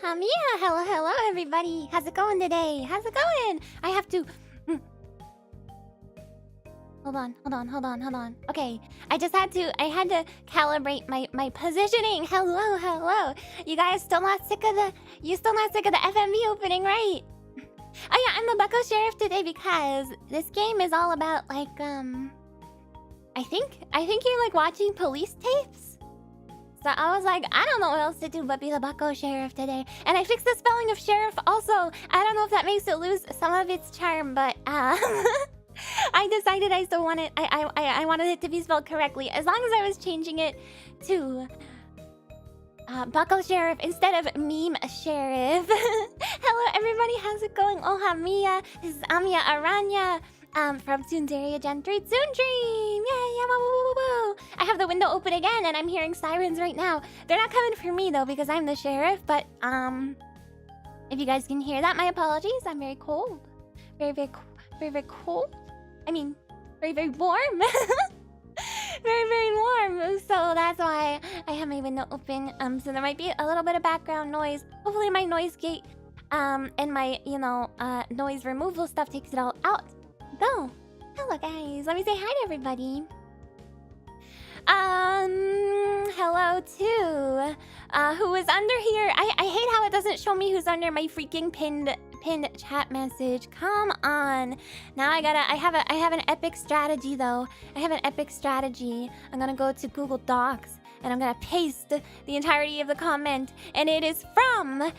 Amiya, hello, everybody. How's it going today? How's it going? I have to... Hold on. Okay, I had to calibrate my positioning. Hello. You guys still not sick of the FMV opening, right? Oh yeah, I'm the Bucko Sheriff today because this game is all about like I think you're like watching police tapes. So I was like, I don't know what else to do but be the Bucko Sheriff today. And I fixed the spelling of sheriff also. I don't know if that makes it lose some of its charm, but I decided I still wanted I wanted it to be spelled correctly, as long as I was changing it to Bucko Sheriff instead of Meme Sheriff. Hello everybody, how's it going? Oh Amiya, this is Amiya Aranha from Tsunderia Gen 3 Tsundream. Yeah, whoa. I have the window open again and I'm hearing sirens right now. They're not coming for me though because I'm the sheriff, but if you guys can hear that, my apologies. I'm very cold. Very cold. I mean, very warm. very warm. So that's why I have my window open. So there might be a little bit of background noise. Hopefully my noise gate and my, noise removal stuff takes it all out. Go. Hello guys. Let me say hi to everybody. Hello too. Who is under here? I hate how it doesn't show me who's under my freaking pinned chat message. Come on. Now I have an epic strategy though. I have an epic strategy. I'm gonna go to Google Docs and I'm gonna paste the entirety of the comment, and it is from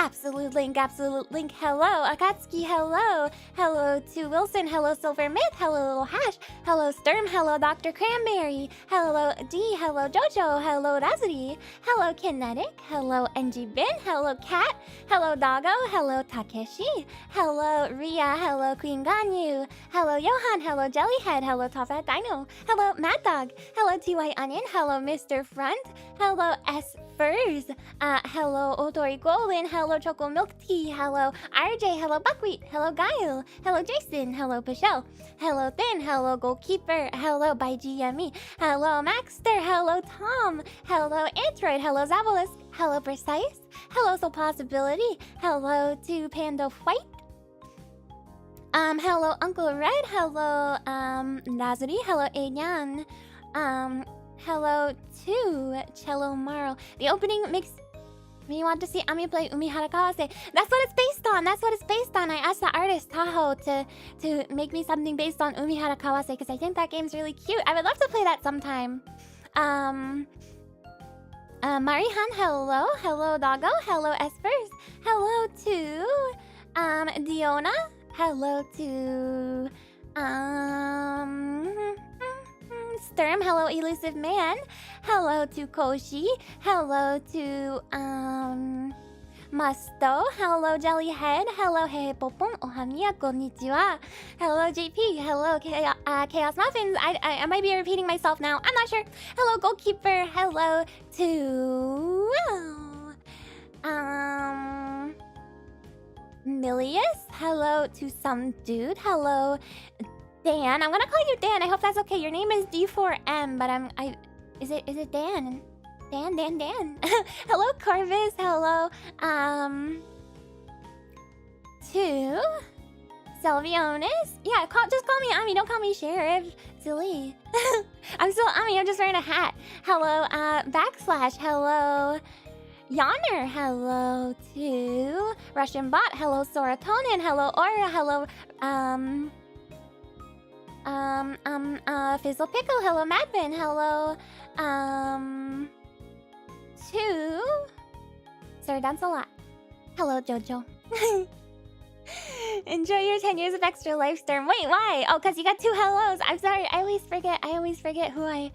Absolute Link. Hello, Akatsuki. Hello to Wilson. Hello, Silver Myth. Hello, Little Hash. Hello, Sturm. Hello, Dr. Cranberry. Hello, D. Hello, Jojo. Hello, Razzy. Hello, Kinetic. Hello, NG Bin. Hello, Cat. Hello, Doggo. Hello, Takeshi. Hello, Ria. Hello, Queen Ganyu. Hello, Johan. Hello, Jellyhead. Hello, Toffat Dino. Hello, Mad Dog. Hello, TY Onion. Hello, Mr. Front. Hello, S. Furs. Hello, Otori Golden. Hello, Choco Milk Tea. Hello, RJ. Hello, Buckwheat. Hello, Guile. Hello, Jason. Hello, Pichelle. Hello, Thin. Hello, Goalkeeper. Hello, by GME. Hello, Maxter. Hello, Tom. Hello, Android. Hello, Zavolus. Hello, Precise. Hello, So Possibility. Hello to Panda White. Hello, Uncle Red. Hello, Nazari. Hello, Ayan. Hello to Cello Marl. The opening makes me want to see Ami play Umi Harakawase. That's what it's based on. I asked the artist Tahoe to make me something based on Umi Harakawase because I think that game's really cute. I would love to play that sometime. Marihan, hello. Hello, Doggo. Hello, Espers. Hello to Diona. Hello to Sturm. Hello, Elusive Man. Hello to Koshi. Hello to Musto. Hello, Jellyhead. Hello, Heipopon. Ohamiya, konnichiwa. Hello, JP. Hello, Chaos Muffins. I might be repeating myself now. I'm not sure. Hello, Goalkeeper. Hello to Milius. Hello to some dude. Hello, Dan. I'm gonna call you Dan. I hope that's okay. Your name is D4M, but is it Dan? Dan. Hello, Corvus. Hello, to Selvionis. Yeah, just call me Ami. Don't call me Sheriff. Silly. I'm still Ami. I'm just wearing a hat. Hello, Backslash. Hello, Yonner. Hello to Russian Bot. Hello, Soratonin. Hello, Aura. Hello, Fizzle Pickle. Hello, Madman. Hello, to Sir Dance a Lot. Hello, Jojo. Enjoy your 10 years of extra life, Sturm. Wait, why? Oh, because you got 2 hellos. I'm sorry. I always forget who I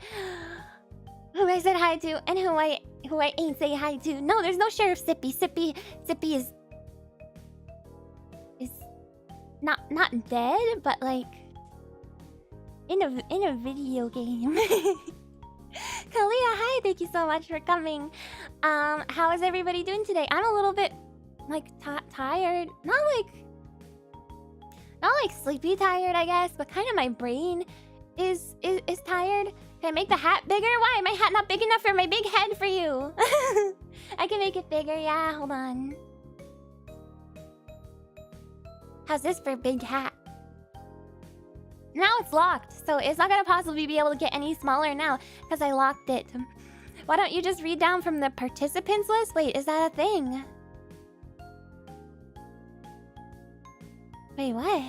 said hi to and who I ain't say hi to. No, there's no Sheriff Sippy. Sippy is not dead, but like in a video game. Kalia, hi, thank you so much for coming. How is everybody doing today? I'm a little bit like tired. Not like sleepy tired, I guess, but kind of my brain is tired Can I make the hat bigger? Why? My hat not big enough for my big head for you. I can make it bigger, yeah, hold on. How's this for big hat? Now it's locked, so it's not gonna possibly be able to get any smaller now because I locked it. Why don't you just read down from the participants list? Wait, is that a thing? Wait, what?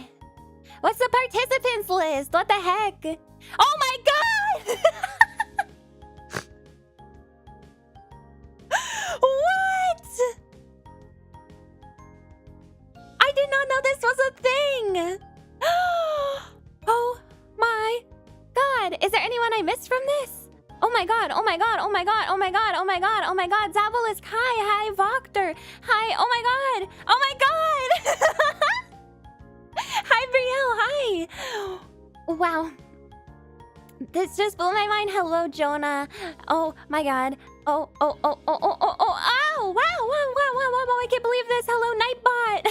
What's the participants list? What the heck? Oh my god! What? I did not know this was a thing! Oh my god! Is there anyone I missed from this? Oh my god, oh my god, oh my god, oh my god, oh my god, oh my god, Zabelisk, hi, Voctor, hi, oh my god, oh my god! Hi, Brielle, hi! Wow. This just blew my mind. Hello, Jonah. Oh my god. Oh, wow, I can't believe this. Hello, Nightbot.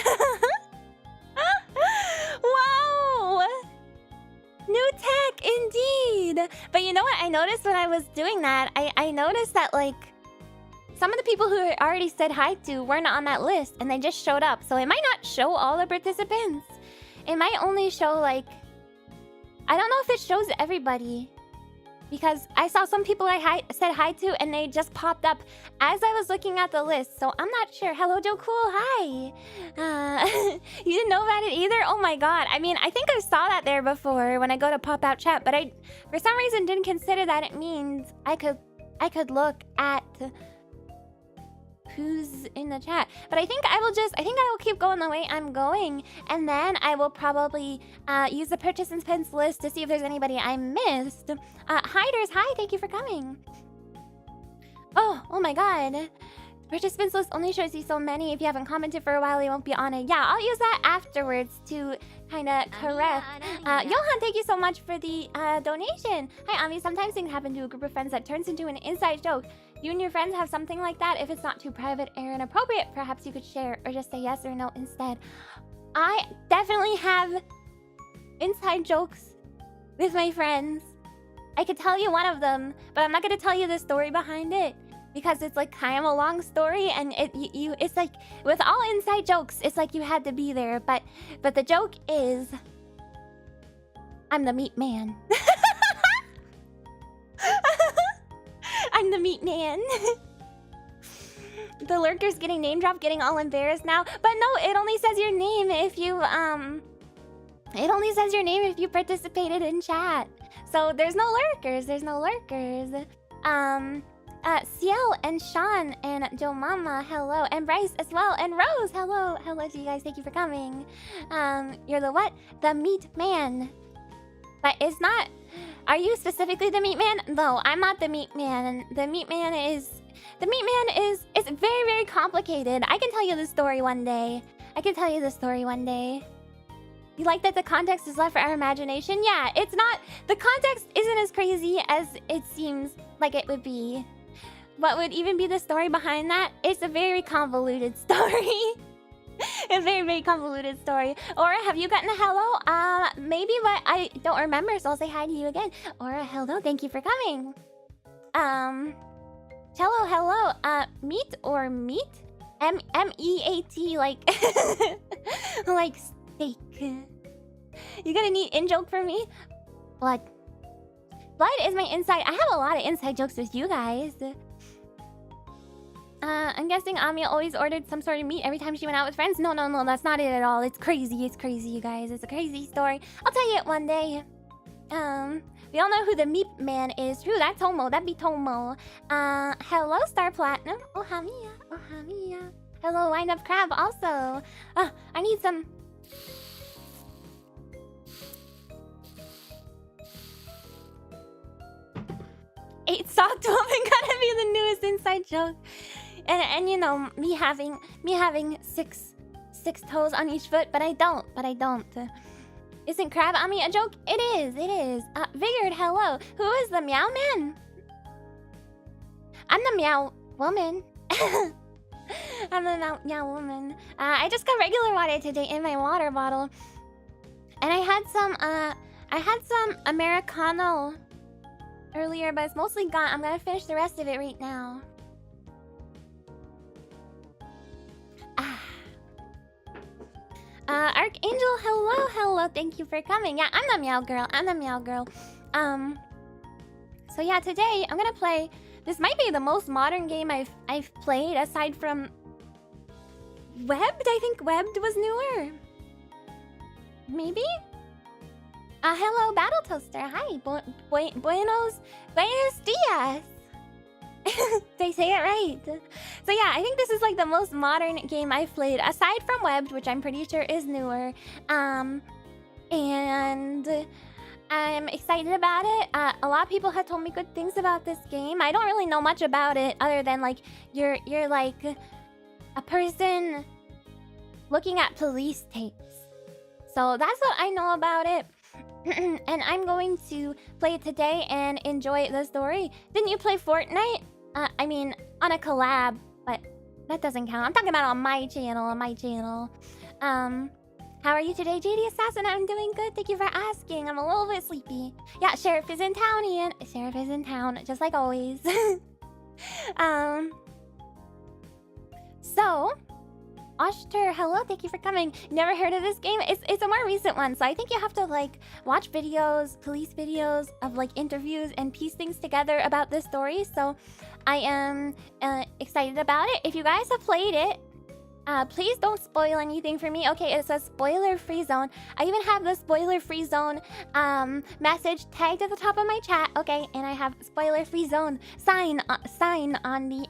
Wow. New tech, indeed. But you know what I noticed when I was doing that? I noticed that, like, some of the people who I already said hi to weren't on that list, and they just showed up. So it might not show all the participants. It might only show, like... I don't know if it shows everybody. Because I saw some people I said hi to, and they just popped up as I was looking at the list. So I'm not sure. Hello, Joe Cool. Hi. You didn't know about it either? Oh my god. I mean, I think I saw that there before when I go to pop out chat. But I, for some reason, didn't consider that it means I could look at... who's in the chat. But I think I will keep going the way I'm going, and then I will probably use the participants list to see if there's anybody I missed. Hiders, hi, thank you for coming. Oh my god. Participants list only shows you so many. If you haven't commented for a while, you won't be on it. Yeah, I'll use that afterwards to kind of correct. Johan, thank you so much for the donation. Hi, Ami. Sometimes things happen to a group of friends that turns into an inside joke. You and your friends have something like that? If it's not too private or inappropriate, perhaps you could share or just say yes or no instead. I definitely have inside jokes with my friends. I could tell you one of them, but I'm not going to tell you the story behind it because it's like kind of a long story, and it's like with all inside jokes, it's like you had to be there. But the joke is, I'm the meat man. I'm the meat man. The lurker's getting name dropped, getting all embarrassed now. But no, it only says your name if you it only says your name if you participated in chat. So there's no lurkers. There's no lurkers. Ciel and Sean and Joe Mama, hello, and Bryce as well, and Rose, hello, hello to you guys. Thank you for coming. You're the what? The meat man. But it's not. Are you specifically the meat man? No, I'm not the meat man. The meat man is... It's very, very complicated. I can tell you the story one day. You like that the context is left for our imagination? Yeah, it's not... The context isn't as crazy as it seems like it would be. What would even be the story behind that? It's a very convoluted story. A very, very convoluted story. Aura, have you gotten a hello? Maybe, but I don't remember, so I'll say hi to you again. Aura, hello, thank you for coming. Cello, hello. Meat or meat? M-E-A-T, like... like steak. You got a neat in-joke for me? Blood. Blood is my inside... I have a lot of inside jokes with you guys. I'm guessing Amiya always ordered some sort of meat every time she went out with friends. No, that's not it at all. It's crazy, you guys. It's a crazy story. I'll tell you it one day. We all know who the meat man is. True, that's Tomo. That'd be Tomo. Hello, Star Platinum. Oh, Hamiya. Hello, Wind Up Crab also. I need some... Eight socked woman gotta be the newest inside joke. And you know, me having six toes on each foot, but I don't. Isn't crab on me a joke? It is. Vigord, hello. Who is the meow man? I'm the meow woman. I'm the meow woman. I just got regular water today in my water bottle. And I had some Americano earlier, but it's mostly gone. I'm gonna finish the rest of it right now. Archangel, hello, hello. Thank you for coming. Yeah, I'm the meow girl. I'm the meow girl. So yeah, today I'm gonna play. This might be the most modern game I've played aside from Webbed. I think Webbed was newer. Maybe? Hello, Battle Toaster. Hi. Buenos dias. They say it right. So yeah, I think this is like the most modern game I've played aside from Webbed, which I'm pretty sure is newer. And I'm excited about it. A lot of people have told me good things about this game. I don't really know much about it other than like you're like a person looking at police tapes. So that's what I know about it. And I'm going to play it today and enjoy the story. Didn't you play Fortnite? I mean, on a collab, but that doesn't count. I'm talking about on my channel, How are you today, JD Assassin? I'm doing good. Thank you for asking. I'm a little bit sleepy. Yeah, Sheriff is in town, Ian. Sheriff is in town, just like always. So, Oshter, hello. Thank you for coming. Never heard of this game? It's a more recent one, so I think you have to like watch videos, police videos of like interviews and piece things together about this story. So, I am excited about it. If you guys have played it, please don't spoil anything for me. Okay, it says spoiler-free zone. I even have the spoiler-free zone message tagged at the top of my chat. Okay, and I have spoiler-free zone sign on the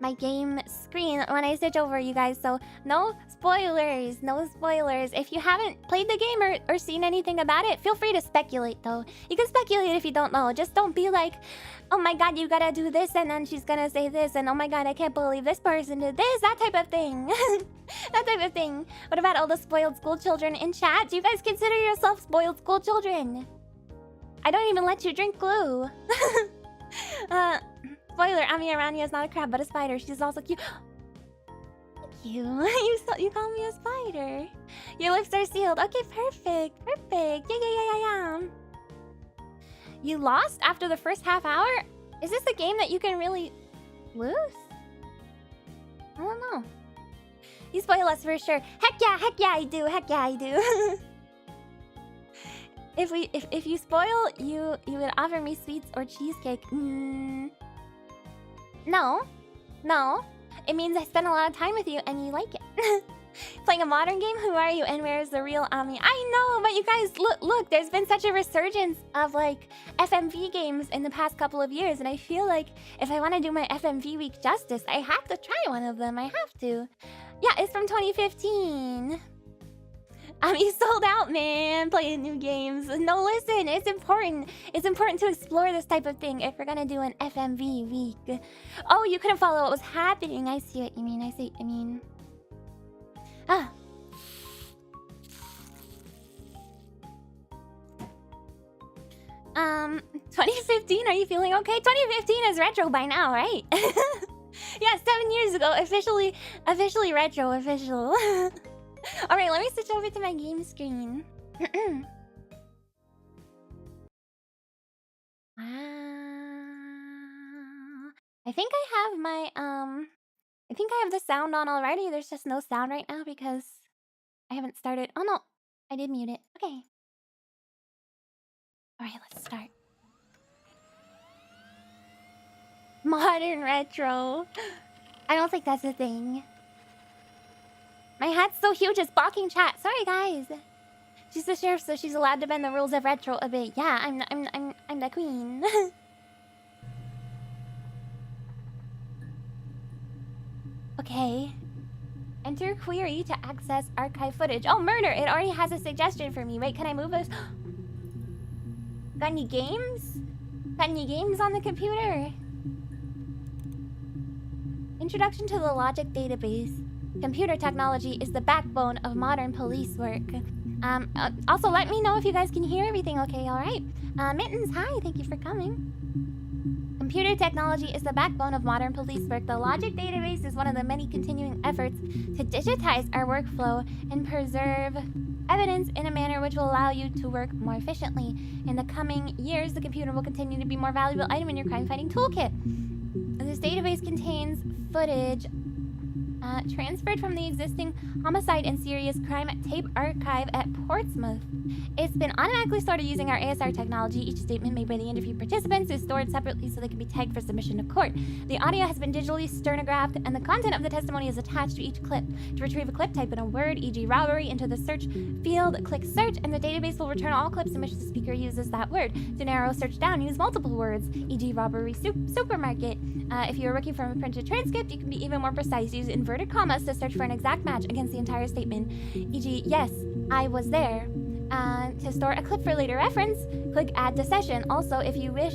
my game screen when I switch over, you guys. So no spoilers, no spoilers. If you haven't played the game or seen anything about it, feel free to speculate though. You can speculate if you don't know. Just don't be like, oh my god, you gotta do this and then she's gonna say this, and oh my god, I can't believe this person did this, that type of thing. That type of thing. What about all the spoiled school children in chat? Do you guys consider yourself spoiled school children? I don't even let you drink glue. Spoiler, Amiya Aranha is not a crab but a spider. She's also cute. Thank you. You call me a spider. Your lips are sealed. Okay, perfect. Perfect. Yeah. You lost after the first half hour? Is this a game that you can really lose? I don't know. You spoil us for sure. Heck yeah, I do. Heck yeah, I do. If you spoil, you would offer me sweets or cheesecake. No. It means I spent a lot of time with you and you like it. Playing a modern game? Who are you and where is the real Ami? I know, but you guys, look, there's been such a resurgence of like FMV games in the past couple of years, and I feel like if I want to do my FMV week justice, I have to try one of them. I have to. Yeah, it's from 2015. You sold out, man, playing new games. No, listen, it's important. It's important to explore this type of thing if we're gonna do an FMV week. Oh, you couldn't follow what was happening. I see what you mean. 2015, are you feeling okay? 2015 is retro by now, right? Yeah, 7 years ago, officially retro, official. Alright, let me switch over to my game screen. Wow. I think I have my, I think I have the sound on already. There's just no sound right now because I haven't started. Oh no, I did mute it. Okay. Alright, let's start. Modern retro. I don't think that's a thing. My hat's so huge it's blocking chat. Sorry guys. She's the sheriff, so she's allowed to bend the rules of retro a bit. Yeah, I'm the queen. Okay. Enter query to access archive footage. Oh, murder! It already has a suggestion for me. Wait, can I move this? Got any games? Got any games on the computer? Introduction to the logic database. Computer technology is the backbone of modern police work. Also, let me know if you guys can hear everything okay, alright? Mittens, hi, thank you for coming. Computer technology is the backbone of modern police work. The Logic database is one of the many continuing efforts to digitize our workflow and preserve evidence in a manner which will allow you to work more efficiently. In the coming years, the computer will continue to be a more valuable item in your crime-fighting toolkit. This database contains footage transferred from the existing homicide and serious crime tape archive at Portsmouth. It's been automatically sorted using our ASR technology. Each statement made by the interview participants is stored separately so they can be tagged for submission to court. The audio has been digitally stenographed, and the content of the testimony is attached to each clip. To retrieve a clip, type in a word, e.g. robbery, into the search field, click search, and the database will return all clips in which the speaker uses that word. To narrow search down, use multiple words, e.g. robbery, supermarket. If you are looking for a printed transcript, you can be even more precise. Use inverted commas to search for an exact match against the entire statement, e.g. yes, I was there. To store a clip for later reference, click add to session. Also, if you wish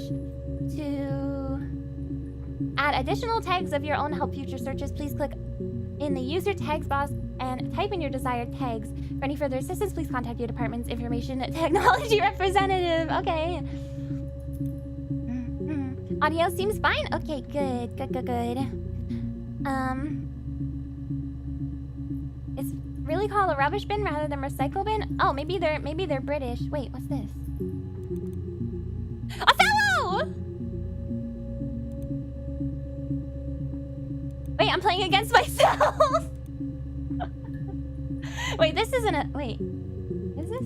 to add additional tags of your own to help future searches, please click in the user tags box and type in your desired tags. For any further assistance, please contact your department's information technology representative. Okay. Audio seems fine. Okay, good. It's really called a rubbish bin rather than recycle bin. Oh, maybe they're British. Wait, what's this? Othello! Wait, I'm playing against myself. Wait, this isn't a wait. Is this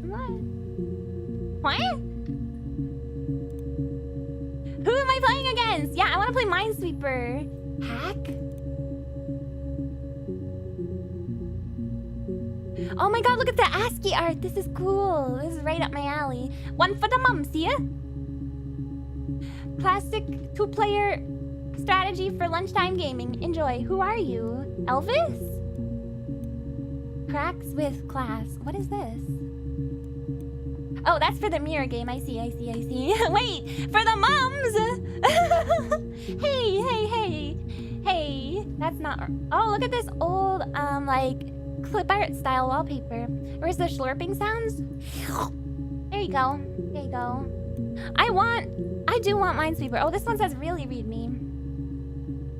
what? What? Who am I playing against? Yeah, I want to play Minesweeper. Hack? Oh my god, look at the ASCII art. This is cool. This is right up my alley. One for the mums, yeah? Classic 2-player strategy for lunchtime gaming. Enjoy. Who are you? Elvis? Cracks with class. What is this? Oh, that's for the mirror game. I see. Wait, for the mums! Hey. That's not... Oh, look at this old, like, clip art style wallpaper. Where's the slurping sounds? There you go. I do want Minesweeper. Oh, this one says really read me.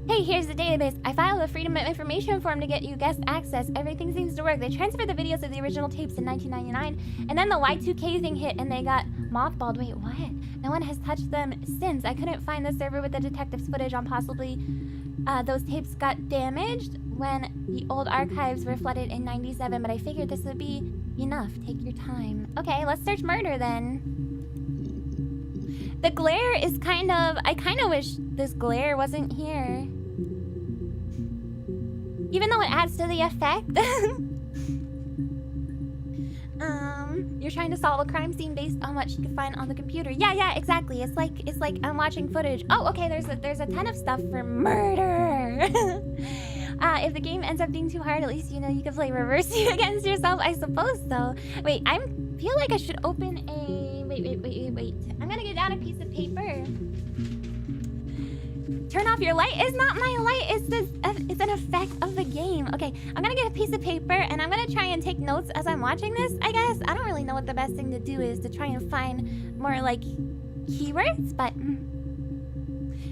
Hey, here's the database. I filed a Freedom of Information form to get you guest access. Everything seems to work. They transferred the videos of the original tapes in 1999, and then the Y2K thing hit and they got mothballed. Wait, what? No one has touched them since. I couldn't find the server with the detective's footage on. Possibly those tapes got damaged when the old archives were flooded in 97, but I figured this would be enough. Take your time. Okay, let's search murder then. The glare is I kind of wish this glare wasn't here. Even though it adds to the effect. You're trying to solve a crime scene based on what you can find on the computer. Yeah, exactly. It's like I'm watching footage. Oh, okay, there's a ton of stuff for murder. If the game ends up being too hard, at least you know you can play reverse you against yourself. I suppose so. Wait, I feel like I should open a... Wait. I'm gonna get out a piece of paper. Turn off your light. It's not my light. It's an effect of the game. Okay, I'm gonna get a piece of paper and I'm gonna try and take notes as I'm watching this, I guess. I don't really know what the best thing to do is to try and find more like keywords, but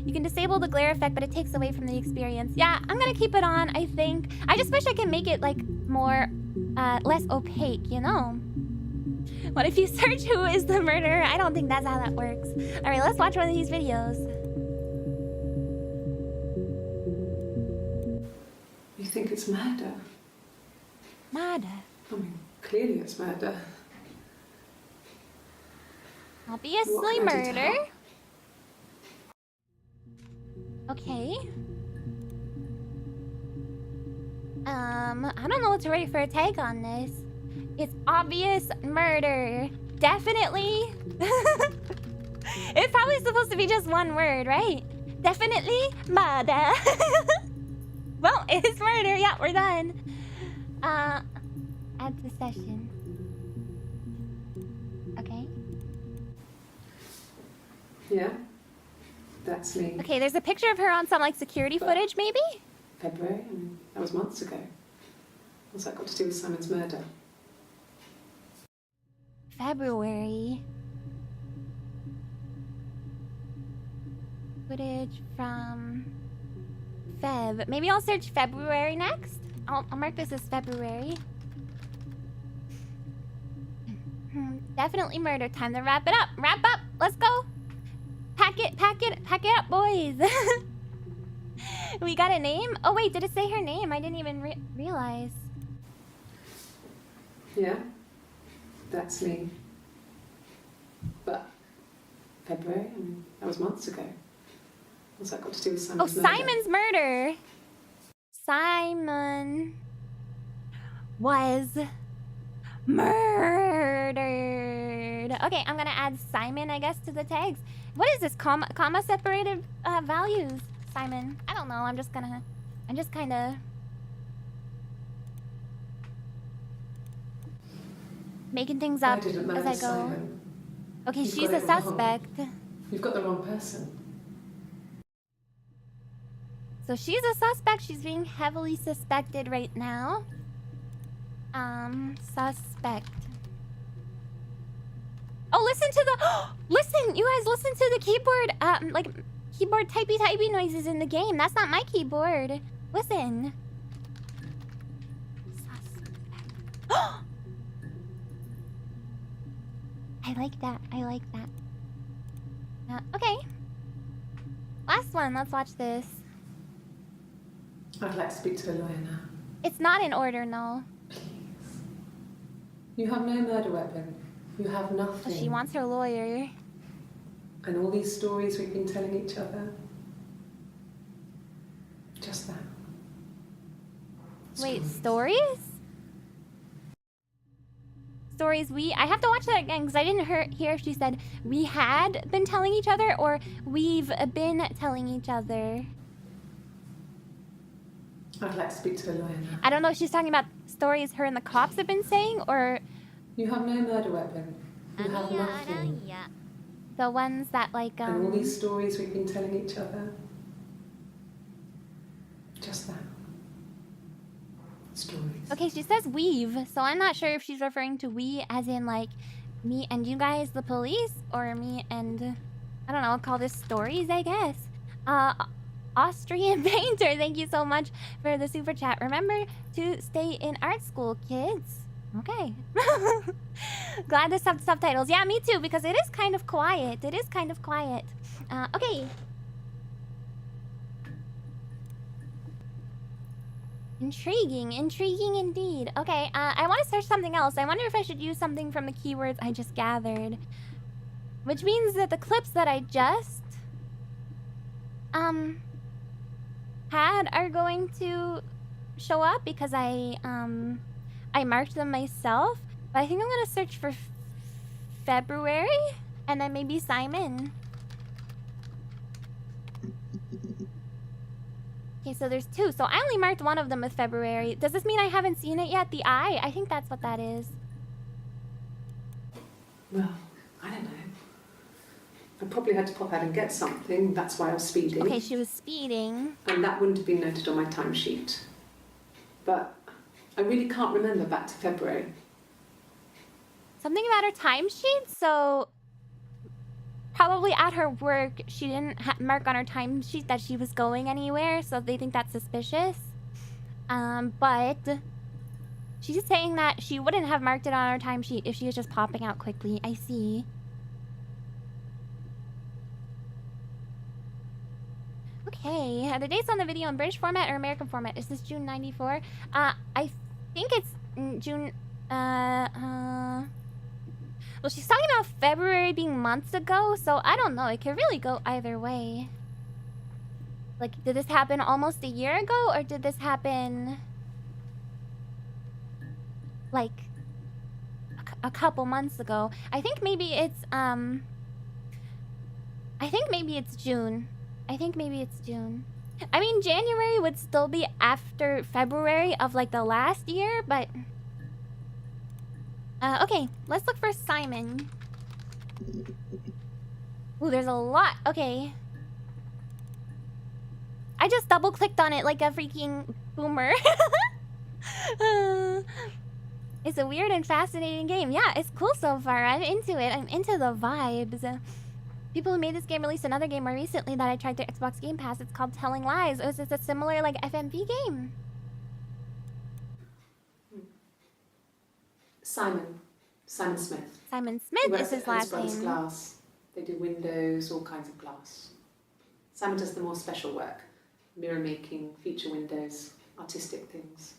you can disable the glare effect, but it takes away from the experience. Yeah, I'm gonna keep it on, I think. I just wish I could make it like more, less opaque, you know? What if you search who is the murderer? I don't think that's how that works. All right, let's watch one of these videos. You think it's murder? Murder? I mean, clearly it's murder. Obviously murder. Okay. I don't know what to write for a tag on this. It's obvious murder. Definitely. It's probably supposed to be just one word, right? Definitely murder. Well, it's murder. Yeah, we're done. Add to session. Okay. Yeah, that's me. Okay, there's a picture of her on some like security footage, maybe? February? I mean, that was months ago. What's that got to do with Simon's murder? February. Footage from Feb. Maybe I'll search February next. I'll mark this as February. Definitely murder. Time to wrap it up. Wrap up. Let's go. Pack it up, boys. We got a name? Oh wait, did it say her name? I didn't even realize. Yeah, that's me. But February, I mean, that was months ago. What's that got to do with Simon's murder? Simon's murder. Simon was murdered. Okay, I'm gonna add Simon, I guess, to the tags. What is this? Comma separated values. Simon. I don't know. I'm just kind of making things up as I go. Simon. Okay, she's a suspect. You've got the wrong person. So she's a suspect. She's being heavily suspected right now. Suspect. Oh, listen to the... Listen, you guys, listen to the keyboard, like, keyboard typey noises in the game. That's not my keyboard. Listen. Suspect. I like that. Okay. Last one. Let's watch this. I'd like to speak to a lawyer now. It's not in order, no. Please. You have no murder weapon. You have nothing. Well, she wants her lawyer. And all these stories we've been telling each other. Just that. Wait, stories? Stories I have to watch that again because I didn't hear if she said we had been telling each other or we've been telling each other. I'd like to speak to a lawyer now. I don't know if she's talking about stories her and the cops have been saying or... You have no murder weapon. You have nothing. The ones that like... And all these stories we've been telling each other. Just that. Stories. Okay, she says we've, so I'm not sure if she's referring to we as in like me and you guys, the police, or me and... I don't know, I'll call this stories, I guess. Austrian Painter, thank you so much for the super chat. Remember to stay in art school, kids. Okay. Glad to have subtitles. Yeah, me too, because it is kind of quiet. Okay. Intriguing indeed. Okay, I want to search something else. I wonder if I should use something from the keywords I just gathered. Which means that the clips that I just... had are going to show up because I marked them myself. But I think I'm gonna search for February and then maybe Simon. Okay, so there's two. So I only marked one of them with February. Does this mean I haven't seen it yet? The eye? I think that's what that is. Well, I don't know. I probably had to pop out and get something. That's why I was speeding. Okay, she was speeding. And that wouldn't have been noted on my timesheet. But I really can't remember back to February. Something about her timesheet? So... probably at her work, she didn't mark on her timesheet that she was going anywhere, so they think that's suspicious. But... she's saying that she wouldn't have marked it on her timesheet if she was just popping out quickly. I see. Okay, the dates on the video in British format or American format? Is this June 94? I think it's June... well, she's talking about February being months ago, so I don't know. It could really go either way. Like, did this happen almost a year ago, or did this happen... like... a couple months ago? I think maybe it's, I think maybe it's June. I mean, January would still be after February of, like, the last year, but... okay, let's look for Simon. Ooh, there's a lot. Okay. I just double-clicked on it like a freaking boomer. It's a weird and fascinating game. Yeah, it's cool so far. I'm into it. I'm into the vibes. People who made this game released another game more recently that I tried through Xbox Game Pass. It's called Telling Lies. It was just a similar like FMV game. Simon Smith. Simon He Smith is works his at last Brothers name. Glass. They do windows, all kinds of glass. Simon does the more special work. Mirror making, feature windows, artistic things.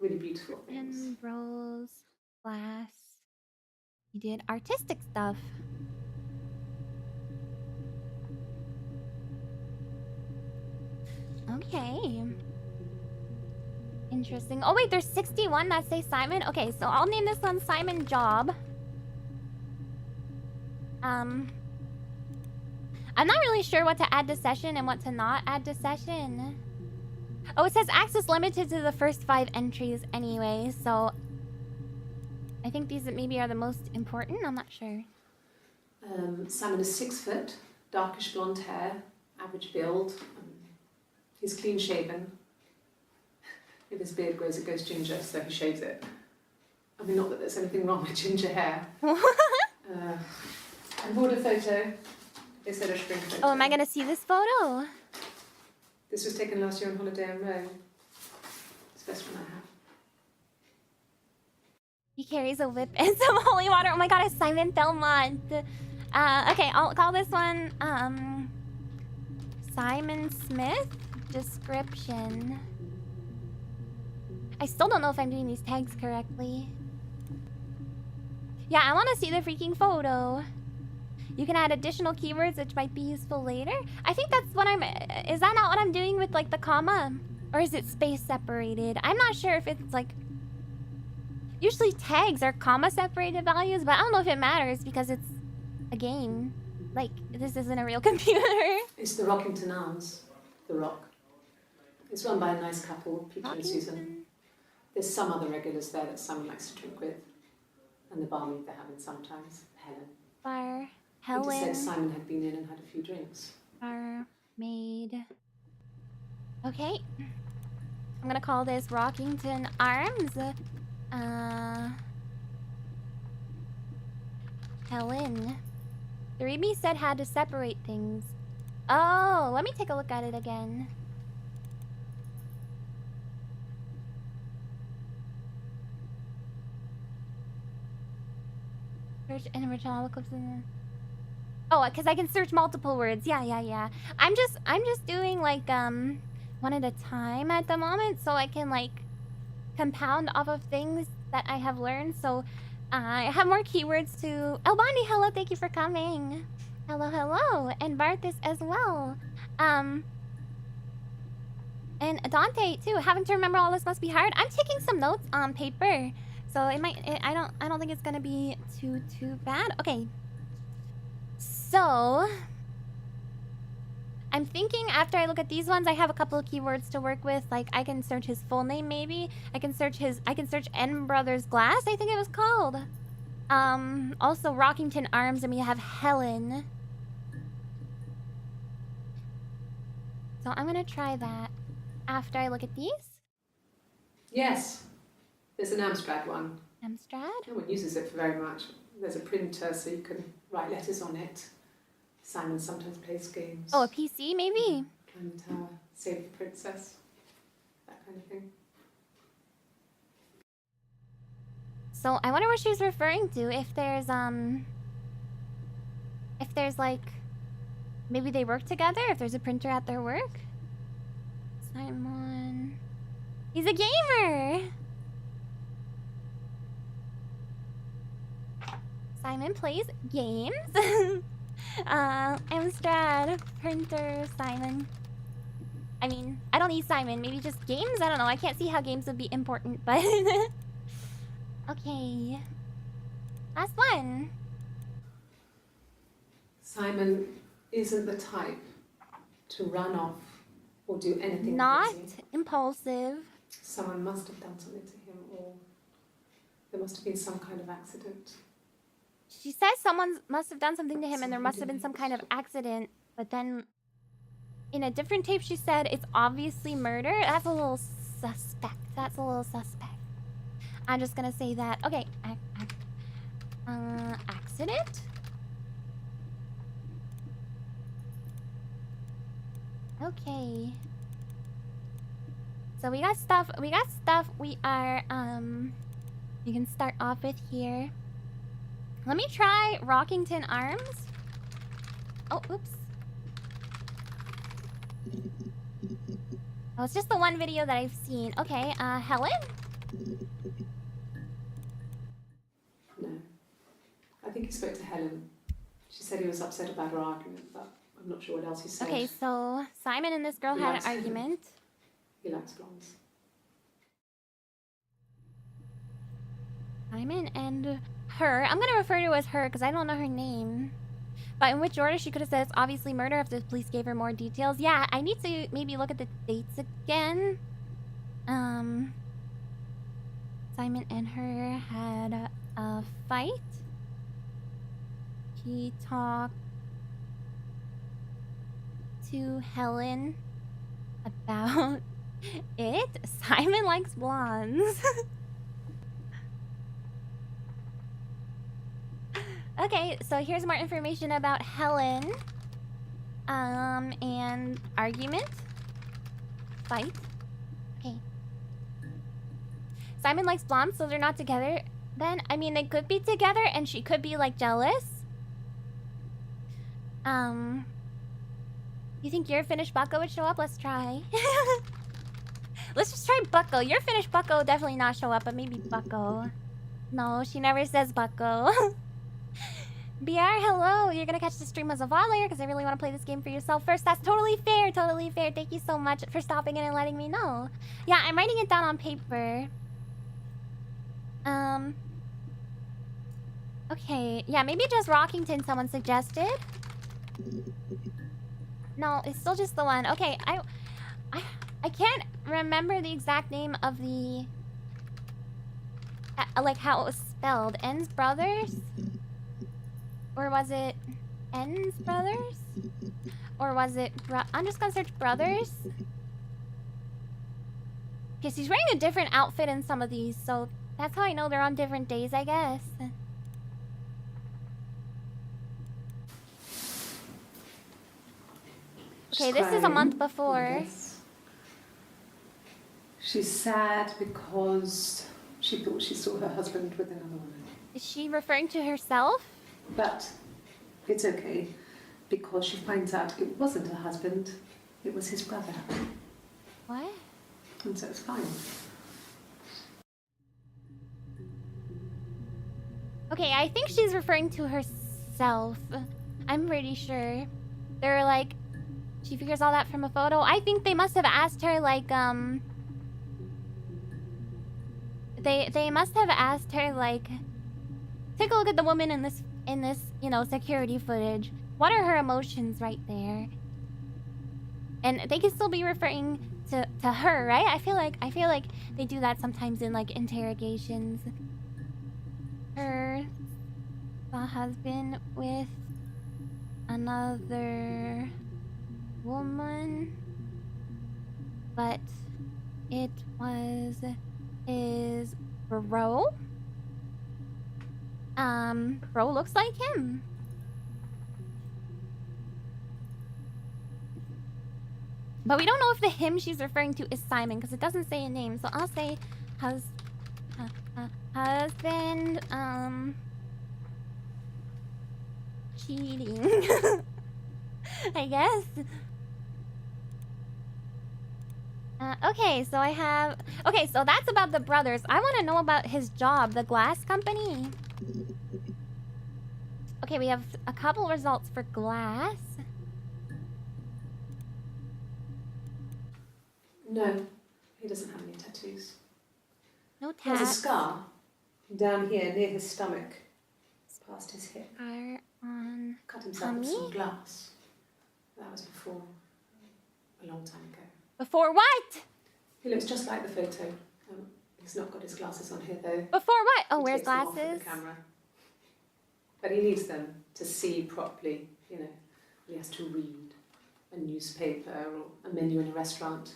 Really beautiful things. Ambrose Glass. He did artistic stuff. Okay. Interesting. Oh wait, there's 61 that say Simon. Okay, so I'll name this one Simon Job. I'm not really sure what to add to session and what to not add to session. Oh, it says access limited to the first 5 entries anyway, so I think these maybe are the most important. I'm not sure. Simon is 6 foot, darkish blonde hair, average build. He's clean shaven. If his beard grows, it goes ginger, so he shaves it. I mean, not that there's anything wrong with ginger hair. I bought a photo. They said a spring photo. Oh, am I gonna see this photo? This was taken last year on holiday in Rome. It's the best one I have. He carries a whip and some holy water. Oh my god, it's Simon Belmont. Okay, I'll call this one Simon Smith. Description. I still don't know if I'm doing these tags correctly. Yeah, I want to see the freaking photo. You can add additional keywords which might be useful later. I think that's what I'm... Is that not what I'm doing with like the comma? Or is it space separated? I'm not sure if it's like... Usually tags are comma separated values, but I don't know if it matters because it's a game. Like, this isn't a real computer. It's the Rockington Arms. The Rock. It's run by a nice couple, Peter and Susan. There's some other regulars there that Simon likes to drink with. And the barmaid they're having sometimes, Helen. Helen. He just said Simon had been in and had a few drinks. Barmaid. Okay. I'm gonna call this Rockington Arms. Helen. The readme said had to separate things. Oh, let me take a look at it again. Search and original clips in. Oh, because I can search multiple words. Yeah. I'm just doing like one at a time at the moment, so I can like compound off of things that I have learned. So I have more keywords to. Oh, Bonnie, hello, thank you for coming. Hello, and Barthis as well. And Dante too. Having to remember all this must be hard. I'm taking some notes on paper, so it might. I don't think it's gonna be too bad. Okay. So I'm thinking after I look at these ones, I have a couple of keywords to work with. Like I can search his full name, maybe. I can search N Brothers Glass, I think it was called. Also Rockington Arms, and we have Helen. So I'm gonna try that after I look at these. Yes, there's an Amstrad one. Amstrad? No one uses it for very much. There's a printer so you can write letters on it. Simon sometimes plays games. Oh, a PC maybe? Climb the tower, save the princess, that kind of thing. So I wonder what she's referring to. If there's like, maybe they work together, if there's a printer at their work. Simon. He's a gamer! Simon plays games. Amstrad, printer, Simon. I mean, I don't need Simon. Maybe just games? I don't know. I can't see how games would be important, but... Okay. Last one. Simon isn't the type to run off or do anything. Not crazy. impulsive. Someone must have done something to him, or there must have been some kind of accident. She says someone must have done something to him and there must have been some kind of accident. But then in a different tape she said it's obviously murder. That's a little suspect. I'm just gonna say that. Okay. Accident? Okay. So we got stuff. We got stuff. We are you can start off with here. Let me try Rockington Arms. Oh, oops. Oh, it's just the one video that I've seen. Okay, Helen? No. I think he spoke to Helen. She said he was upset about her argument, but I'm not sure what else he said. Okay, so Simon and this girl had an argument. He likes blondes. Simon and her. I'm gonna refer to her as her because I don't know her name. But in which order? She could have said it's obviously murder if the police gave her more details. Yeah, I need to maybe look at the dates again. Simon and her had a fight. He talked to Helen about it. Simon likes blondes. Okay, so here's more information about Helen. And argument. Fight. Okay. Simon likes blondes, so they're not together. Then, I mean, they could be together and she could be, like, jealous. You think your finished Bucko would show up? Let's try. Let's just try Bucko. Your finished Bucko would definitely not show up, but maybe Bucko. No, she never says Bucko. BR, hello. You're gonna catch the stream as a VOD later because I really want to play this game for yourself first. That's totally fair, totally fair. Thank you so much for stopping in and letting me know. Yeah, I'm writing it down on paper. Okay, yeah, maybe just Rockington someone suggested. No, it's still just the one. Okay, I can't remember the exact name of the... like how it was spelled. N's Brothers? Or was it N's Brothers? Or was it... I'm just gonna search Brothers. Okay, she's wearing a different outfit in some of these, so that's how I know they're on different days, I guess. Okay, this is a month before. She's sad because she thought she saw her husband with another woman. Is she referring to herself? But it's okay, because she finds out it wasn't her husband, it was his brother. What? And so it's fine. Okay, I think she's referring to herself. I'm pretty sure. They're like... She figures all that from a photo. I think they must have asked her, like, They must have asked her, like... Take a look at the woman in this, you know, security footage. What are her emotions right there? And they could still be referring to her, right? I feel like they do that sometimes in, like, interrogations. Her... The husband with... another... woman, but it was his bro. Bro looks like him. But we don't know if the him she's referring to is Simon because it doesn't say a name. So I'll say husband cheating. I guess. Okay, so I have... Okay, so that's about the brothers. I want to know about his job, the glass company. Okay, we have a couple results for glass. No, he doesn't have any tattoos. No He has a tats. scar down here near his stomach, past his hip. Are on Cut himself with tummy? some glass. That was before, a long time ago. Before what? He looks just like the photo. He's not got his glasses on here though. Before what? Oh, He where's takes them off with glasses? the camera. But he needs them to see properly, you know. He has to read a newspaper or a menu in a restaurant.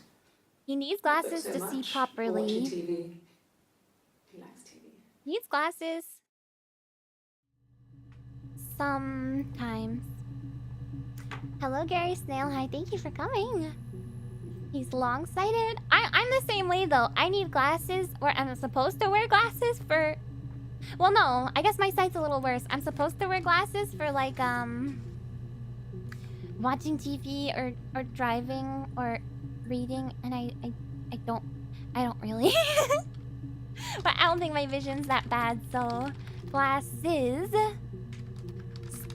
He needs Not glasses so to much, see or watching properly. TV. He likes TV. Needs glasses. Sometimes. Hello, Gary Snail. Hi, thank you for coming. He's long-sighted. I'm the same way, though. I need glasses, or I'm supposed to wear glasses for... Well, no. I guess my sight's a little worse. I'm supposed to wear glasses for, like, watching TV or driving or reading, and I don't really. But I don't think my vision's that bad, so glasses.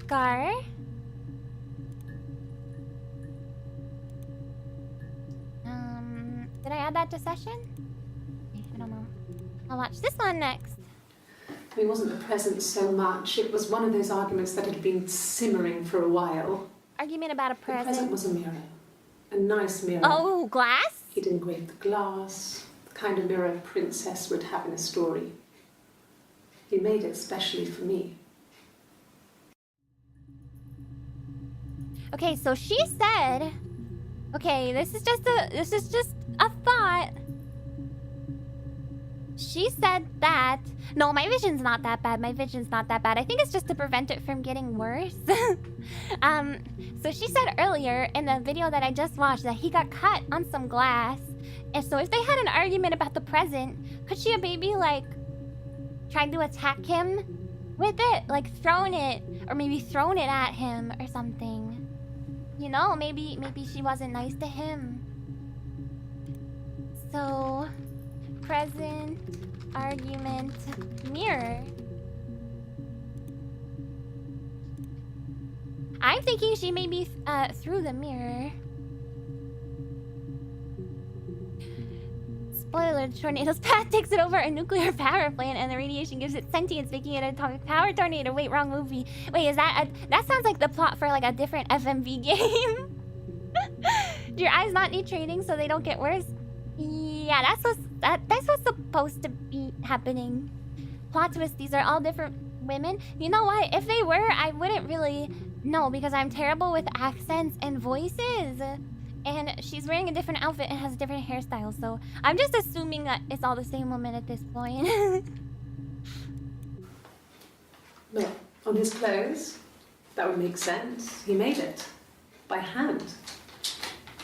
Scar. Did I add that to session? I don't know. I'll watch this one next. It wasn't the present so much. It was one of those arguments that had been simmering for a while. Argument about a present. The present was a mirror. A nice mirror. Oh, glass? He'd engraved the glass. The kind of mirror a princess would have in a story. He made it specially for me. Okay, so she said... Okay, this is just a thought. She said that... No, my vision's not that bad. My vision's not that bad. I think it's just to prevent it from getting worse. So she said earlier in the video that I just watched that he got cut on some glass. And so if they had an argument about the present, could she have maybe, like, tried to attack him with it? Like, thrown it, or maybe thrown it at him or something. You know, maybe she wasn't nice to him. So, present, argument, mirror. I'm thinking she maybe threw the mirror. Spoiler, the tornado's path takes it over a nuclear power plant and the radiation gives it sentience, making it an atomic power tornado. Wait, wrong movie. Wait, is that that sounds like the plot for like a different FMV game. Do your eyes not need training so they don't get worse? Yeah, that's what's supposed to be happening. Plot twist, these are all different women. You know what? If they were, I wouldn't really know because I'm terrible with accents and voices. And she's wearing a different outfit and has a different hairstyle, so I'm just assuming that it's all the same woman at this point. No, on his clothes, that would make sense. He made it by hand.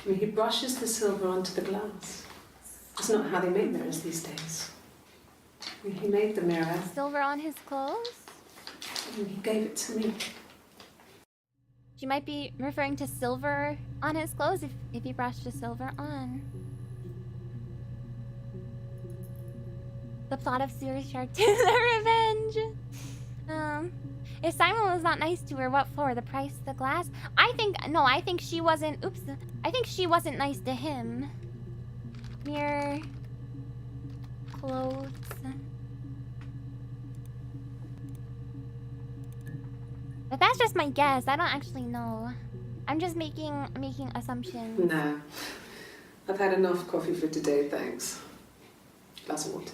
I mean, he brushes the silver onto the glass. That's not how they make mirrors these days. I mean, he made the mirror. Silver on his clothes? And he gave it to me. She might be referring to silver on his clothes if he brushed the silver on. The plot of Sewer Shark 2, The Revenge. If Simon was not nice to her, what for? The price, the glass? I think she wasn't, oops. I think she wasn't nice to him. Mirror. Clothes. But that's just my guess. I don't actually know. I'm just making assumptions. No. I've had enough coffee for today, thanks. Glass of water.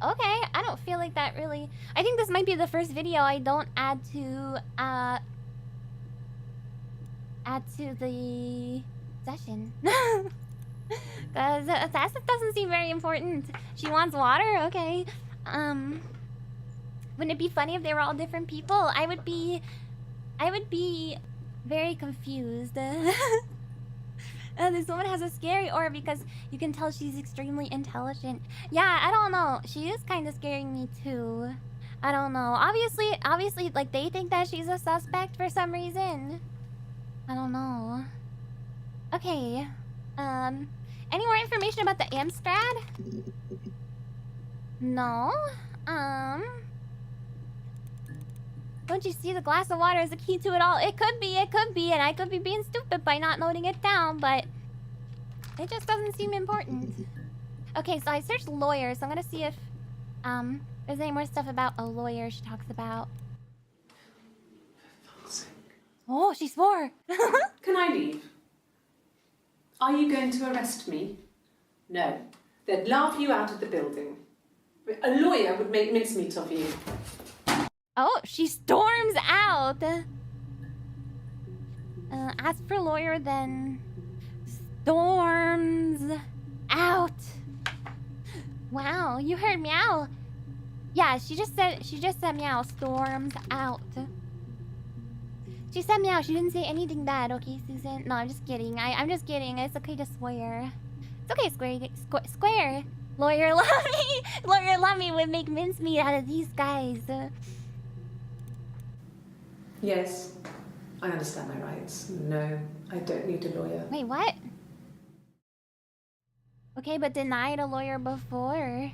Okay. I don't feel like that really... I think this might be the first video I don't add to the session. Because that doesn't seem very important. She wants water? Okay. Wouldn't it be funny if they were all different people? I would be very confused. This woman has a scary aura because you can tell she's extremely intelligent. Yeah, I don't know. She is kind of scaring me too. I don't know. Obviously, like, they think that she's a suspect for some reason. I don't know. Okay. Any more information about the Amstrad? No. Don't you see the glass of water is the key to it all? It could be, and I could be being stupid by not noting it down, but it just doesn't seem important. Okay, so I searched lawyer, so I'm gonna see if there's any more stuff about a lawyer she talks about. Oh, she swore. Can I leave? Are you going to arrest me? No. They'd laugh you out of the building. A lawyer would make mincemeat of you. Oh, she storms out. Ask for a lawyer, then storms out. Wow, you heard meow. Yeah, she just said meow. Storms out. She said meow. She didn't say anything bad. Okay, Susan. No, I'm just kidding. I'm just kidding. It's okay to swear. It's okay, square. Lawyer Lummy. Lawyer Lummy would make mincemeat out of these guys. Yes, I understand my rights. No, I don't need a lawyer. Wait, what? Okay, but denied a lawyer before.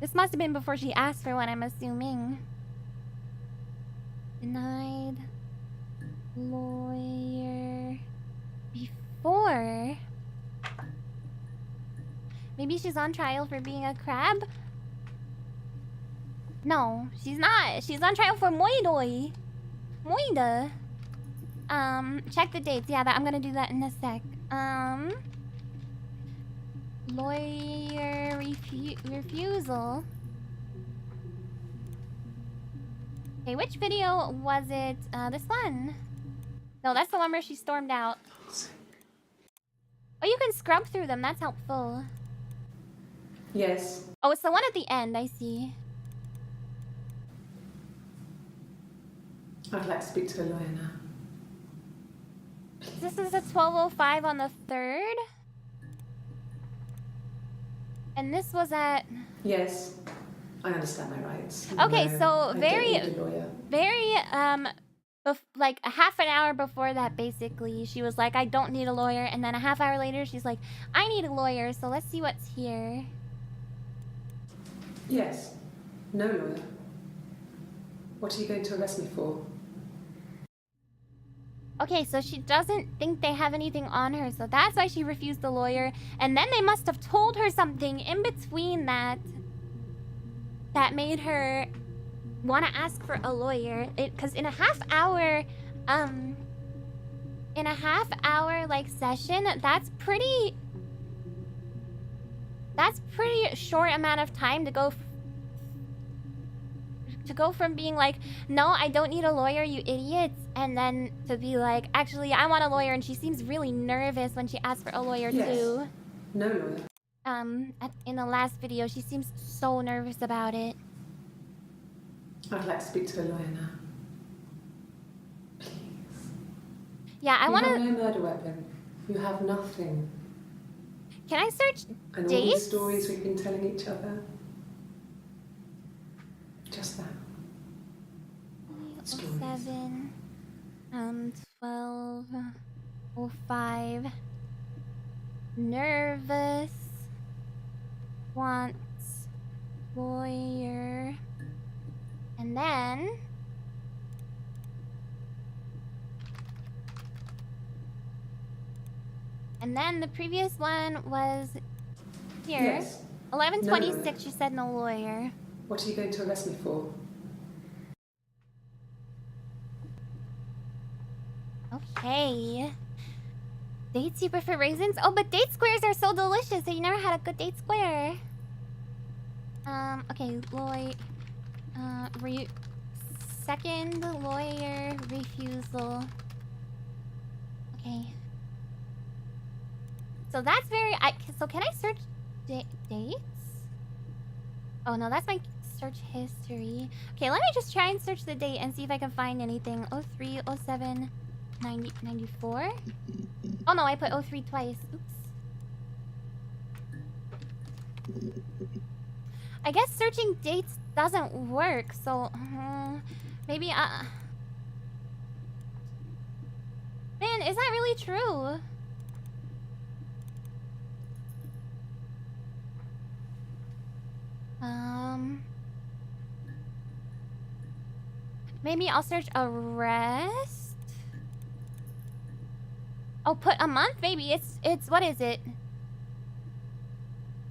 This must have been before she asked for one, I'm assuming. Denied lawyer before. Maybe she's on trial for being a crab? No, she's not. She's on trial for moidoi. Moida. Check the dates. Yeah, I'm gonna do that in a sec. Lawyer refusal. Okay, which video was it? This one. No, that's the one where she stormed out. Oh, you can scrub through them. That's helpful. Yes. Oh, it's the one at the end. I see. I'd like to speak to a lawyer now. This is a 12:05 on the 3rd. And this was at... Yes, I understand my rights. Okay, no, so very, like a half an hour before that, basically, she was like, I don't need a lawyer. And then a half hour later, she's like, I need a lawyer. So let's see what's here. Yes, no lawyer. What are you going to arrest me for? Okay, so she doesn't think they have anything on her, so that's why she refused the lawyer. And then they must have told her something in between that made her want to ask for a lawyer. Because in a half hour like session, that's pretty short amount of time to go from being like, no, I don't need a lawyer, you idiots, and then to be like, actually, I want a lawyer. And she seems really nervous when she asks for a lawyer too. No lawyer. In the last video, she seems so nervous about it. I'd like to speak to a lawyer now. Please. Yeah, I want to... You have no murder weapon. You have nothing. Can I search and dates? All these stories we've been telling each other. Just that. 7, 12:05. Nervous. Wants lawyer. And then the previous one was here. Yes. 11:26. No. She said no lawyer. What are you going to arrest me for? Okay. Dates you prefer raisins? Oh, but date squares are so delicious. So you never had a good date square. Okay, second lawyer refusal. Okay. So that's very... so can I search dates? Oh, no, that's my search history. Okay, let me just try and search the date and see if I can find anything. 03, 07, 90, 94? Oh, no, I put 03 twice. Oops. I guess searching dates doesn't work, so... maybe, Man, is that really true? Maybe I'll search arrest. Oh, put a month? Maybe it's what is it?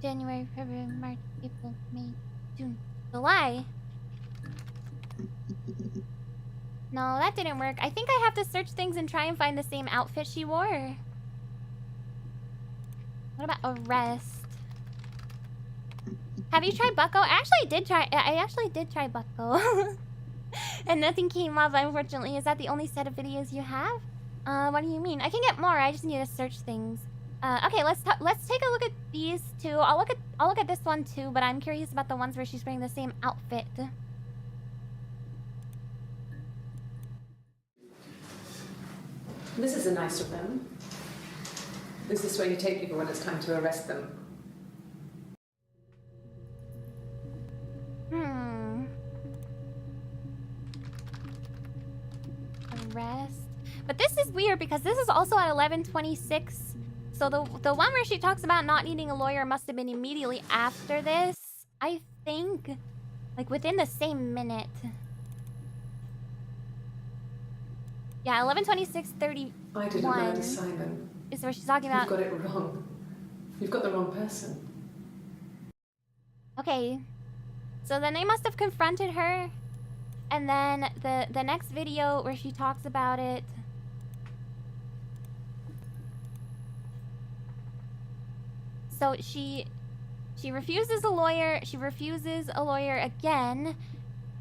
January, February, March, April, May, June, July. No, that didn't work. I think I have to search things and try and find the same outfit she wore. What about arrest? Have you tried Bucko? I actually did try Bucko. And nothing came up, unfortunately. Is that the only set of videos you have? What do you mean? I can get more. I just need to search things. Okay, let's take a look at these two. I'll look at this one too, but I'm curious about the ones where she's wearing the same outfit. This is a nice of them. This is where you take people when it's time to arrest them. Arrest. But this is weird because this is also at 11:26. So the one where she talks about not needing a lawyer must have been immediately after this. I think, like within the same minute. Yeah, 11:26:31. I didn't murder Simon. Is where she's talking about. You've got it wrong. You've got the wrong person. Okay. So then they must have confronted her. And then the next video where she talks about it. So she refuses a lawyer. She refuses a lawyer again.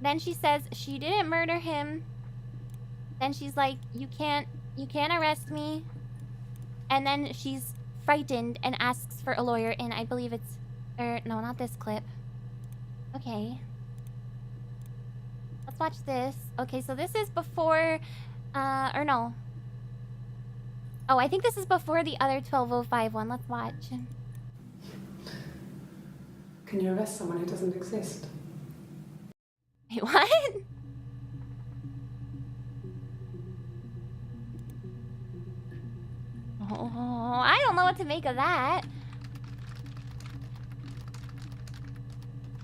Then she says she didn't murder him. Then she's like, you can't arrest me. And then she's frightened and asks for a lawyer in, I believe it's, no, not this clip. Okay. Let's watch this. Okay, so this is before, or no. Oh, I think this is before the other 12:05 one. Let's watch. Can you arrest someone who doesn't exist? Wait, what? Oh, I don't know what to make of that.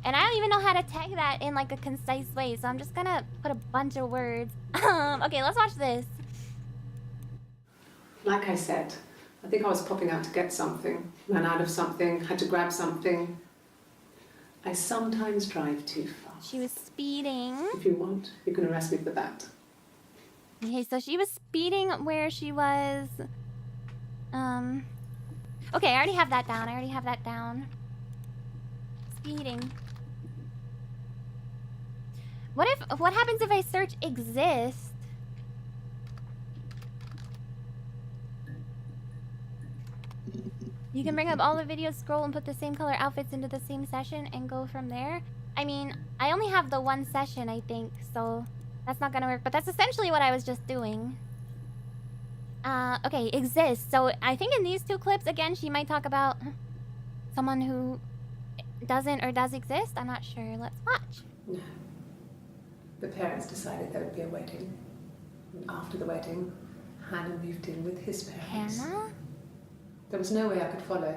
And I don't even know how to tag that in like a concise way, so I'm just gonna put a bunch of words. Okay, let's watch this. Like I said, I think I was popping out to get something, ran out of something, had to grab something. I sometimes drive too fast. She was speeding. If you want, you can arrest me for that. Okay, so she was speeding where she was... Okay, I already have that down. Speeding. What happens if I search exist? You can bring up all the videos, scroll, and put the same color outfits into the same session and go from there. I mean, I only have the one session, I think, so that's not gonna work. But that's essentially what I was just doing. Okay, exists. So I think in these two clips, again, she might talk about someone who doesn't or does exist. I'm not sure. Let's watch. No. The parents decided there would be a wedding. And after the wedding, Hannah moved in with his parents. Hannah? There was no way I could follow.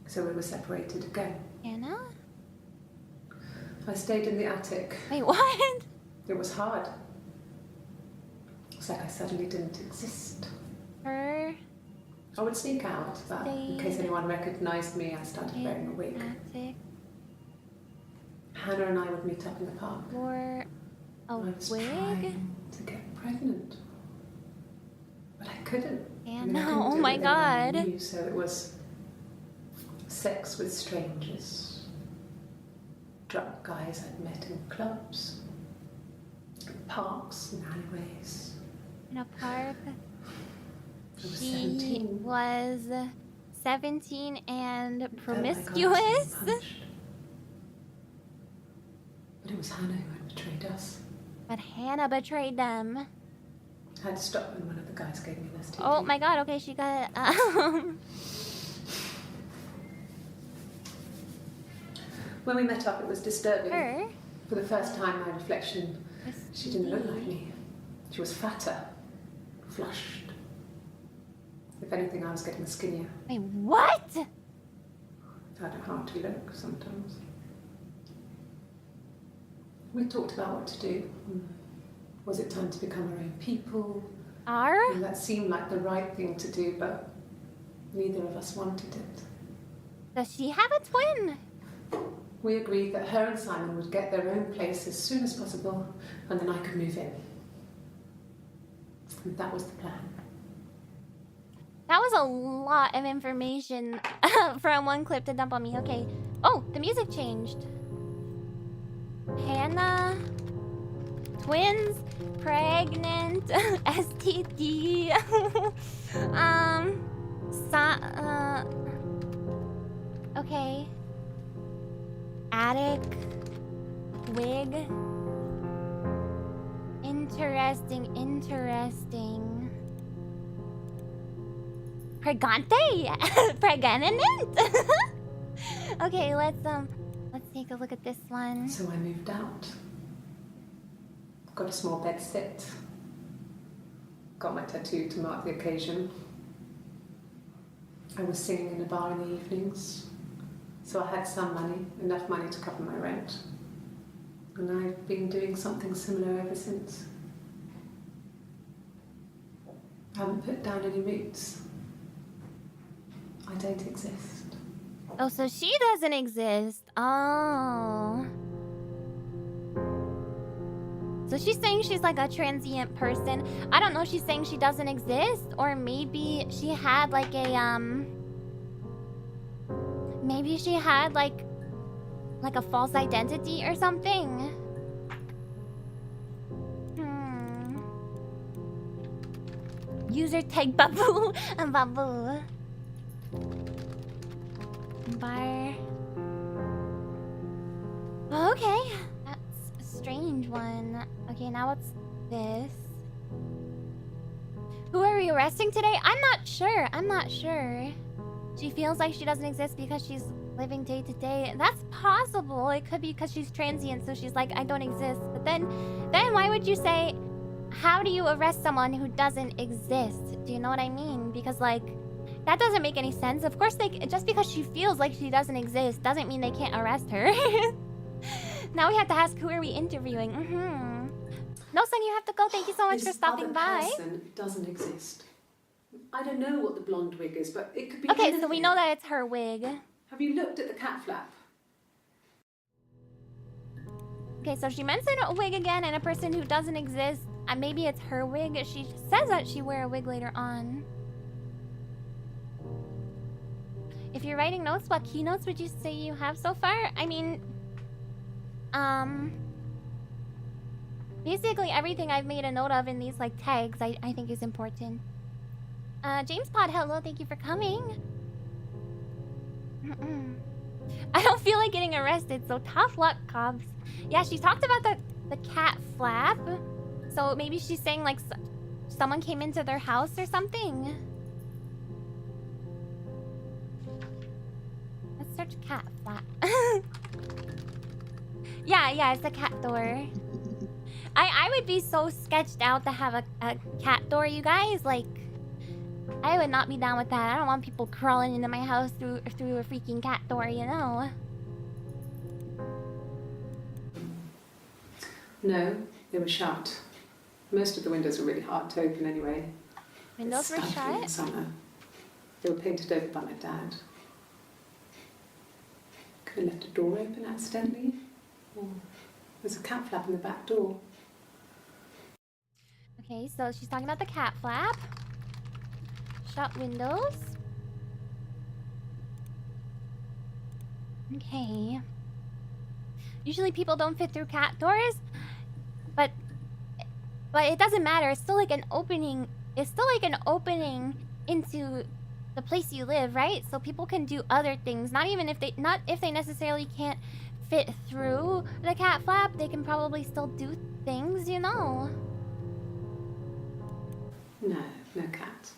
So we were separated again. Hannah? I stayed in the attic. Wait, what? It was hard. It's like I suddenly didn't exist. Her I would sneak out, but in case anyone recognized me, I started wearing a wig. attic Hannah and I would meet up in the park. or a I was wig? trying to get pregnant, but I couldn't. Hannah, oh my god. Knew, so it was sex with strangers, drunk guys I'd met in clubs, parks and alleyways. In a park. I was She 17. was 17 and Felt like I was promiscuous. being punished. But it was Hannah who had betrayed us. But Hannah betrayed them. I had to stop when one of the guys gave me an STD. Oh my god, okay, she got When we met up, it was disturbing. her. For the first time, my reflection, she didn't look like me. She was fatter, flushed. If anything, I was getting skinnier. Wait, what? I had a hard to look sometimes. We talked about what to do. Was it time to become our own people? And that seemed like the right thing to do, but neither of us wanted it. Does she have a twin? We agreed that her and Simon would get their own place as soon as possible, and then I could move in. And that was the plan. That was a lot of information from one clip to dump on me. Okay. Oh, the music changed. Hannah. Twins. Pregnant. STD. Okay. Attic. Wig. Interesting. Pregante? Pregnant? Okay, let's take a look at this one. So I moved out. Got a small bed sit. Got my tattoo to mark the occasion. I was singing in a bar in the evenings, so I had some money, enough money to cover my rent. And I've been doing something similar ever since. I haven't put down any roots. I don't exist. Oh, so she doesn't exist. Oh. So she's saying she's like a transient person. I don't know if she's saying she doesn't exist, or maybe she had like a maybe she had like a false identity or something. User tag Babu and Babu. Bar. Okay, that's a strange one. Okay, now what's this? Who are we arresting today? I'm not sure. She feels like she doesn't exist because she's living day to day. That's possible. It could be because she's transient, so she's like, I don't exist. But then why would you say, how do you arrest someone who doesn't exist? Do you know what I mean? Because like, that doesn't make any sense. Of course, just because she feels like she doesn't exist doesn't mean they can't arrest her. Now we have to ask, who are we interviewing? No, son, you have to go. Thank you so much for stopping by. This other person doesn't exist. I don't know what the blonde wig is, but it could be Okay, anything. so we know that it's her wig. Have you looked at the cat flap? Okay, so she mentioned a wig again and a person who doesn't exist. Maybe it's her wig. She says that she wear a wig later on. If you're writing notes, what keynotes would you say you have so far? I mean, basically everything I've made a note of in these like tags, I think is important. James Pod, hello, thank you for coming. I don't feel like getting arrested, so tough luck, Cobbs. Yeah, she talked about the cat flap, so maybe she's saying like someone came into their house or something. Let's search cat flap. Yeah, it's a cat door. I would be so sketched out to have a cat door, you guys. Like, I would not be down with that. I don't want people crawling into my house through a freaking cat door, you know? No, they were shut. Most of the windows were really hard to open anyway. Windows were In shut? summer. They were painted over by my dad. Could have left a door open accidentally. Or there's a cat flap in the back door. Okay, so she's talking about the cat flap. Shut windows. Okay. Usually people don't fit through cat doors, but it doesn't matter. It's still like an opening. It's still like an opening into the place you live, right? So people can do other things. Not if they necessarily can't fit through the cat flap, they can probably still do things, you know. No cat.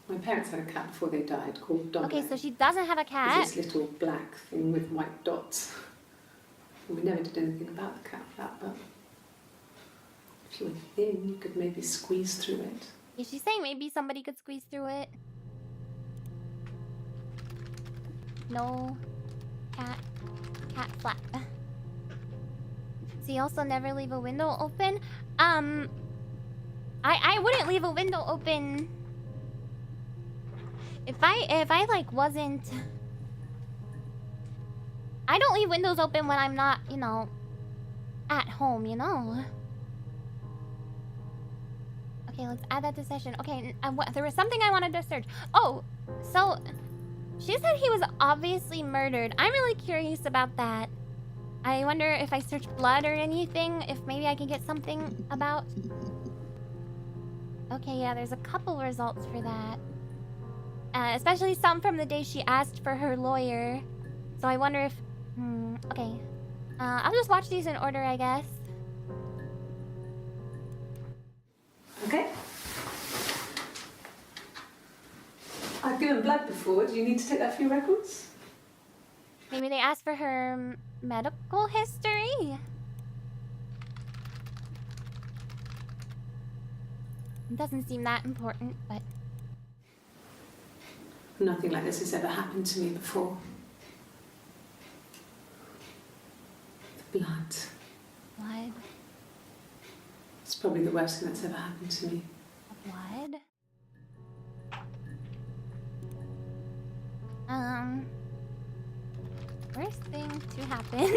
My parents had a cat before they died called Dog. Okay, so she doesn't have a cat. It's this little black thing with white dots. And we never did anything about the cat flap, but if you were thin, you could maybe squeeze through it. Is she saying maybe somebody could squeeze through it? No cat flap. So you also never leave a window open? I wouldn't leave a window open if I like wasn't. I don't leave windows open when I'm not, you know, at home, you know. Okay, let's add that to session. Okay, there was something I wanted to search. Oh, so she said he was obviously murdered. I'm really curious about that. I wonder if I search blood or anything, if maybe I can get something about. Okay, yeah, there's a couple results for that. Especially some from the day she asked for her lawyer. So I wonder if... okay. I'll just watch these in order, I guess. Okay. I've given blood before. Do you need to take that for your records? Maybe they asked for her medical history? It doesn't seem that important, but... Nothing like this has ever happened to me before. The blood. Blood? It's probably the worst thing that's ever happened to me. Blood? Worst thing to happen.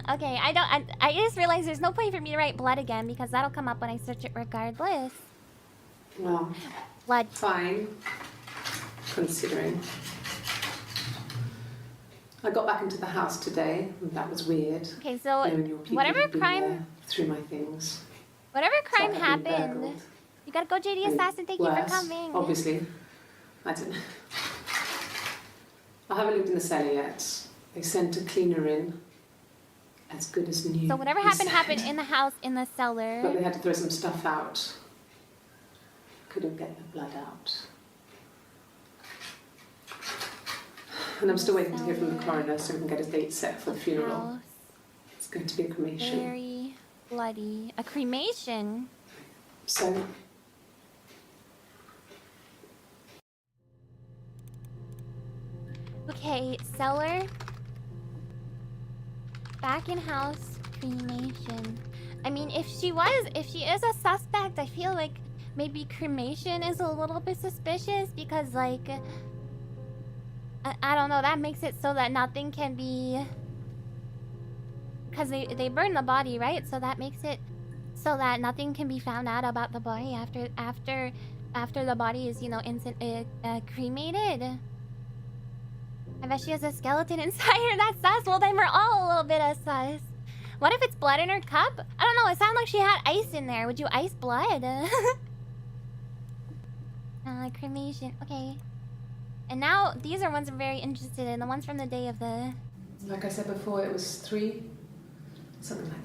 Okay, I just realized there's no point for me to write blood again because that'll come up when I search it regardless. Well, blood. Fine. Considering. I got back into the house today, and that was weird. Okay, so whatever crime... through my things. Whatever crime happened... You gotta go, JD Assassin, thank you for coming. Obviously. I don't know. I haven't lived in the cellar yet. They sent a cleaner in. As good as new. So whatever happened in the house in the cellar. But they had to throw some stuff out. Couldn't get the blood out. And I'm still waiting to hear from the coroner so we can get a date set for the funeral. It's going to be a cremation. Very bloody. A cremation? So... Okay, cellar. Back in house, cremation. I mean, if she is a suspect, I feel like maybe cremation is a little bit suspicious because, like, I don't know, that makes it so that nothing can be... Because they burn the body, right? So that makes it so that nothing can be found out about the body after the body is, you know, cremated. I bet she has a skeleton inside her. That's sus. Well, then we're all a little bit of sus. What if it's blood in her cup? I don't know. It sounded like she had ice in there. Would you ice blood? Cremation. Okay. And now these are ones I'm very interested in. The ones from the day of the... Like I said before, it was 3. Something like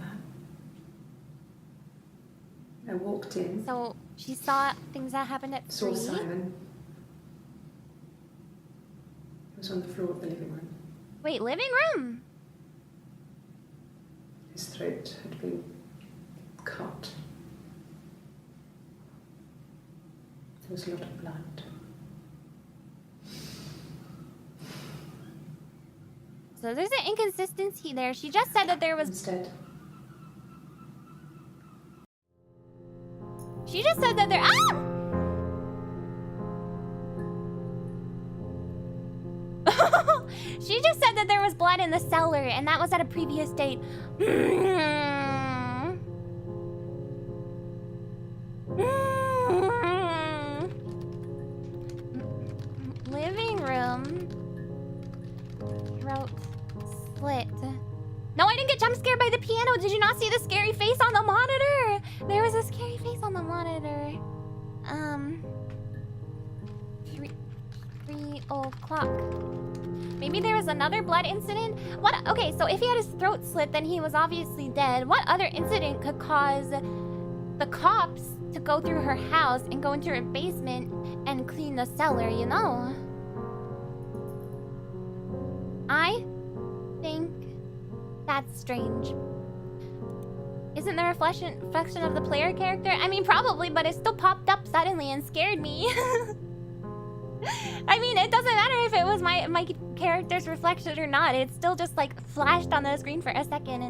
that. I walked in. So she saw things that happened at 3? Saw Simon. He was on the floor of the living room. Wait, living room? His throat had been cut. There was a lot of blood. So there's an inconsistency there. She just said that there was... Instead. She just said that there... Ah! She just said that there was blood in the cellar, and that was at a previous date. Living room. Throat slit. No, I didn't get jump scared by the piano. Did you not see the scary face on the monitor? There was a scary face on the monitor. 3 o'clock. Maybe there was another blood incident? What? Okay, so if he had his throat slit, then he was obviously dead. What other incident could cause the cops to go through her house and go into her basement and clean the cellar, you know? I think that's strange. Isn't the reflection of the player character? I mean, probably, but it still popped up suddenly and scared me. I mean, it doesn't matter if it was my character's reflection or not. It still just, like, flashed on the screen for a second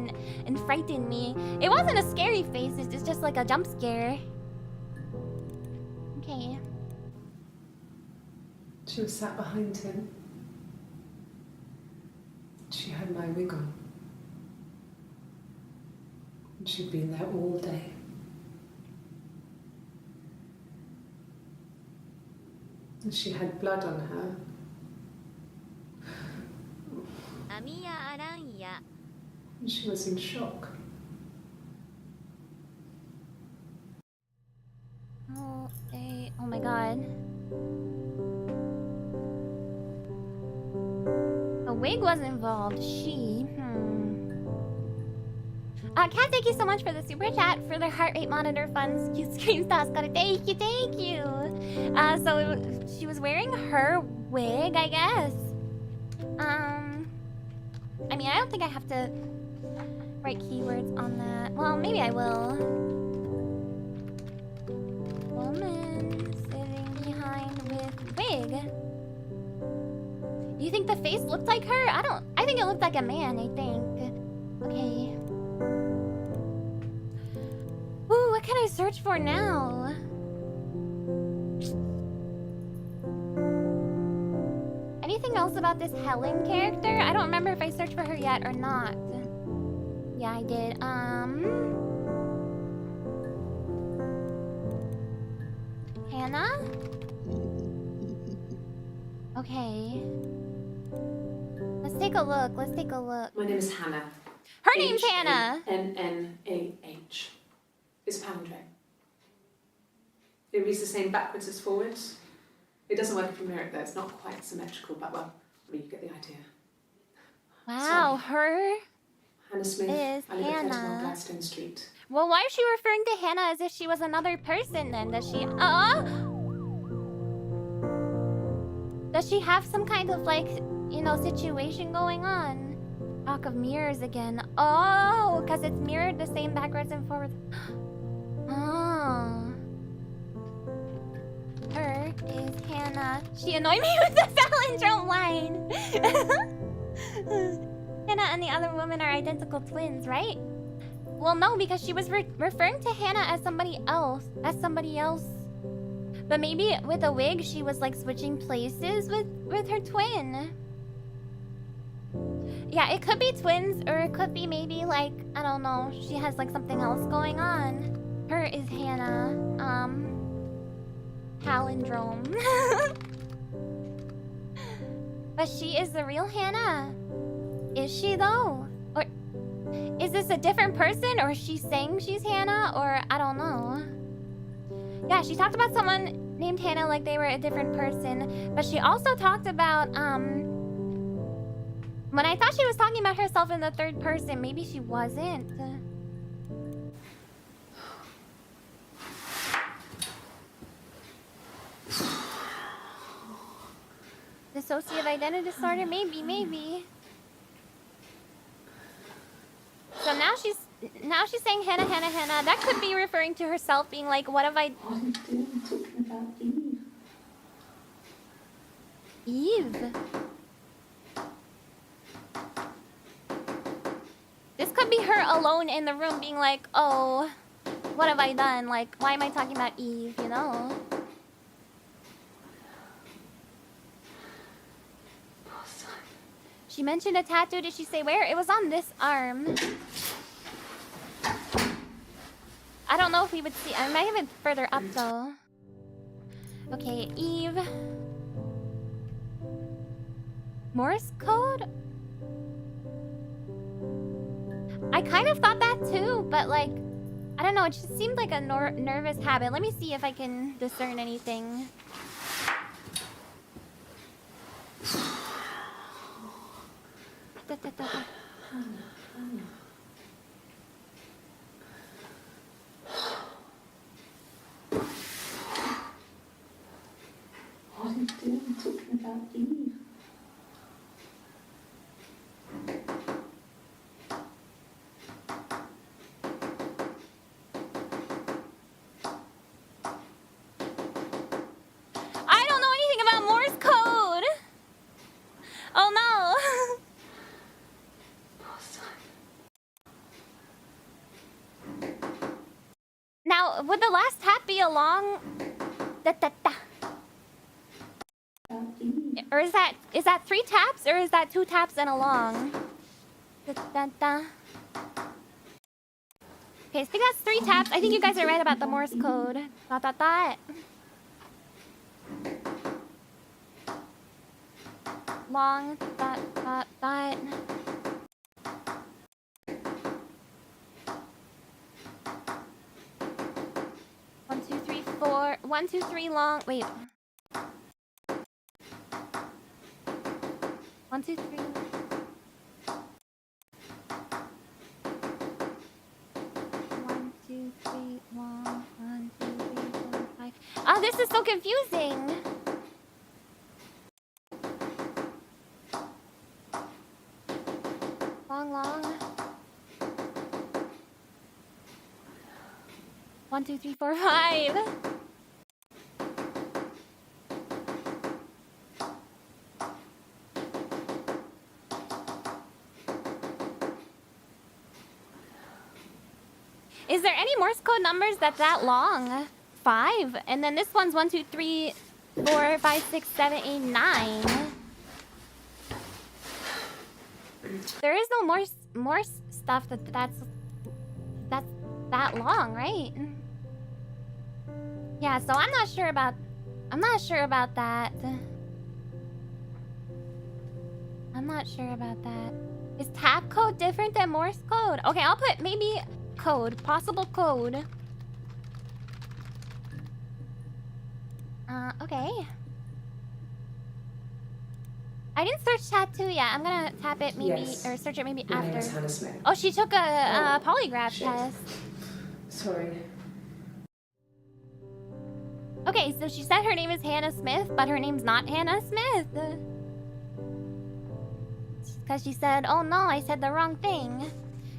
and frightened me. It wasn't a scary face. It's just like a jump scare. Okay. She was sat behind him. She had my wig on. And she'd been there all day. And she had blood on her. Amiya Aranha. And she was in shock. Oh my god. a wig was involved. Kat, thank you so much for the super chat for the heart rate monitor funds. Cute screen stars. Got it. Thank you, thank you. So she was wearing her wig, I guess. I mean, I don't think I have to write keywords on that. Well, maybe I will. Woman sitting behind with wig. You think the face looked like her? I think it looked like a man, I think. Okay. Ooh, what can I search for now? Anything else about this Helen character? I don't remember if I searched for her yet or not. Yeah, I did. Hannah? Okay. Let's take a look. Let's take a look. My name is Hannah. Her name's Hannah. H-A-N-N-A-H. It's a palindrome. It reads the same backwards as forwards. It doesn't work if you mirror it though. It's not quite symmetrical, but well, I mean, you get the idea. Wow, her Hannah Smith. is I live at 31 Hannah. Gladstone Street. Well, why is she referring to Hannah as if she was another person then? Does she have some kind of like, you know, situation going on? Talk of mirrors again. Oh, because it's mirrored the same backwards and forwards. Oh. Her is Hannah. She annoyed me with the palindrome line. Hannah and the other woman are identical twins, right? Well, no, because she was referring to Hannah as somebody else. But maybe with a wig, she was like switching places with her twin. Yeah, it could be twins, or it could be maybe like, I don't know, she has like something else going on. Her is Hannah. Palindrome. But she is the real Hannah. Is she though? Or is this a different person, or is she saying she's Hannah, or I don't know. Yeah, she talked about someone named Hannah like they were a different person, but she also talked about when I thought she was talking about herself in the third person, maybe she wasn't. Dissociative identity disorder? Maybe. So now she's saying Hannah. That could be referring to herself being like, what have I... What are you doing talking about Eve? Eve? This could be her alone in the room being like, oh, what have I done? Like, why am I talking about Eve, you know? She mentioned a tattoo. Did she say where? It was on this arm. I don't know if we would see. I might have it further up though. Okay, Eve. Morse code? I kind of thought that too, but like, I don't know. It just seemed like a nervous habit. Let me see if I can discern anything. What are you doing talking about Eve? I don't know anything about Morse code. Oh no. Now, would the last tap be a long da-da-da? Or is that 3 taps, or is that 2 taps and a long? Da-da-da. Okay, I think that's 3 taps. I think you guys are right about the Morse code. Dot dot dot. Long dot dot dot. 1, 2, 3, 4. 1, 2, 3 long. Wait. 1, 2, 3. 1, 2, 3, 1, 2, 3, 4, 5. Oh, this is so confusing. Long. 1, 2, 3, 4, 5. Is there any Morse code numbers that's that long? 5. And then this one's 1, 2, 3, 4, 5, 6, 7, 8, 9. There is no Morse stuff that's that long, right? Yeah, so I'm not sure about that. I'm not sure about that. Is tap code different than Morse code? Okay, I'll put maybe code, possible code. Okay. I didn't search tattoo yet. I'm gonna tap it maybe, Yes. or search it maybe My name is after. Hannah Smith. Oh, she took a polygraph shit. test. Sorry. Okay, so she said her name is Hannah Smith, but her name's not Hannah Smith. Because she said, oh no, I said the wrong thing.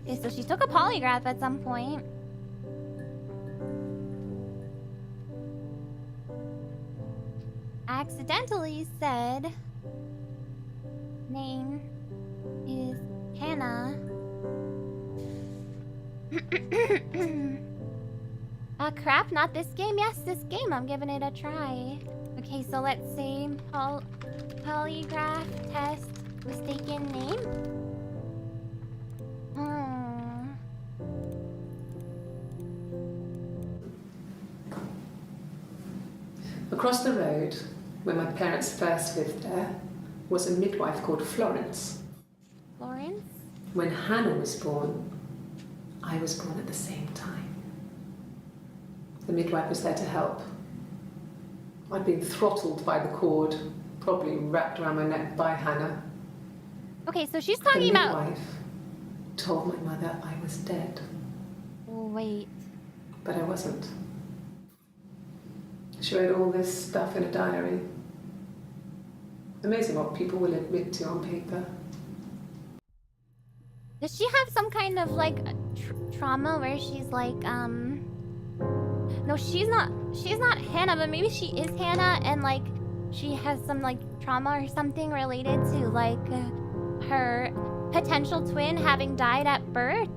Okay, so she took a polygraph at some point. Accidentally said name is Hannah. Crap, not this game? Yes, this game. I'm giving it a try. Okay, so let's say polygraph test mistaken name. Across the road, where my parents first lived there, was a midwife called Florence. Florence? When Hannah was born, I was born at the same time. The midwife was there to help. I'd been throttled by the cord, probably wrapped around my neck by Hannah. Okay, so she's talking the about... midwife told my mother I was dead. Oh, wait. But I wasn't. She wrote all this stuff in a diary. Amazing what people will admit to on paper. Does she have some kind of, like, trauma where she's like, No, she's not Hannah, but maybe she is Hannah, and, like, she has some, like, trauma or something related to, like, her potential twin having died at birth.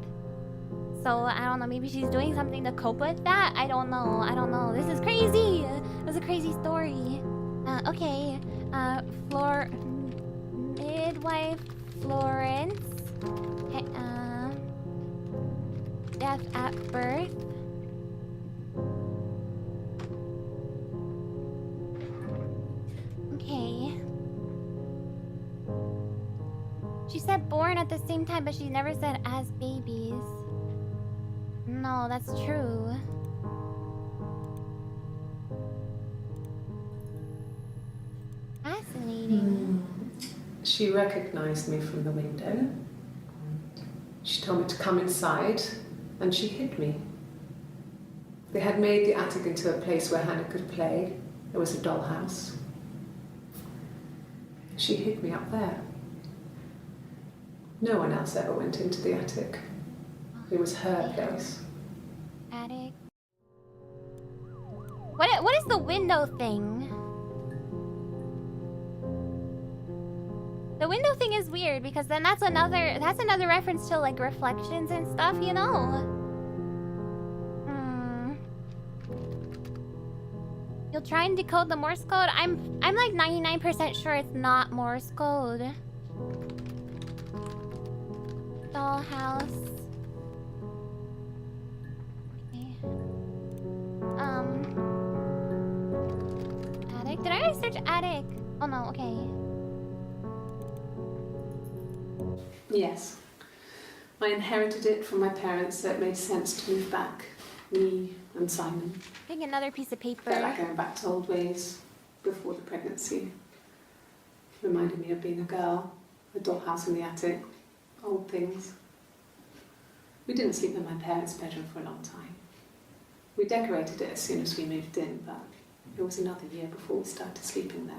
So, I don't know, maybe she's doing something to cope with that? I don't know. This is crazy! It was a crazy story. Okay. Midwife Florence. Death at birth. Okay. She said born at the same time, but she never said as babies. No, that's true. Fascinating. She recognized me from the window. She told me to come inside, and she hid me. They had made the attic into a place where Hannah could play. There was a dollhouse. She hid me up there. No one else ever went into the attic. It was her place. Attic. What is the window thing? The window thing is weird because then that's another reference to like reflections and stuff, you know. You'll try and decode the Morse code. I'm like 99% sure it's not Morse code. Dollhouse. Okay. Attic. Did I already search attic? Oh no. Okay. Yes. I inherited it from my parents, so it made sense to move back. Me and Simon. Take another piece of paper. Felt like going back to old ways before the pregnancy. Reminded me of being a girl. a dollhouse in the attic, old things. We didn't sleep in my parents' bedroom for a long time. We decorated it as soon as we moved in, but it was another year before we started sleeping there.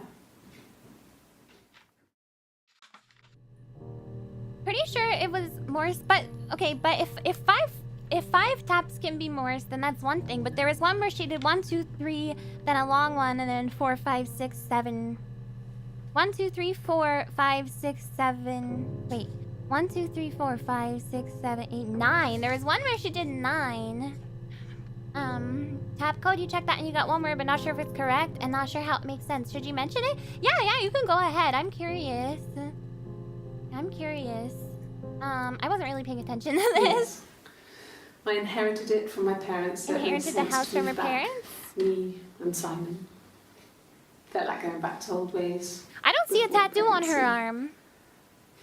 Pretty sure it was Morse, but okay, but if five taps can be Morse, then that's one thing. But there was one where she did 1, 2, 3, then a long one, and then 4, 5, 6, 7. 1, 2, 3, 4, 5, 6, 7. Wait. 1, 2, 3, 4, 5, 6, 7, 8, 9. There was one where she did 9. Tap code, you checked that and you got one word, but not sure if it's correct and not sure how it makes sense. Should you mention it? Yeah, you can go ahead. I'm curious. I wasn't really paying attention to this. Yes. I inherited it from my parents. Inherited the house from her parents? Me and Simon. Felt like going back to old ways. I don't see a tattoo on her arm.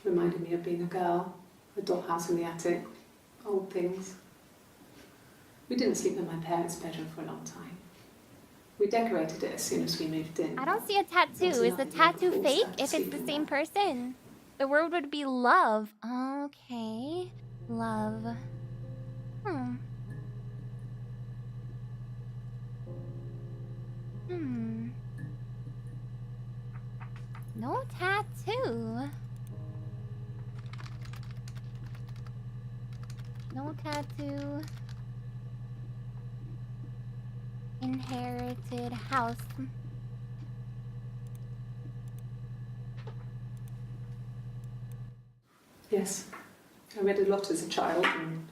Reminded me of being a girl. A dollhouse in the attic. Old things. We didn't sleep in my parents' bedroom for a long time. We decorated it as soon as we moved in. I don't see a tattoo. Is the tattoo fake if it's the same person? The word would be love. Okay. Love. No tattoo. No tattoo. Inherited house. Yes. I read a lot as a child and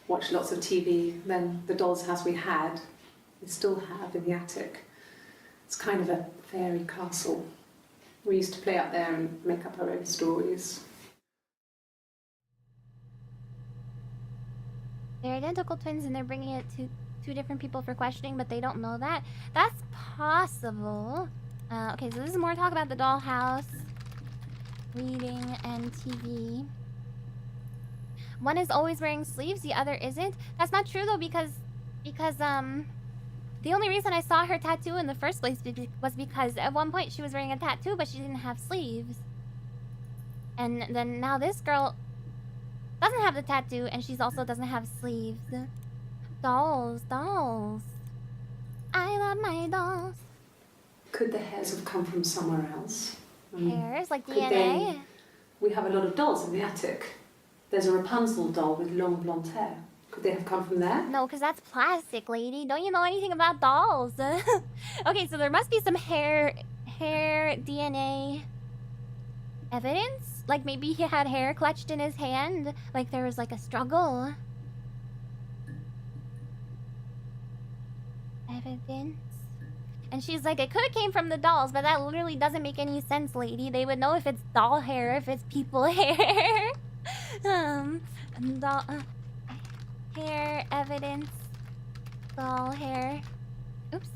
watched lots of TV. Then the doll's house we had, we still have in the attic. It's kind of a fairy castle. We used to play up there and make up our own stories. They're identical twins and they're bringing it to two different people for questioning, but they don't know that. That's possible. Okay, so this is more talk about the dollhouse, reading, and TV. One is always wearing sleeves, the other isn't. That's not true though, because the only reason I saw her tattoo in the first place was because at one point she was wearing a tattoo, but she didn't have sleeves. And then now this girl doesn't have the tattoo, and she's also doesn't have sleeves. Dolls. I love my dolls. Could the hairs have come from somewhere else? Hairs, like DNA? We have a lot of dolls in the attic. There's a Rapunzel doll with long blonde hair. Could they have come from there? No, because that's plastic, lady. Don't you know anything about dolls? Okay, so there must be some hair DNA evidence. Like maybe he had hair clutched in his hand. Like there was like a struggle. Evidence. And she's like, it could have came from the dolls, but that literally doesn't make any sense, lady. They would know if it's doll hair, if it's people hair. Hair evidence. Doll hair. Oops.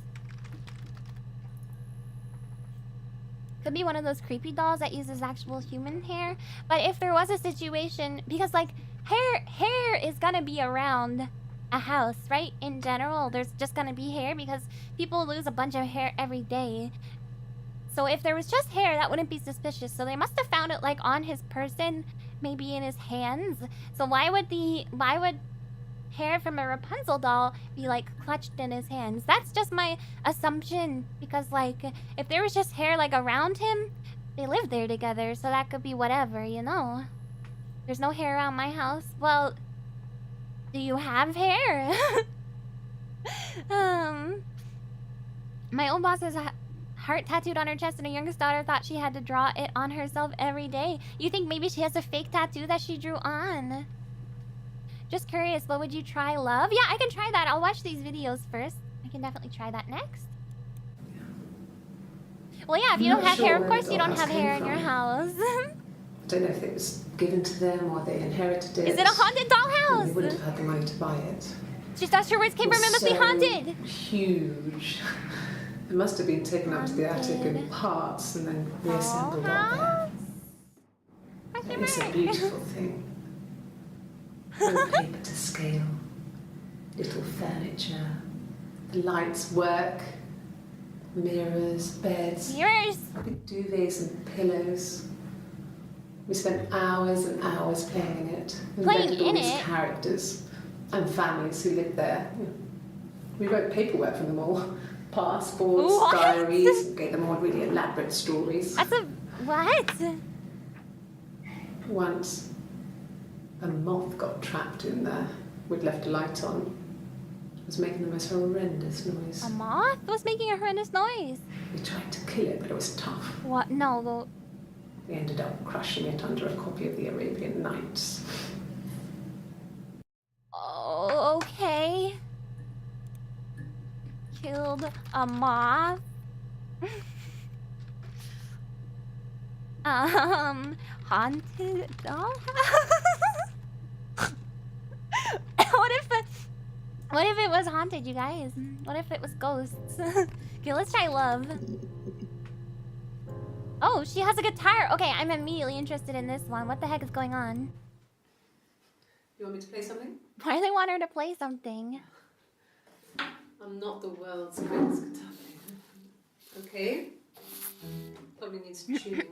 Could be one of those creepy dolls that uses actual human hair. But if there was a situation, because like hair is gonna be around a house, right? In general, there's just gonna be hair because people lose a bunch of hair every day. So if there was just hair, that wouldn't be suspicious. So they must have found it like on his person, maybe in his hands. So why would hair from a Rapunzel doll be like clutched in his hands? That's just my assumption, because like if there was just hair like around him, they lived there together, so that could be whatever, you know. There's no hair around my house. Well, do you have hair? My old boss has a heart tattooed on her chest, and her youngest daughter thought she had to draw it on herself every day. You think maybe she has a fake tattoo that she drew on? Just curious, what would you try, love? Yeah, I can try that. I'll watch these videos first. I can definitely try that next. Well, yeah, if you don't have hair, of course you don't have hair in your house. I don't know if it was given to them or they inherited it. Is it a haunted dollhouse? They wouldn't have had the money to buy it. Just not sure where it came from. It must be haunted. Huge. It must have been taken up to the attic in parts and then reassembled up there. It's a beautiful thing. Wallpaper to scale. Little furniture. The lights work. Mirrors, beds. Mirrors. Big duvets and pillows. We spent hours and hours playing in it. We Playing invented all in these it? characters and families who lived there. We wrote paperwork for them all. Passports, What? diaries, gave them all really elaborate stories. That's a what? Once, a moth got trapped in there. We'd left a light on. It was making the most horrendous noise. A moth was making a horrendous noise. We tried to kill it, but it was tough. What? No. We ended up crushing it under a copy of the Arabian Nights. Oh, okay. Killed a moth. Haunted doll? What if it was haunted, you guys? What if it was ghosts? Okay, let's try love. Oh, she has a guitar. Okay, I'm immediately interested in this one. What the heck is going on? You want me to play something? Why do they want her to play something? I'm not the world's greatest guitar player. Okay. Probably needs tuning.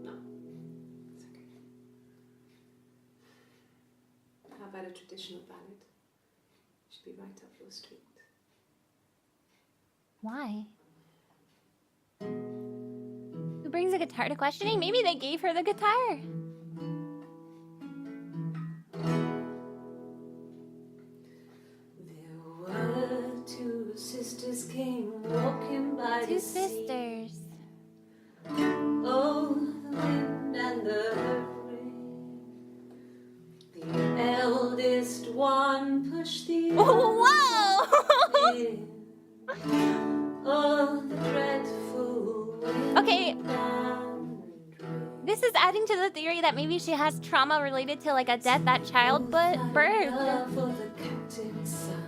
No. It's okay. How about a traditional ballad? Should be right up your street. Why? Who brings a guitar to questioning? Maybe they gave her the guitar. There were two sisters came walking by Two the sea. sisters. Oh, the wind and the rain. The eldest one pushed the Whoa! wind. Oh, the dreadful wind. Okay. and rain. This is adding to the theory that maybe she has trauma related to like a death at childbirth. Love for the captain's son.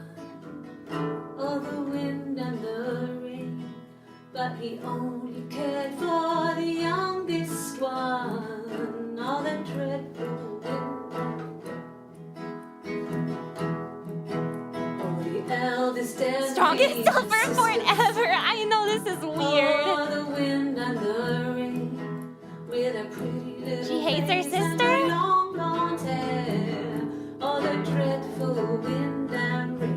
Oh, the wind and the rain. But he only cared for the youngest one. Oh, the dreadful wind. Oh, the eldest and Strongest silver sisters. forever. I know this is weird. Oh, the wind and the rain. With a pretty little She hates her face and sister? her long blonde hair. Oh, the dreadful wind and rain.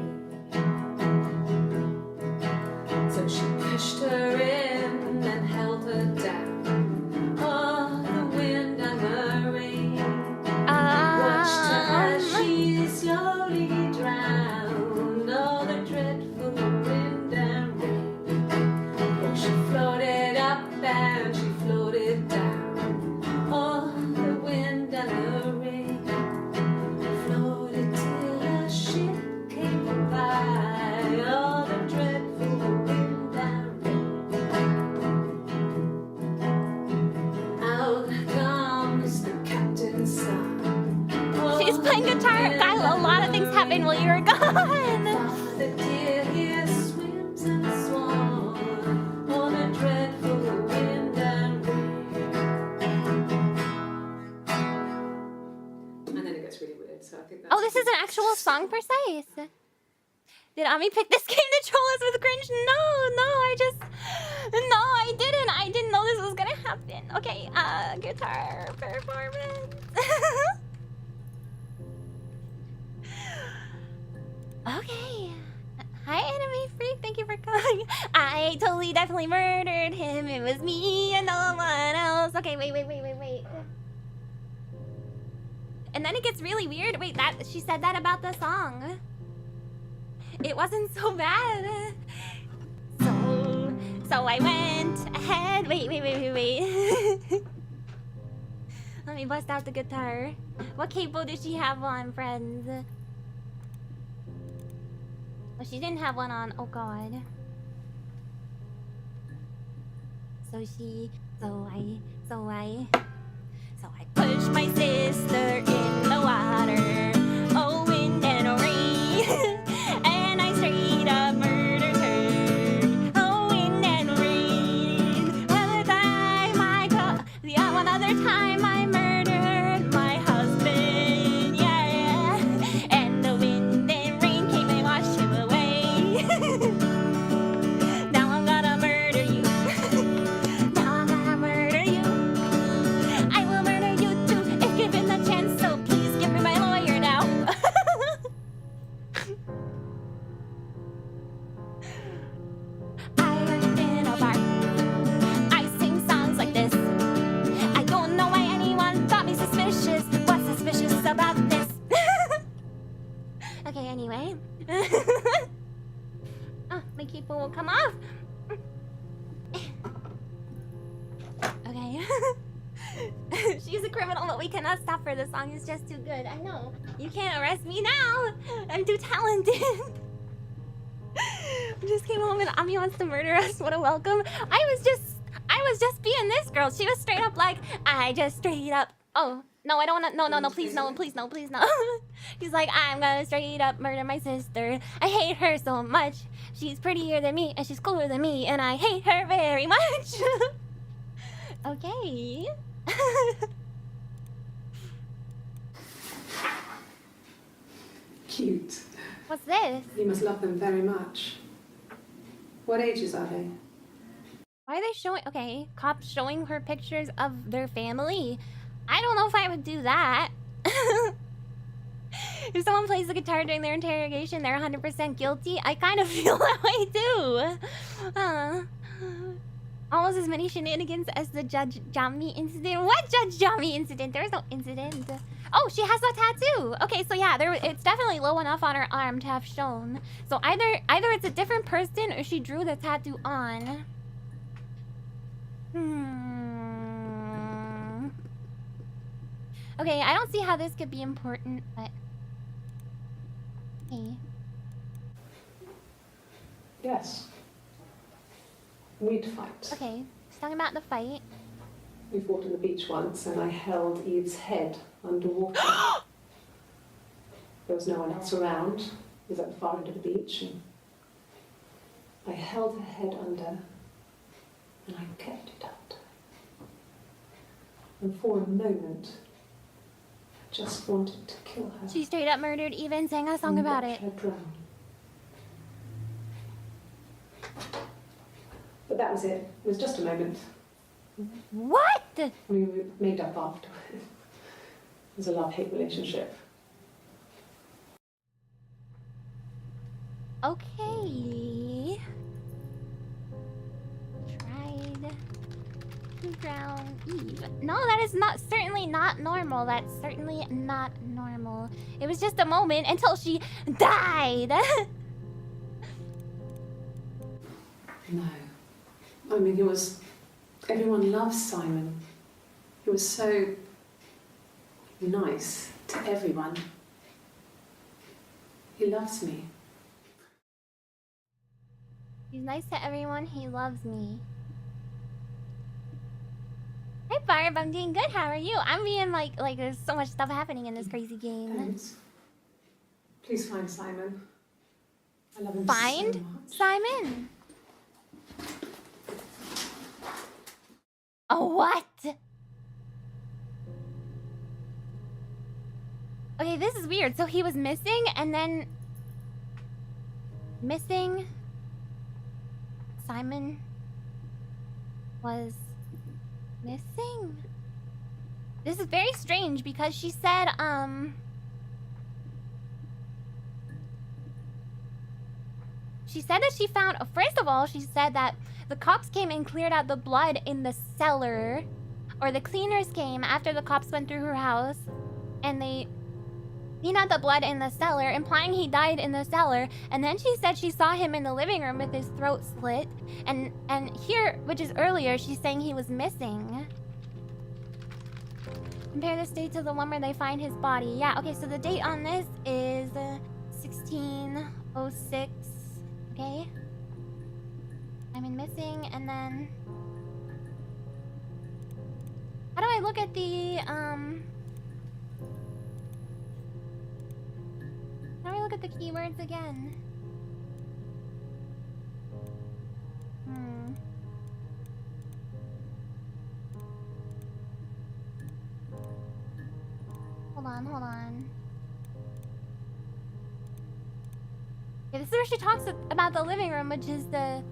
So she pushed her in and held her down. Oh, the wind and the rain. Watched her as she slowly drowned. Oh, the dreadful wind and rain. Oh, she floated up and she floated down. Oh, the wind and the rain. Floated till a ship came by. Oh, the dreadful wind and rain. Out comes the captain's son. Oh, She's playing guitar. the God, a lot of things happened while you were gone. Father dear, here swims and swan. Oh, the dreadful wind and rain. And then it gets really weird, so I think that's... Oh, this is an actual song precise. Did Ami pick this game to troll us with cringe? No, I didn't. I didn't know this was gonna happen. Okay, guitar performance. Okay. Hi, Anime Freak. Thank you for coming. I totally, definitely murdered him. It was me and no one else. Okay, wait. And then it gets really weird. Wait, she said that about the song. It wasn't so bad. So I went ahead. Wait. Let me bust out the guitar. What capo did she have on, friends? Oh, she didn't have one on. Oh god. So I pushed my sister in the water. Oh, wind and rain. And I straight up murdered her. Oh, wind and rain. One other time I murdered my husband. Yeah. And the wind and rain came and washed him away. Now I'm gonna murder you. Now I'm gonna murder you. She's a criminal, but we cannot stop her. The song is just too good. I know. You can't arrest me now. I'm too talented. We just came home and Ami wants to murder us. What a welcome. I was just being this girl. She was straight up like, I just straight up. Oh, no, I don't want to. No, please, no, please, no, please, no. She's like, I'm gonna straight up murder my sister. I hate her so much. She's prettier than me and she's cooler than me and I hate her very much. Okay. Cute. What's this? You must love them very much. What ages are they? Why are they showing... Okay, cops showing her pictures of their family. I don't know if I would do that. If someone plays the guitar during their interrogation, they're 100% guilty. I kind of feel that way too. Almost as many shenanigans as the Judge Jami incident. What Judge Jami incident? There was no incident. Oh, she has a tattoo. Okay, so yeah, it's definitely low enough on her arm to have shown. So either it's a different person or she drew the tattoo on. Okay, I don't see how this could be important, but... Okay. Yes. We'd fight. Okay, she's talking about the fight. We fought on the beach once and I held Eve's head underwater. There was no one else around. It was at the far end of the beach and I held her head under and I kept it out. And for a moment, I just wanted to kill her. She straight up murdered Eve and sang a song about it. Her drown. But that was it. It was just a moment. What? We made up afterwards. It was a love-hate relationship. Okay. Tried to drown Eve. No, that is certainly not normal. That's certainly not normal. It was just a moment until she died. No. I mean, everyone loves Simon. He was so nice to everyone. He loves me. He's nice to everyone. He loves me. Hi, Barb. I'm doing good. How are you? I'm being like there's so much stuff happening in this crazy game. Thanks. Please find Simon. I love him Find so much. Simon. Oh, what? Okay, this is weird. So he was missing and then... Missing... Simon... was... missing? This is very strange because she said, She said that she found... First of all, she said that the cops came and cleared out the blood in the cellar. Or the cleaners came after the cops went through her house. And they cleaned out the blood in the cellar, implying he died in the cellar. And then she said she saw him in the living room with his throat slit. And here, which is earlier, she's saying he was missing. Compare this date to the one where they find his body. Yeah, okay, so the date on this is 1606. Okay. I'm missing, and then... How do I look at the, How do I look at the keywords again? Hold on. Okay, this is where she talks about the living room, which is the...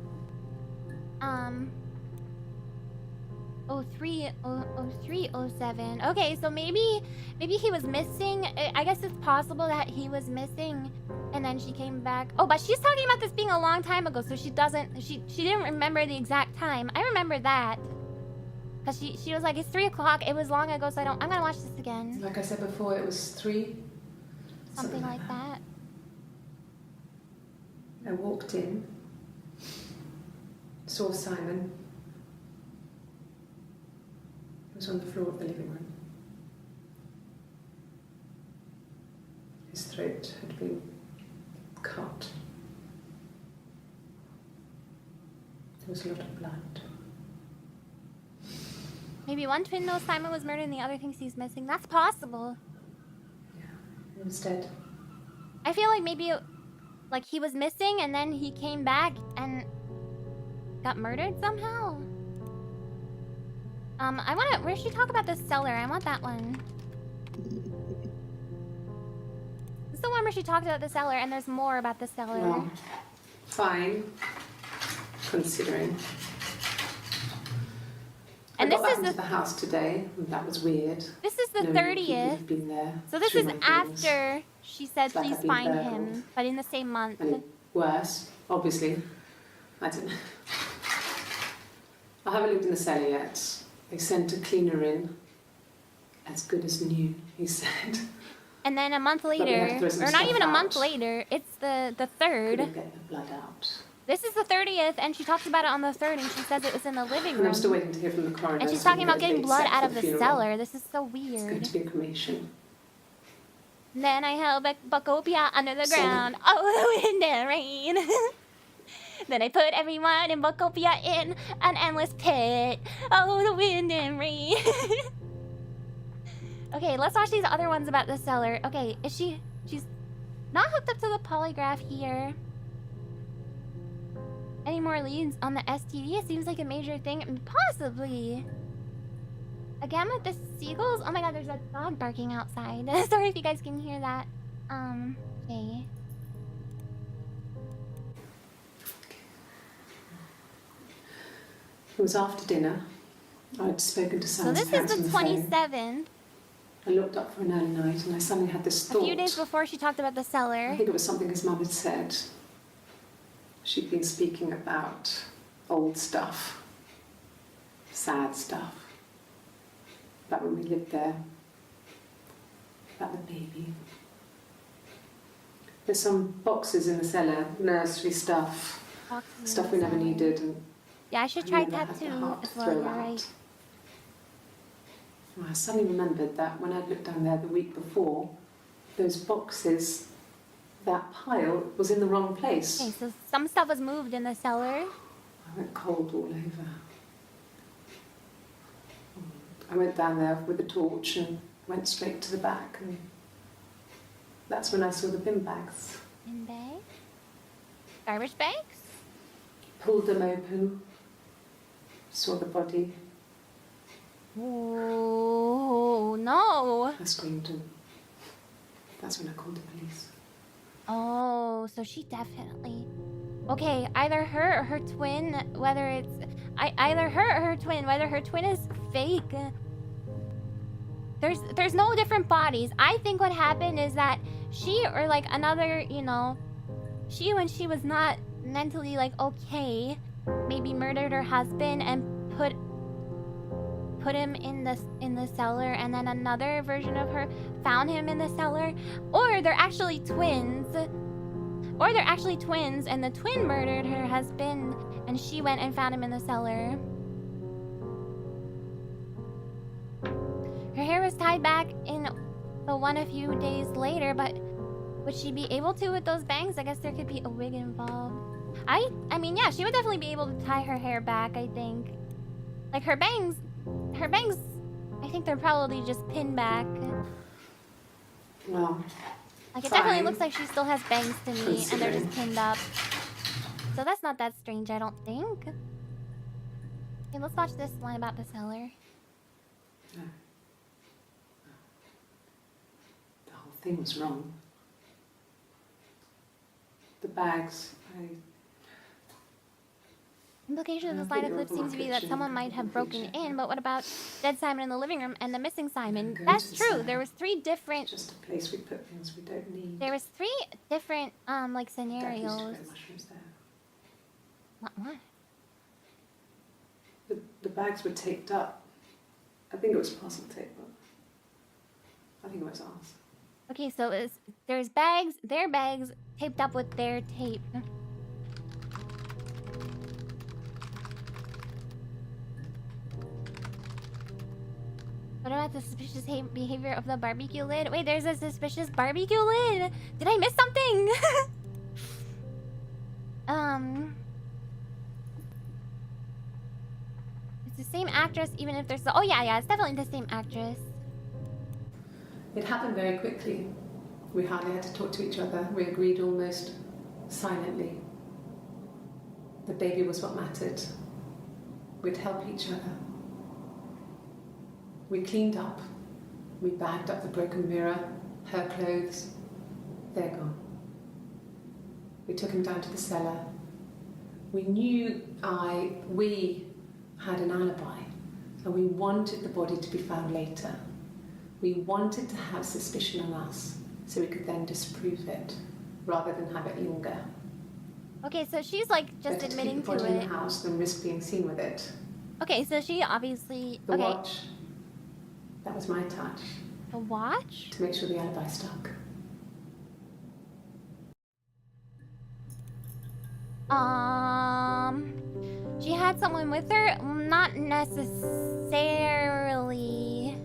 0307. Okay, so maybe he was missing. I guess it's possible that he was missing and then she came back. Oh, but she's talking about this being a long time ago, so she didn't remember the exact time. I remember that. Because she was like, it's 3 o'clock. It was long ago, so I'm gonna watch this again. Like I said before, it was 3. Something like that. I walked in, saw Simon. He was on the floor of the living room. throat had been cut. There was a lot of blood. Maybe one twin knows Simon was murdered and the other thinks he's missing. That's possible. Yeah, he was dead. I feel like maybe like he was missing and then he came back and got murdered somehow. Where should she talk about the cellar? I want that one. This is the one where she talked about the cellar and there's more about the cellar. Well, fine. Considering. And I this got is back into the house today, and that was weird. This is the Knowing that people 30th. have been there So this through is my things. after she said It's like please I've been find burgled. him, but in the same month. And worse, obviously. I don't know. I haven't lived in the cellar yet. They sent a cleaner in. As good as new, he said. And then a month we later, had to throw some or not stuff even a month out. later, it's the 3rd. Couldn't get the blood out. This is the 30th, and she talks about it on the 3rd, and she says it was in the living And room. I'm still waiting to hear from the coroner. And she's so talking about that getting they blood set out for of the funeral. cellar. This is so It's going weird. to be a cremation. Then I held Buckopia under the So- ground. Oh, the wind and rain. Then I put everyone in Buckopia in an endless pit. Oh, the wind and rain. Okay, let's watch these other ones about the cellar. Okay, she's not hooked up to the polygraph here. Any more leads on the STD? It seems like a major thing. Possibly. Again with the seagulls? Oh my god, there's a dog barking outside. Sorry if you guys can hear that. Okay. It was after dinner. I'd spoken to So Sam's this parents is on the the phone. 27th. I looked up for an early night and I suddenly had this A thought. few days before she talked about the I cellar. think it was something his mum had said. She'd been speaking about old stuff, sad stuff, about when we lived there, about the baby. There's some boxes in the cellar, nursery stuff, Boxes in stuff the we never cellar. needed, and Yeah, I should I try never had the tattoo heart to as well, throw you're out. right. I suddenly remembered that when I'd looked down there the week before, those boxes, that pile was in the wrong place. Okay, so some stuff was moved in the cellar. I went cold all over. I went down there with a torch and went straight to the back, and that's when I saw the bin bags. In bags? Garbage bags? Pulled them open, saw the body. Oh, no. I screamed, and that's when I called the police. Oh, so she definitely... Okay, either her or her twin, whether it's... either her or her twin, whether her twin is fake. There's no different bodies. I think what happened is that she or like another, you know, she when she was not mentally like okay, maybe murdered her husband and put him in the cellar, and then another version of her found him in the cellar, or they're actually twins. Or they're actually twins and the twin murdered her husband and she went and found him in the cellar. Her hair was tied back in the one a few days later, but would she be able to with those bangs? I guess there could be a wig involved. I mean, yeah, she would definitely be able to tie her hair back, I think. Like her bangs, I think they're probably just pinned back. Well, Like, it fine. definitely looks like she still has bangs to me, and they're just pinned up. So that's not that strange, I don't think. Okay, let's watch this one about the cellar. No. The whole thing was wrong. The bags, Implication of I this think line of you're clip seems to be that watching someone might have broken confusion. in, but what about dead Simon in the living room and the missing Simon? Go That's to the true. cellar. There was three different... just a place we put things we don't need. There was three different, like, Dad used to scenarios. grow mushrooms there. What? The bags were taped up. I think it was parcel tape, but I think it was ours. Okay, so there's bags, their bags, taped up with their tape. What about the suspicious behavior of the barbecue lid? Wait, there's a suspicious barbecue lid. Did I miss something? It's the same actress, even if there's. Oh yeah, it's definitely the same actress. It happened very quickly. We hardly had to talk to each other. We agreed almost silently. The baby was what mattered. We'd help each other. We cleaned up. We bagged up the broken mirror, her clothes. They're gone. We took him down to the cellar. We knew we had an alibi, and we wanted the body to be found later. We wanted to have suspicion on us, so we could then disprove it, rather than have it linger. Okay, so she's like just Better admitting to keep the to body it. in the house than risk being seen with it. Okay, so she obviously. The okay. watch. That was my touch. The watch? To make sure the alibi stuck. She had someone with her? Not necessarily.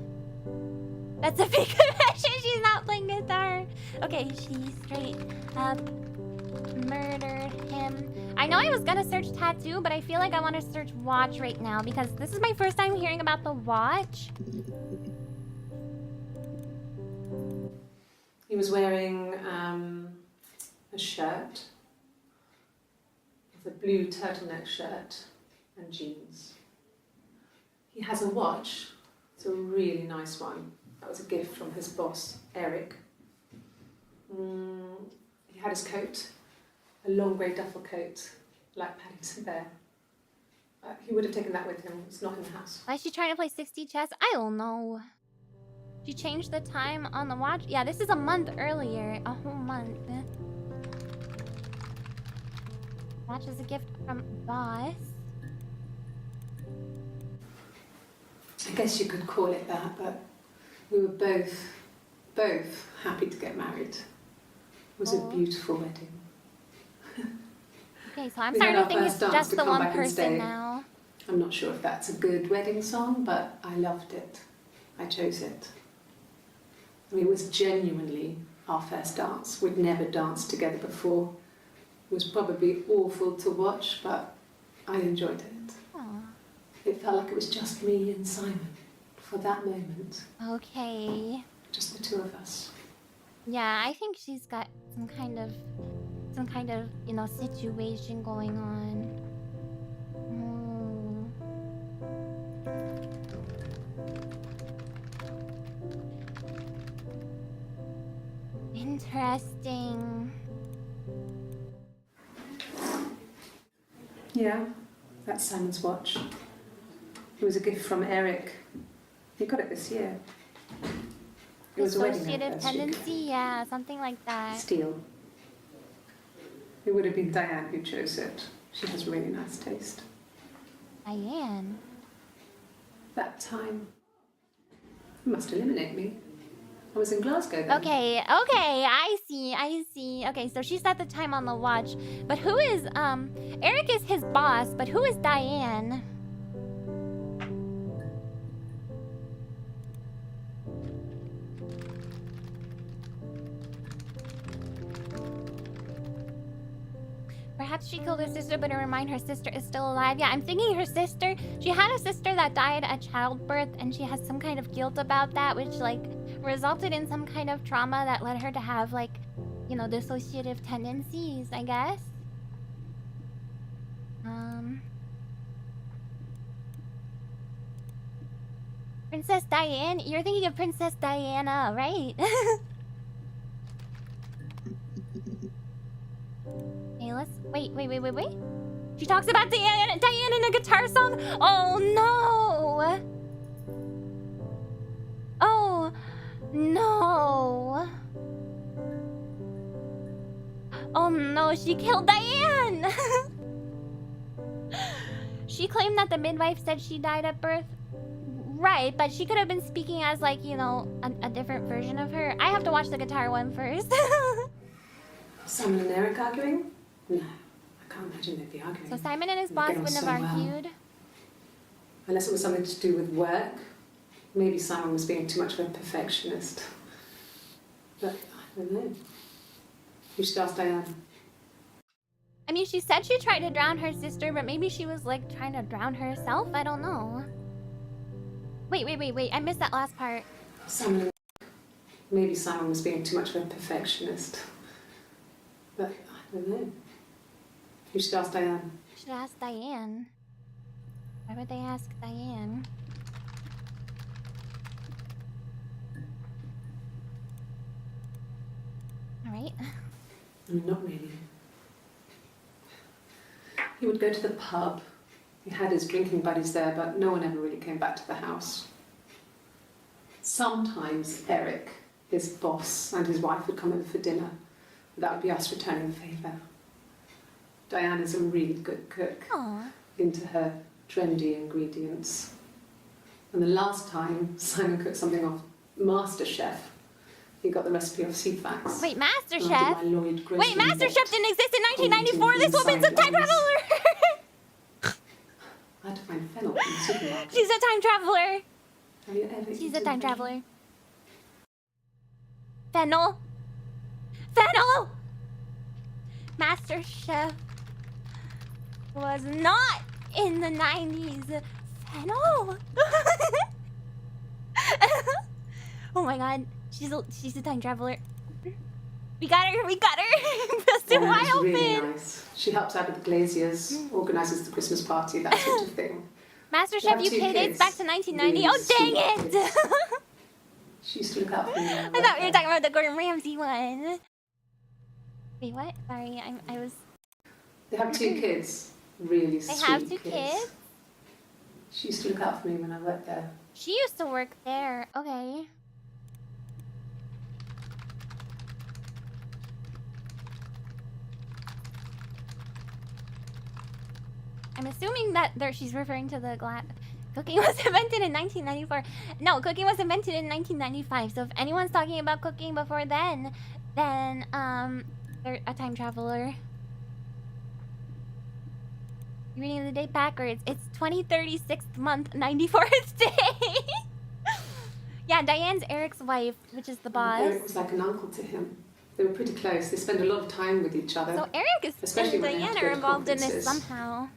That's a big confession. She's not playing guitar. Okay, she straight up murdered him. I know I was gonna search tattoo, but I feel like I want to search watch right now because this is my first time hearing about the watch. He was wearing a shirt. A blue turtleneck shirt and jeans. He has a watch. It's a really nice one. That was a gift from his boss, Eric. He had his coat, a long grey duffel coat, like Paddington Bear. He would have taken that with him. It's not in the house. Why is she trying to play 60 chess? I don't know. She changed the time on the watch. Yeah, this is a month earlier. A whole month. Watch is a gift from boss. I guess you could call it that, but we were both happy to get married. It was a beautiful wedding. Okay, so I'm We had starting to our think first it's dance just to the come one back and person stay. now. I'm not sure if that's a good wedding song, but I loved it. I chose it. I mean, it was genuinely our first dance. We'd never danced together before. It was probably awful to watch, but I enjoyed it. Aww. It felt like it was just me and Simon for that moment. Okay. Just the two of us. Yeah, I think she's got some kind of, you know, situation going on. Interesting. Yeah, that's Simon's watch. It was a gift from Eric. He got it this year. It was a wedding Dissociative anniversary. tendency, yeah, something like that. Steel. It would have been Diane who chose it. She has really nice taste. Diane. That time. You must eliminate me. I was in Glasgow then. Okay, I see. Okay, so she set the time on the watch. But who is, Eric is his boss, but who is Diane? Perhaps she killed her sister, but to remind her sister is still alive. Yeah, I'm thinking her sister. She had a sister that died at childbirth, and she has some kind of guilt about that, which, like, resulted in some kind of trauma that led her to have, like, you know, dissociative tendencies, I guess. Princess Diane? You're thinking of Princess Diana, right? Okay, let's... Wait. She talks about Diane in a guitar song? Oh, no! Oh, no! Oh, no, she killed Diane! She claimed that the midwife said she died at birth. Right, but she could have been speaking as, like, you know, a different version of her. I have to watch the guitar one first. Simon and Eric arguing? No, I can't imagine they'd be arguing. So Simon and his boss wouldn't have argued. Unless it was something to do with work. Maybe Simon was being too much of a perfectionist. But I don't know. You should ask Diane. I mean, she said she tried to drown her sister, but maybe she was like trying to drown herself. I don't know. Wait. I missed that last part. Maybe Simon was being too much of a perfectionist. But I don't know. You should ask Diane. Should ask Diane. Why would they ask Diane? Alright. Not really. He would go to the pub. He had his drinking buddies there, but no one ever really came back to the house. Sometimes Eric, his boss, and his wife would come over for dinner. That would be us returning the favour. Diane is a really good cook. Aww. Into her trendy ingredients. And the last time Simon cooked something off MasterChef, he got the recipe off CFAX. Wait, MasterChef? Wait, MasterChef didn't exist in 1994? This woman's a time traveler! I had to find fennel in the supermarket. She's a time traveler! Have you ever She's a eaten time fennel? traveler. Fennel? Fennel! MasterChef was not in the 90s. Fennel? Oh my god, she's a time traveler. We got her! Busted wide She's open! really nice. She helps out with the Glaziers, organises the Christmas party, that sort of thing. MasterChef have two UK dates kids. back to 1990. Really Oh dang sweet it! She used to look out for me. I thought we were talking about the Gordon Ramsay one. Wait, what? Sorry, I was... They have two kids. Really They sweet have two kids? She used to look out for me when I worked there. She used to work there. Okay. I'm assuming that she's referring to the cooking was invented in 1994. No, cooking was invented in 1995. So if anyone's talking about cooking before then they're a time traveler. You're reading the date backwards. It's 2036th month, 94th day. Yeah, Diane's Eric's wife, which is the boss. Eric was like an uncle to him. They were pretty close. They spent a lot of time with each other. So Eric Especially and when they Diane had to go are to involved in this conferences. somehow.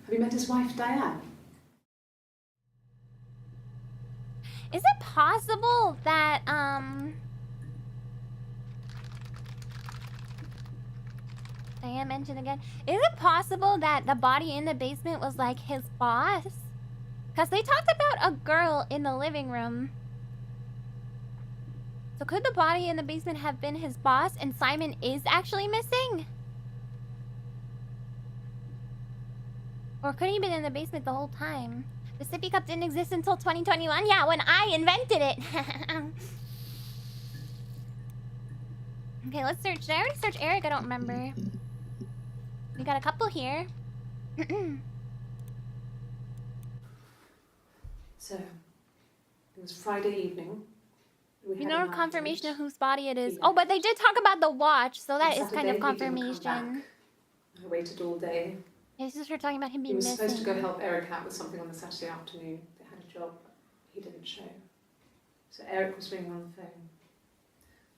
Have you met his wife, Diane? Is it possible that Diane mentioned again? Is it possible that the body in the basement was like his boss? Because they talked about a girl in the living room. So could the body in the basement have been his boss and Simon is actually missing? Or could he have been in the basement the whole time? The sippy cup didn't exist until 2021? Yeah, when I invented it! Okay, let's search. Did I already search Eric? I don't remember. We got a couple here. So, it was Friday evening. We had don't an have confirmation of argument. whose body it is. He Oh, but they left. did talk about the watch, so that On is kind Saturday, of he didn't come confirmation. back. I waited all day. Yeah, this is her talking about him He being was missing. supposed to go help Eric out with something on the Saturday afternoon. They had a job, but he didn't show. So Eric was ringing on the phone.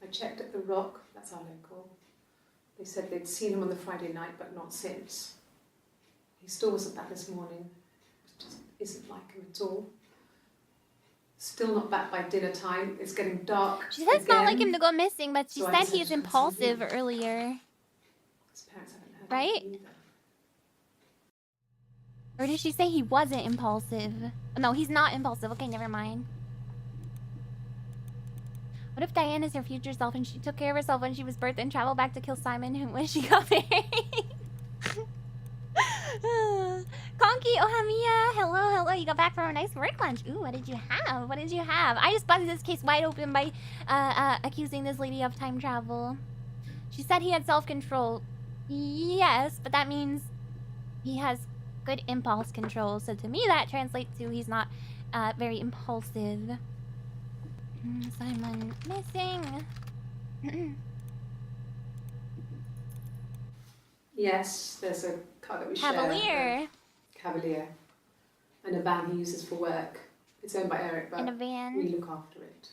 I checked at the Rock, that's our local. They said they'd seen him on the Friday night, but not since. He still wasn't back this morning. It just isn't like him at all. Still not back by dinner time. It's getting dark. She said it's not like again. him to go missing, but she So I said decided he's to impulsive continue. earlier. His parents haven't heard Right? anything either. Or did she say he wasn't impulsive? No, he's not impulsive. Okay, never mind. What if Diane is her future self and she took care of herself when she was birthed and traveled back to kill Simon when she got married? Conky, oh Amiya, hello. You got back from a nice work lunch. Ooh, what did you have? I just busted this case wide open by accusing this lady of time travel. She said he had self-control. Yes, but that means he has good impulse control. So to me, that translates to he's not very impulsive. Simon missing. Yes, there's a car that we share. Cavalier. Cavalier. And a van he uses for work. It's owned by Eric, but in a van. we look after it.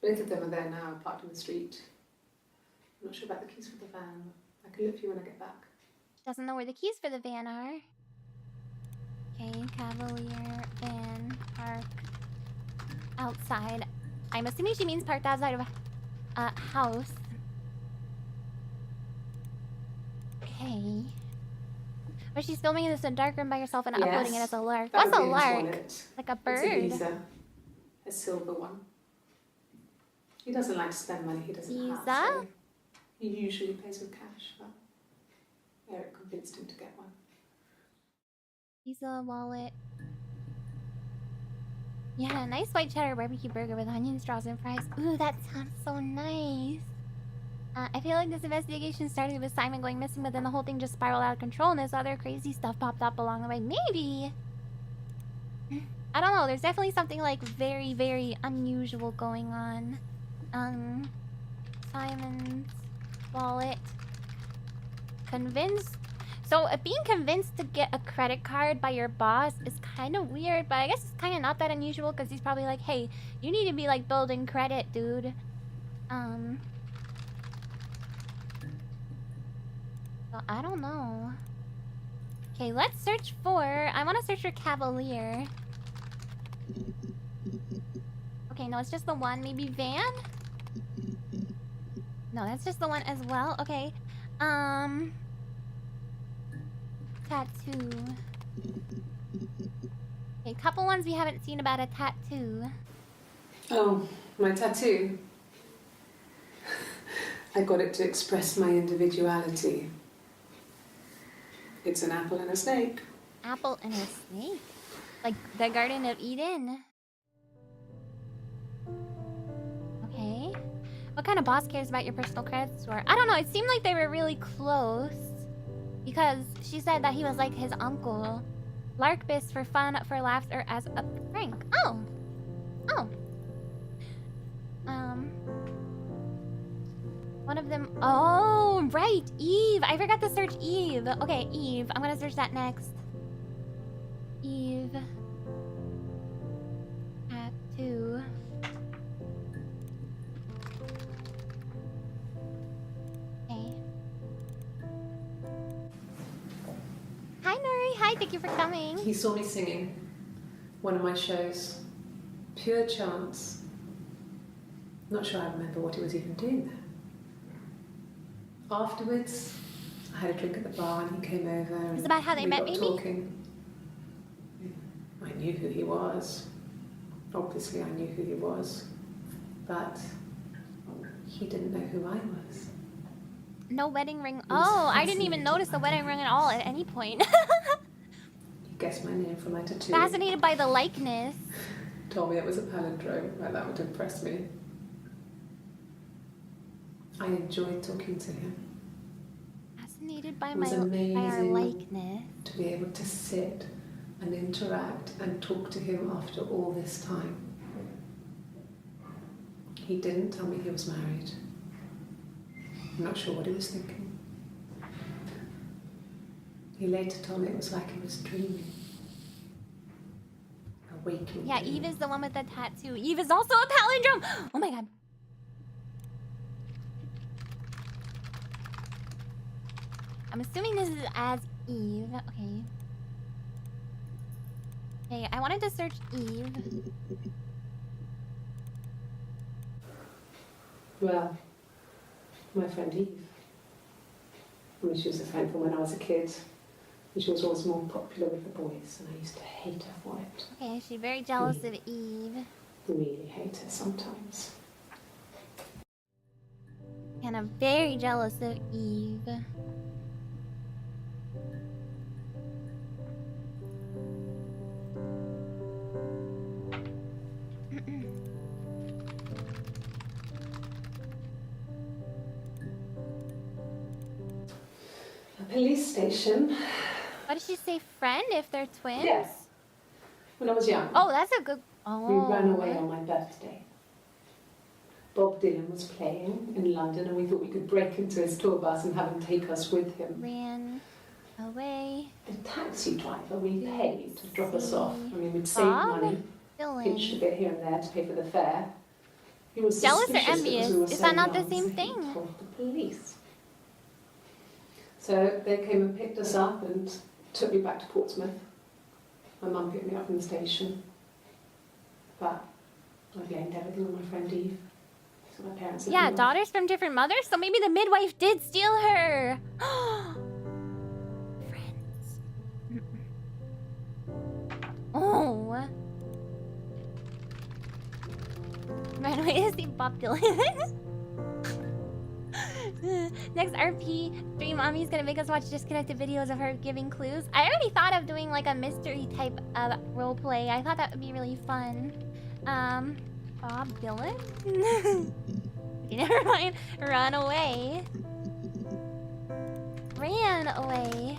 Both of them are there now, parked in the street. I'm not sure about the keys for the van. I can look for you when I get back. Doesn't know where the keys for the van are. Okay, Cavalier van parked outside. I'm assuming she means parked outside of a house. Okay. But she's filming this in a dark room by herself and uploading it as a lark. That What's a would be his lark? wallet. Like a It's bird? a Visa, a silver one. He doesn't like to spend money he doesn't have, Visa? so he usually pays with cash, but Eric convinced him to get one. Visa wallet. Yeah, a nice white cheddar barbecue burger with onion straws and fries. Ooh, that sounds so nice. I feel like this investigation started with Simon going missing, but then the whole thing just spiraled out of control and this other crazy stuff popped up along the way. Maybe. I don't know. There's definitely something like very, very unusual going on. Simon's wallet. Convinced. So being convinced to get a credit card by your boss is kind of weird, but I guess it's kind of not that unusual because he's probably like, hey, you need to be like building credit, dude. So I don't know. Okay, let's search for... I want to search for Cavalier. Okay, no, it's just the one. Maybe van? No, that's just the one as well. Okay. Tattoo. Okay, couple ones we haven't seen about a tattoo. Oh, my tattoo. I got it to express my individuality. It's an apple and a snake. Apple and a snake? Like the Garden of Eden? Okay. What kind of boss cares about your personal credit score? I don't know, it seemed like they were really close. Because she said that he was like his uncle. Larkbist for fun, for laughs, or as a prank. Oh! Oh! One of them... Oh, right! Eve! I forgot to search Eve. Okay, Eve. I'm gonna search that next. Eve. Tattoo. Okay. Hi, Nuri. Hi, thank you for coming. He saw me singing one of my shows. Pure chance. Not sure I remember what he was even doing there. Afterwards, I had a drink at the bar and he came over and It's about how they met, got maybe? talking. I knew who he was. Obviously, I knew who he was. But he didn't know who I was. No wedding ring. Oh, I didn't even notice the wedding ring at all at any point. He guessed my name from my tattoo. Fascinated by the likeness. Told me it was a palindrome, like that would impress me. I enjoyed talking to him. Fascinated by It was by our amazing likeness. to be able to sit and interact and talk to him after all this time. He didn't tell me he was married. I'm not sure what he was thinking. He later told me it was like he was dreaming. A waking Yeah, dream. Eve is the one with the tattoo. Eve is also a palindrome! Oh my god. I'm assuming this is as Eve. Okay. Okay, I wanted to search Eve. Well, my friend Eve. I mean, she was a friend from when I was a kid. And she was always more popular with the boys, and I used to hate her for it. Okay, she's very jealous of Eve. Really hate her sometimes. And I'm very jealous of Eve. A police station. What did she say, friend, if they're twins? Yes. When I was young. Oh, that's a good... Oh. We ran away on my birthday. Bob Dylan was playing in London and we thought we could break into his tour bus and have him take us with him. Ran away. The taxi driver we paid to drop us off. I mean, we'd saved Bob? money. pinched a bit here and there to pay for the fare. He was Jealous or suspicious envious? because we were Is so that not the young, same so he thing? called the police. So they came and picked us up and took me back to Portsmouth. My mum picked me up from the station. But I blamed everything on my friend Eve. So my parents had Yeah, me off. daughters from different mothers? So maybe the midwife did steal her! Friends. Oh. Right away to see Bob Dylan. Next RP stream, Ami's gonna make us watch disconnected videos of her giving clues. I already thought of doing like a mystery type of roleplay. I thought that would be really fun. Bob Dylan? Never mind. Run away. Ran away.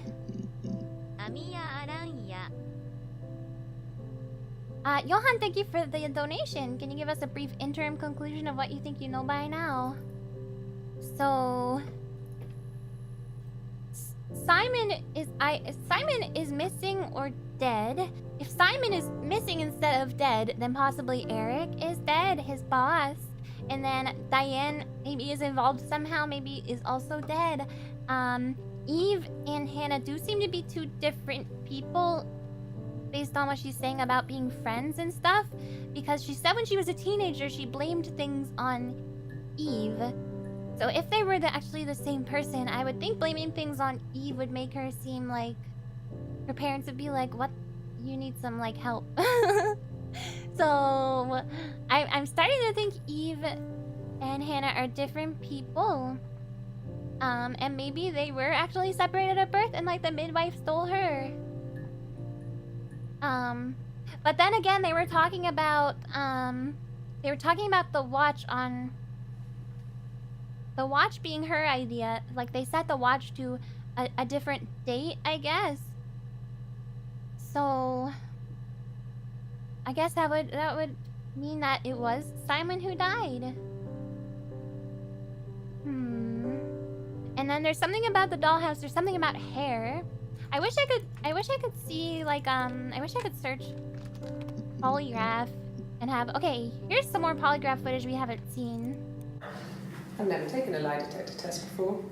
Amiya Aranha. Johan, thank you for the donation. Can you give us a brief interim conclusion of what you think you know by now? So Simon is missing or dead. If Simon is missing instead of dead, then possibly Eric is dead, his boss. And then Diane maybe is involved somehow, maybe is also dead. Eve and Hannah do seem to be two different people based on what she's saying about being friends and stuff. Because she said when she was a teenager, she blamed things on Eve. So if they were actually the same person, I would think blaming things on Eve would make her seem like her parents would be like, what? You need some like help. So I'm starting to think Eve and Hannah are different people. And maybe they were actually separated at birth and like the midwife stole her. But then again, they were talking about the watch on the watch being her idea. Like they set the watch to a different date, I guess. So I guess that would mean that it was Simon who died. And then there's something about the dollhouse. There's something about hair. I wish I could see like I wish I could search Polygraph and have. Okay, here's some more Polygraph footage we haven't seen. I've never taken a lie detector test before.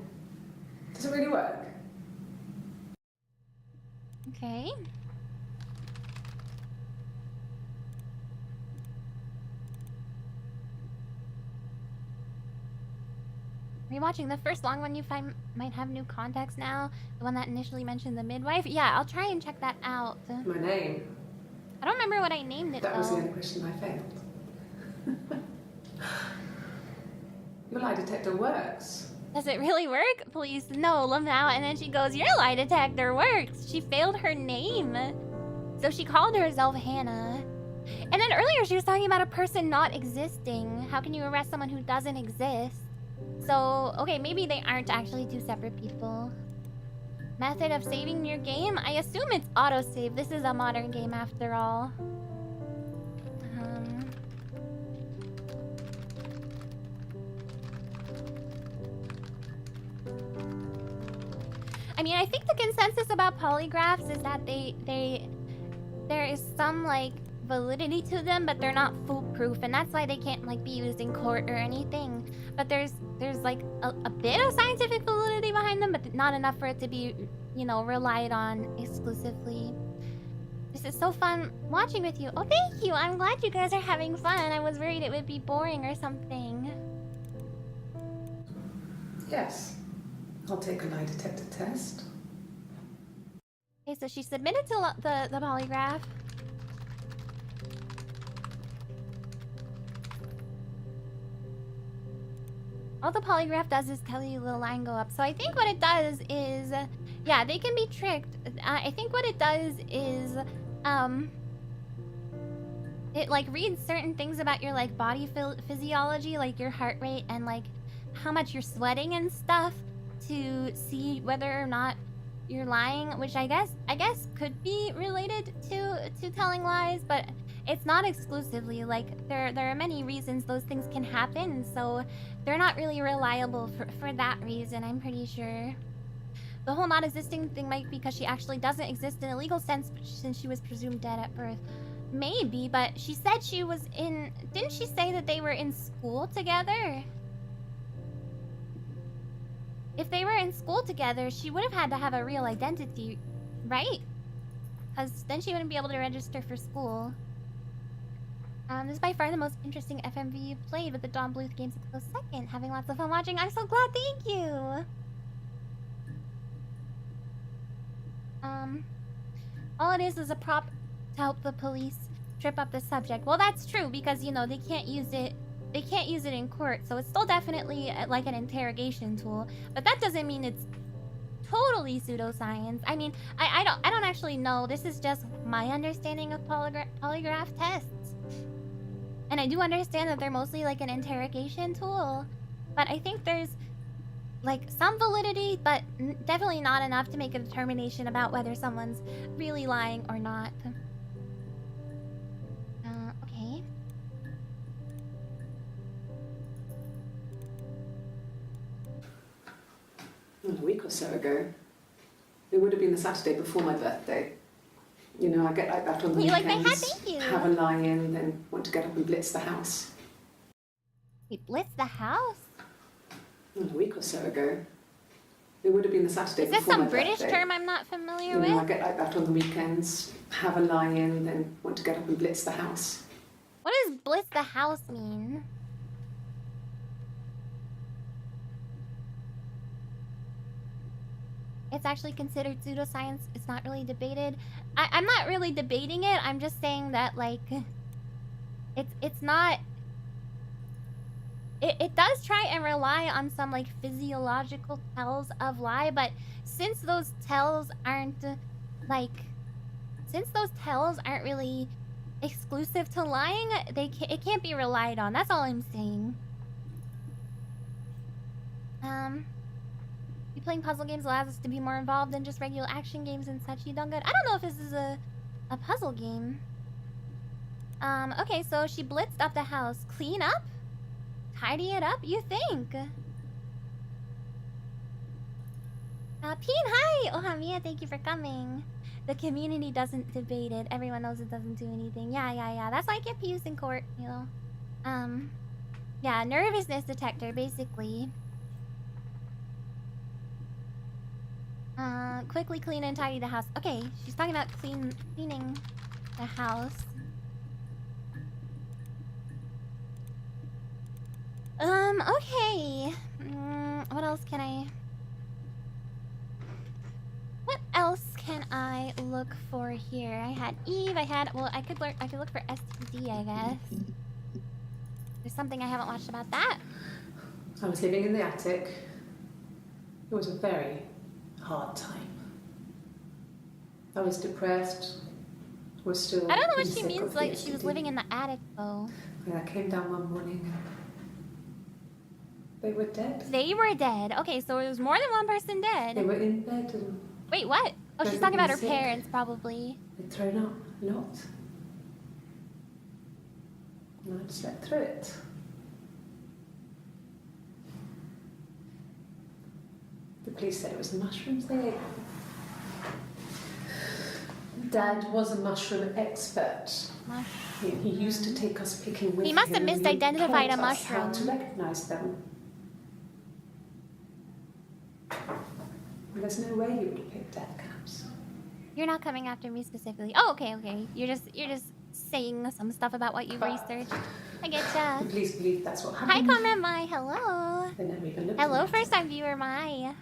Does it really work? Okay. Rewatching the first long one you find might have new context now. The one that initially mentioned the midwife. Yeah, I'll try and check that out. My name. I don't remember what I named it That though. was the only question I failed. Your lie detector works. Does it really work? Police, no, Lamau. And then she goes, your lie detector works. She failed her name. So she called herself Hannah. And then earlier she was talking about a person not existing. How can you arrest someone who doesn't exist? So, okay, maybe they aren't actually two separate people. Method of saving your game? I assume it's autosave. This is a modern game after all. I mean, I think the consensus about polygraphs is that there is some like validity to them, but they're not foolproof, and that's why they can't like be used in court or anything. But there's like a bit of scientific validity behind them, but not enough for it to be, you know, relied on exclusively. This is so fun watching with you. Oh, thank you. I'm glad you guys are having fun. I was worried it would be boring or something. Yes. I'll take a lie detector test. Okay, so she submitted to the polygraph. All the polygraph does is tell you the line go up. So I think what it does is, yeah, they can be tricked. I think what it does is, it like reads certain things about your like body physiology, like your heart rate and like how much you're sweating and stuff, to see whether or not you're lying, which I guess could be related to telling lies, but it's not exclusively. Like there are many reasons those things can happen, so they're not really reliable for that reason, I'm pretty sure. The whole not existing thing might be because she actually doesn't exist in a legal sense since she was presumed dead at birth. Maybe, but she said she was in... Didn't she say that they were in school together? If they were in school together, she would have had to have a real identity, right? Because then she wouldn't be able to register for school. This is by far the most interesting FMV you've played, with the Dawn Bluth games a close second. Having lots of fun watching. I'm so glad, thank you! All it is a prop to help the police trip up the subject. Well, that's true, because, you know, they can't use it in court, so it's still definitely like an interrogation tool. But that doesn't mean it's totally pseudoscience. I mean, I don't actually know. This is just my understanding of polygraph tests. And I do understand that they're mostly like an interrogation tool. But I think there's like some validity, but definitely not enough to make a determination about whether someone's really lying or not. Okay. A week or so ago. It would have been the Saturday before my birthday. You know, I get like that on the You weekends. like my hat? Thank you. Have a lie-in, then want to get up and blitz the house. Wait, blitz the house? A week or so ago. It would have been the Saturday Is this before some my British birthday. term I'm not familiar You know, I with? get like that on the weekends. Have a lie-in, then want to get up and blitz the house. What does blitz the house mean? It's actually considered pseudoscience. It's not really debated. I'm not really debating it. I'm just saying that, like, it's not... It does try and rely on some, like, physiological tells of lie, but since those tells aren't, like... Since those tells aren't really exclusive to lying, it can't be relied on. That's all I'm saying. You playing puzzle games allows us to be more involved than just regular action games and such. You done good. I don't know if this is a puzzle game. Okay, so she blitzed up the house. Clean up? Tidy it up, you think? Peen, hi! Oh, Amiya, thank you for coming. The community doesn't debate it. Everyone knows it doesn't do anything. Yeah. That's why I get used in court, you know. Yeah, nervousness detector, basically. Quickly clean and tidy the house. Okay, she's talking about cleaning the house. Okay. What else can I look for here? I had Eve, well, I could look for STD, I guess. There's something I haven't watched about that. I was living in the attic. It was a very hard time. I was depressed. Was still. I don't know what she means, like she was living in the attic, though. Yeah, I came down one morning. They were dead. They were dead. Okay, so there was more than one person dead. They were in bed and... Wait, what? Oh, she's They'd talking about been her sick. parents, probably. They'd thrown up a lot. And I'd slept through it. The police said it was the mushrooms they ate. Dad was a mushroom expert. He used to take us picking with him. He must have and misidentified a taught us how mushroom. to recognise them. There's no way you would have picked death caps. You're not coming after me specifically. Oh, okay. You're just saying some stuff about what you've researched. I getcha. The police believe that's what Hi, happened. Comrade Mai. Hello. They never even looked Hello, at me. first-time viewer Mai.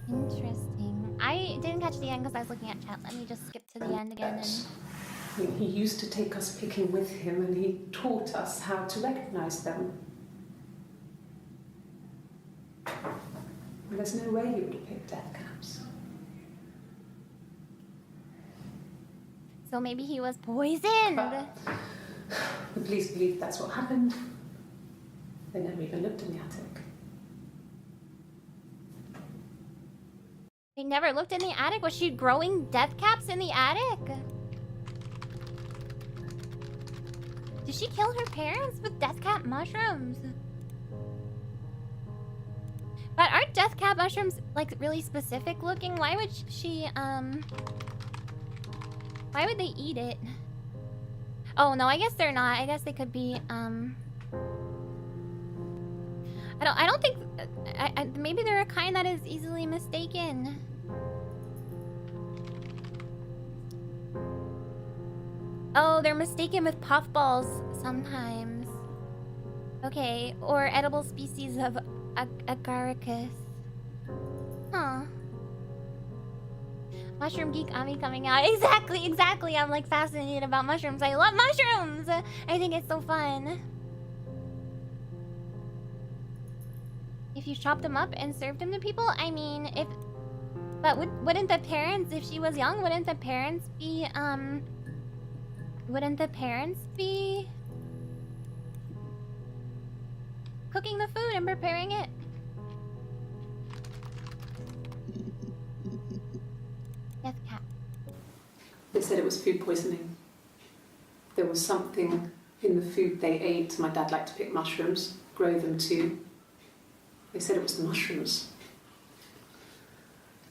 Interesting. I didn't catch the end because I was looking at chat. Let me just skip to the end again. He used to take us picking with him and he taught us how to recognise them. There's no way you would have picked death caps. So maybe he was poisoned. The police believe that's what happened. They never even looked in the attic. They never looked in the attic? Was she growing death caps in the attic? Did she kill her parents with death cap mushrooms? But aren't death cap mushrooms like really specific looking? Why would she why would they eat it? Oh no, I guess they're not. I guess they could be I don't think maybe they're a kind that is easily mistaken. Oh, they're mistaken with puffballs sometimes. Okay, or edible species of agaricus. Huh. Mushroom geek Ami coming out. Exactly. I'm like fascinated about mushrooms. I love mushrooms. I think it's so fun. If you chopped them up and served them to people, I mean, but wouldn't the parents, if she was young, wouldn't the parents be cooking the food and preparing it? Death cat. They said it was food poisoning. There was something in the food they ate. My dad liked to pick mushrooms, grow them too. They said it was the mushrooms.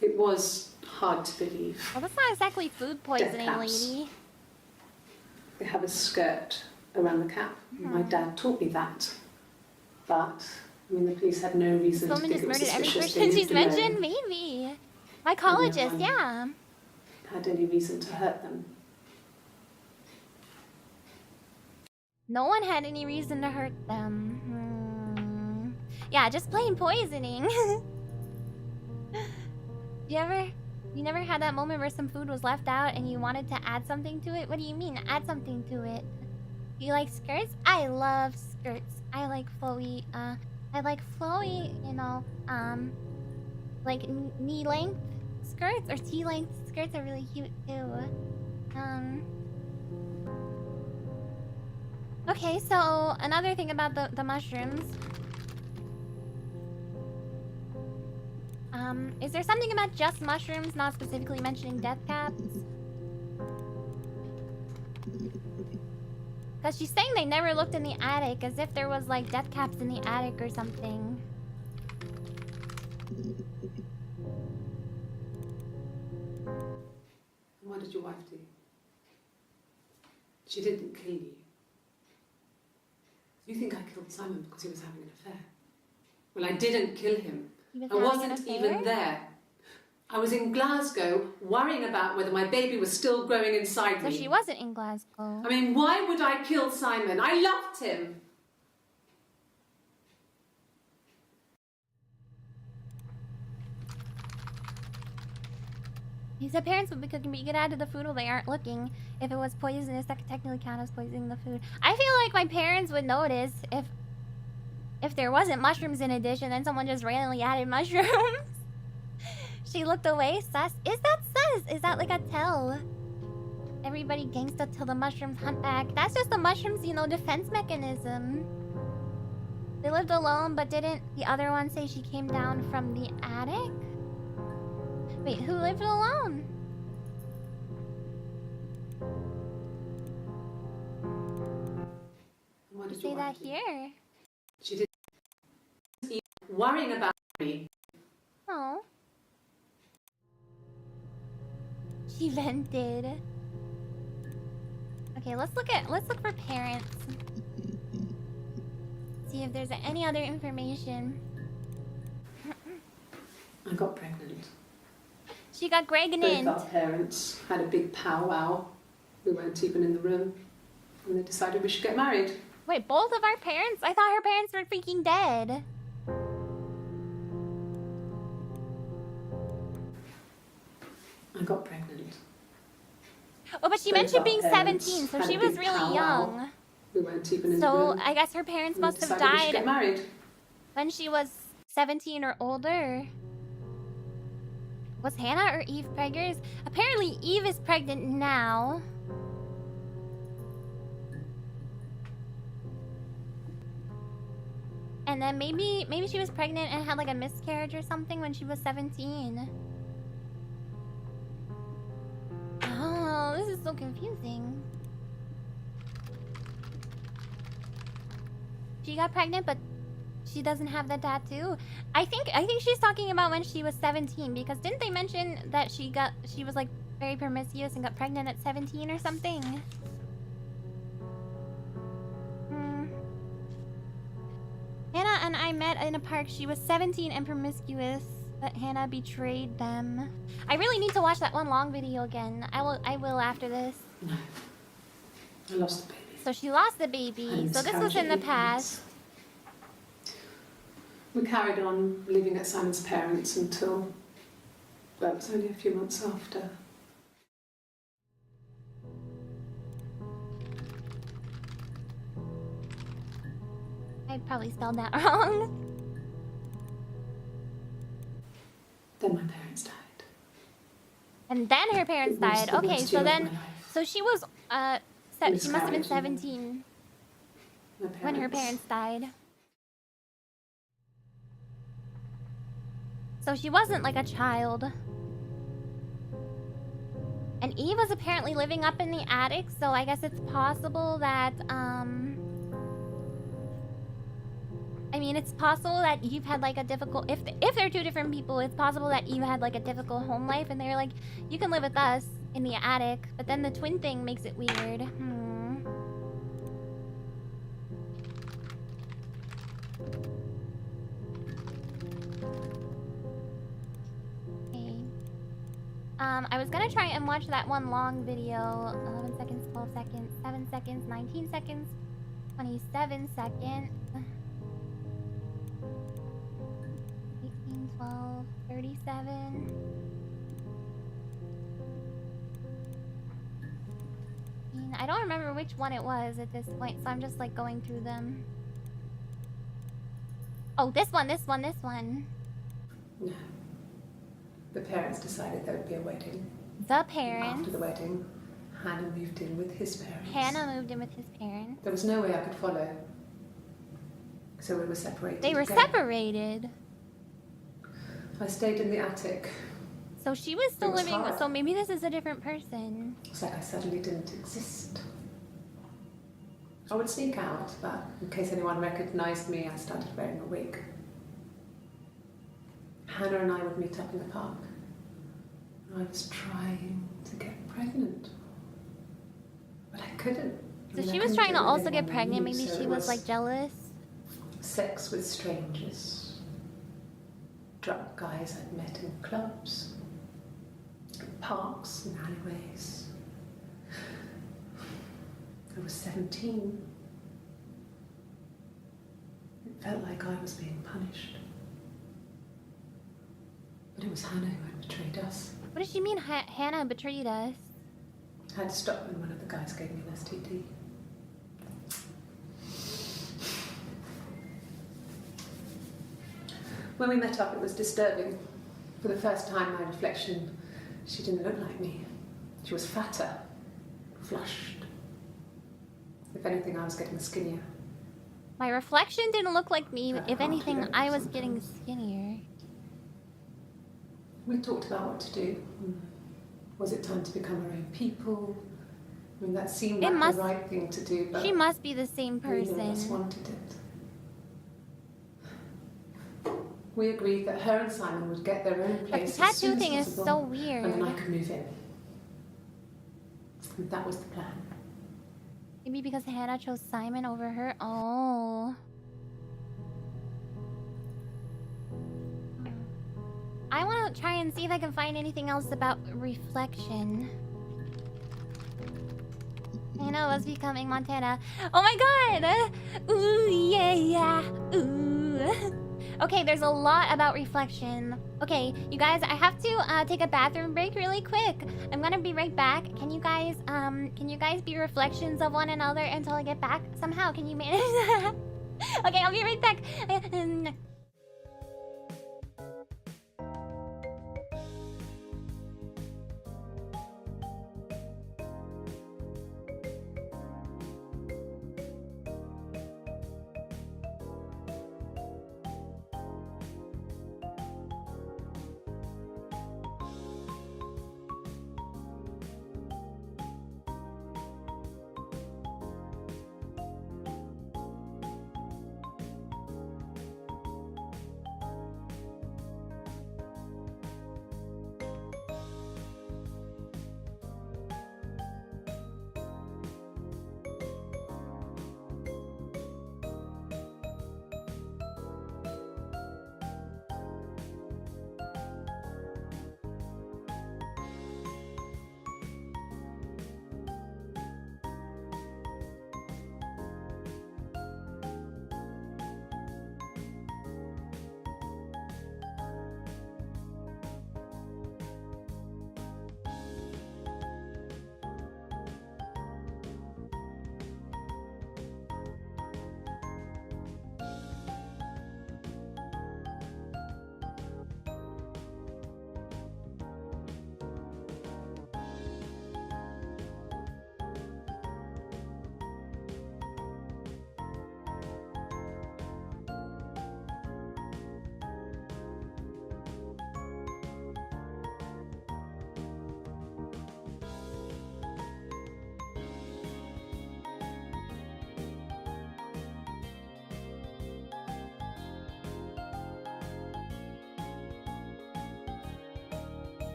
It was hard to believe. Well, that's not exactly food poisoning, caps. lady. They have a skirt around the cap. My dad taught me that. But, I mean, the police had no reason to think it was suspicious. This woman just murdered every person she's mentioned? Maybe. Mycologist, yeah. Had any reason to hurt them. No one had any reason to hurt them. Yeah, just plain poisoning. You never had that moment where some food was left out and you wanted to add something to it? What do you mean, add something to it? You like skirts? I love skirts. I like flowy, you know, like knee-length skirts or T-length skirts are really cute too. Okay, so another thing about the mushrooms. Is there something about just mushrooms, not specifically mentioning death caps? Because she's saying they never looked in the attic, as if there was like death caps in the attic or something. What did your wife do? She didn't kill you. You think I killed Simon because he was having an affair? Well, I didn't kill him. I wasn't even there. I was in Glasgow worrying about whether my baby was still growing inside me. So she wasn't in Glasgow. I mean, why would I kill Simon? I loved him. He said parents would be cooking, but you could add to the food while they aren't looking. If it was poisonous, that could technically count as poisoning the food. I feel like my parents would notice if there wasn't mushrooms in a dish and then someone just randomly added mushrooms. She looked away. Sus? Is that sus? Is that like a tell? Everybody gangsta till the mushrooms hunt back. That's just the mushrooms, you know, defense mechanism. They lived alone, but didn't the other one say she came down from the attic? Wait, who lived alone? What did you say that here? She didn't even worrying about me. Oh. She vented. Okay, let's look for parents. See if there's any other information. I got pregnant. She got pregnant. Both our parents had a big powwow. We weren't even in the room. And they decided we should get married. Wait, both of our parents? I thought her parents were freaking dead. I got pregnant. Oh, but she mentioned being 17, so she was really young. We weren't even in the room. So I guess her parents must have We died should get married. when she was 17 or older. Was Hannah or Eve preggers? Apparently Eve is pregnant now. And then maybe she was pregnant and had like a miscarriage or something when she was 17. Oh, this is so confusing. She got pregnant, but she doesn't have the tattoo. I think she's talking about when she was 17, because didn't they mention that she was like very promiscuous and got pregnant at 17 or something? Hannah and I met in a park. She was 17 and promiscuous, but Hannah betrayed them. I really need to watch that one long video again. I will after this. No. I lost the baby. So she lost the baby. So this was in the past. We carried on living at Simon's parents until, well, it was only a few months after. I probably spelled that wrong. Then my parents died. And then her parents It was died. the Okay, worst so year of then, my life. so she was, she must have been Miscarriage. 17 when her parents died. So she wasn't like a child. And Eve was apparently living up in the attic, so I guess it's possible that, I mean, it's possible that Eve had like a difficult, if they're two different people, it's possible that Eve had like a difficult home life and they're like, you can live with us in the attic, but then the twin thing makes it weird. Okay. I was gonna try and watch that one long video. 11 seconds, 12 seconds, 7 seconds, 19 seconds, 27 seconds. 18, 12, 37. I don't remember which one it was at this point, so I'm just like going through them. Oh, this one. No. The parents decided there would be a wedding. The parents. After the wedding, Hannah moved in with his parents. Hannah moved in with his parents. There was no way I could follow. So we were separated. They were again. separated. I stayed in the attic. So she was still It was living. hard. So maybe this is a different person. It's like I suddenly didn't exist. I would sneak out, but in case anyone recognized me, I started wearing a wig. Hannah and I would meet up in the park. I was trying to get pregnant, but I couldn't. So I she was couldn't trying do to it with also get anyone I pregnant. knew, Maybe so she it was like jealous. Sex with strangers. Drunk guys I'd met in clubs, parks and alleyways. I was 17. It felt like I was being punished. But it was Hannah who had betrayed us. What does she mean Hannah betrayed us? I had to stop when one of the guys gave me an STD. When we met up, it was disturbing. For the first time, my reflection, she didn't look like me. She was fatter, flushed. If anything, I was getting skinnier. My reflection didn't look like me. I If can't anything, remember I was sometimes. getting skinnier. We talked about what to do. Was it time to become our own people? I mean, that seemed It like must- the right thing to do, but She must be the same neither of us person. wanted it. We agreed that her and Simon would get their own But the place as tattoo soon as thing is possible, so and weird. then I could move in. And that was the plan. Maybe because Hannah chose Simon over her. Oh. I want to try and see if I can find anything else about reflection. Hannah was becoming Montana. Oh my god! Ooh, yeah, yeah. Ooh. Okay, there's a lot about reflection. Okay, you guys, I have to take a bathroom break really quick. I'm gonna be right back. Can you guys be reflections of one another until I get back? Somehow, can you manage that? Okay, I'll be right back.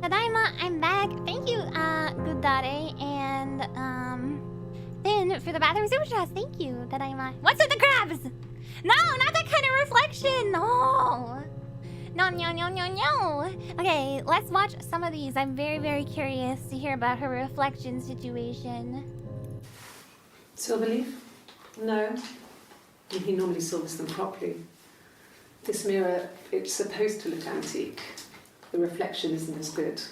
Tadaima, I'm back. Thank you, Gudare, and Finn for the bathroom super chat. Thank you, Tadaima. What's with the crabs? No, not that kind of reflection. No. No, no, no, no, no. Okay, let's watch some of these. I'm very, very curious to hear about her reflection situation. Silverleaf? No. He normally silvers them properly. This mirror, it's supposed to look antique. The reflection isn't as good.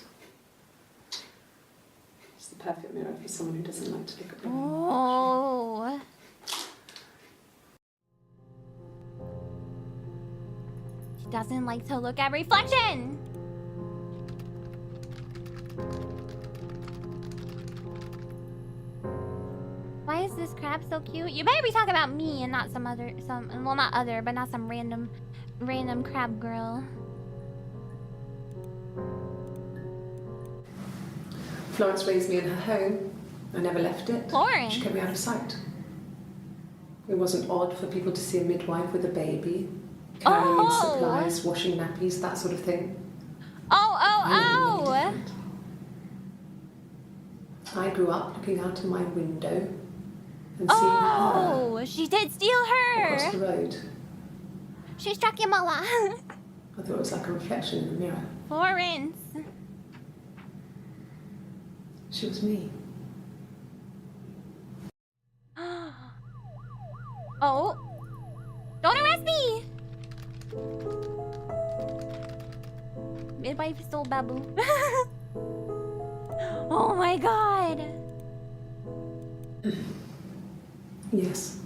It's the perfect mirror for someone who doesn't like to look at mirrors. Oh. She doesn't like to look at reflection. Why is this crab so cute? You better be talking about me and not some well, not other, but not some random crab girl. Florence raised me in her home. I never left it. Florence? She kept me out of sight. It wasn't odd for people to see a midwife with a baby, carrying supplies, washing nappies, that sort of thing. Oh! I grew up looking out of my window and seeing her. She did steal her! Across the road. She struck you, Mala. I thought it was like a reflection in the mirror. Florence. She was me. Oh. Don't arrest me! Midwife stole Babu. Oh my god. Yes.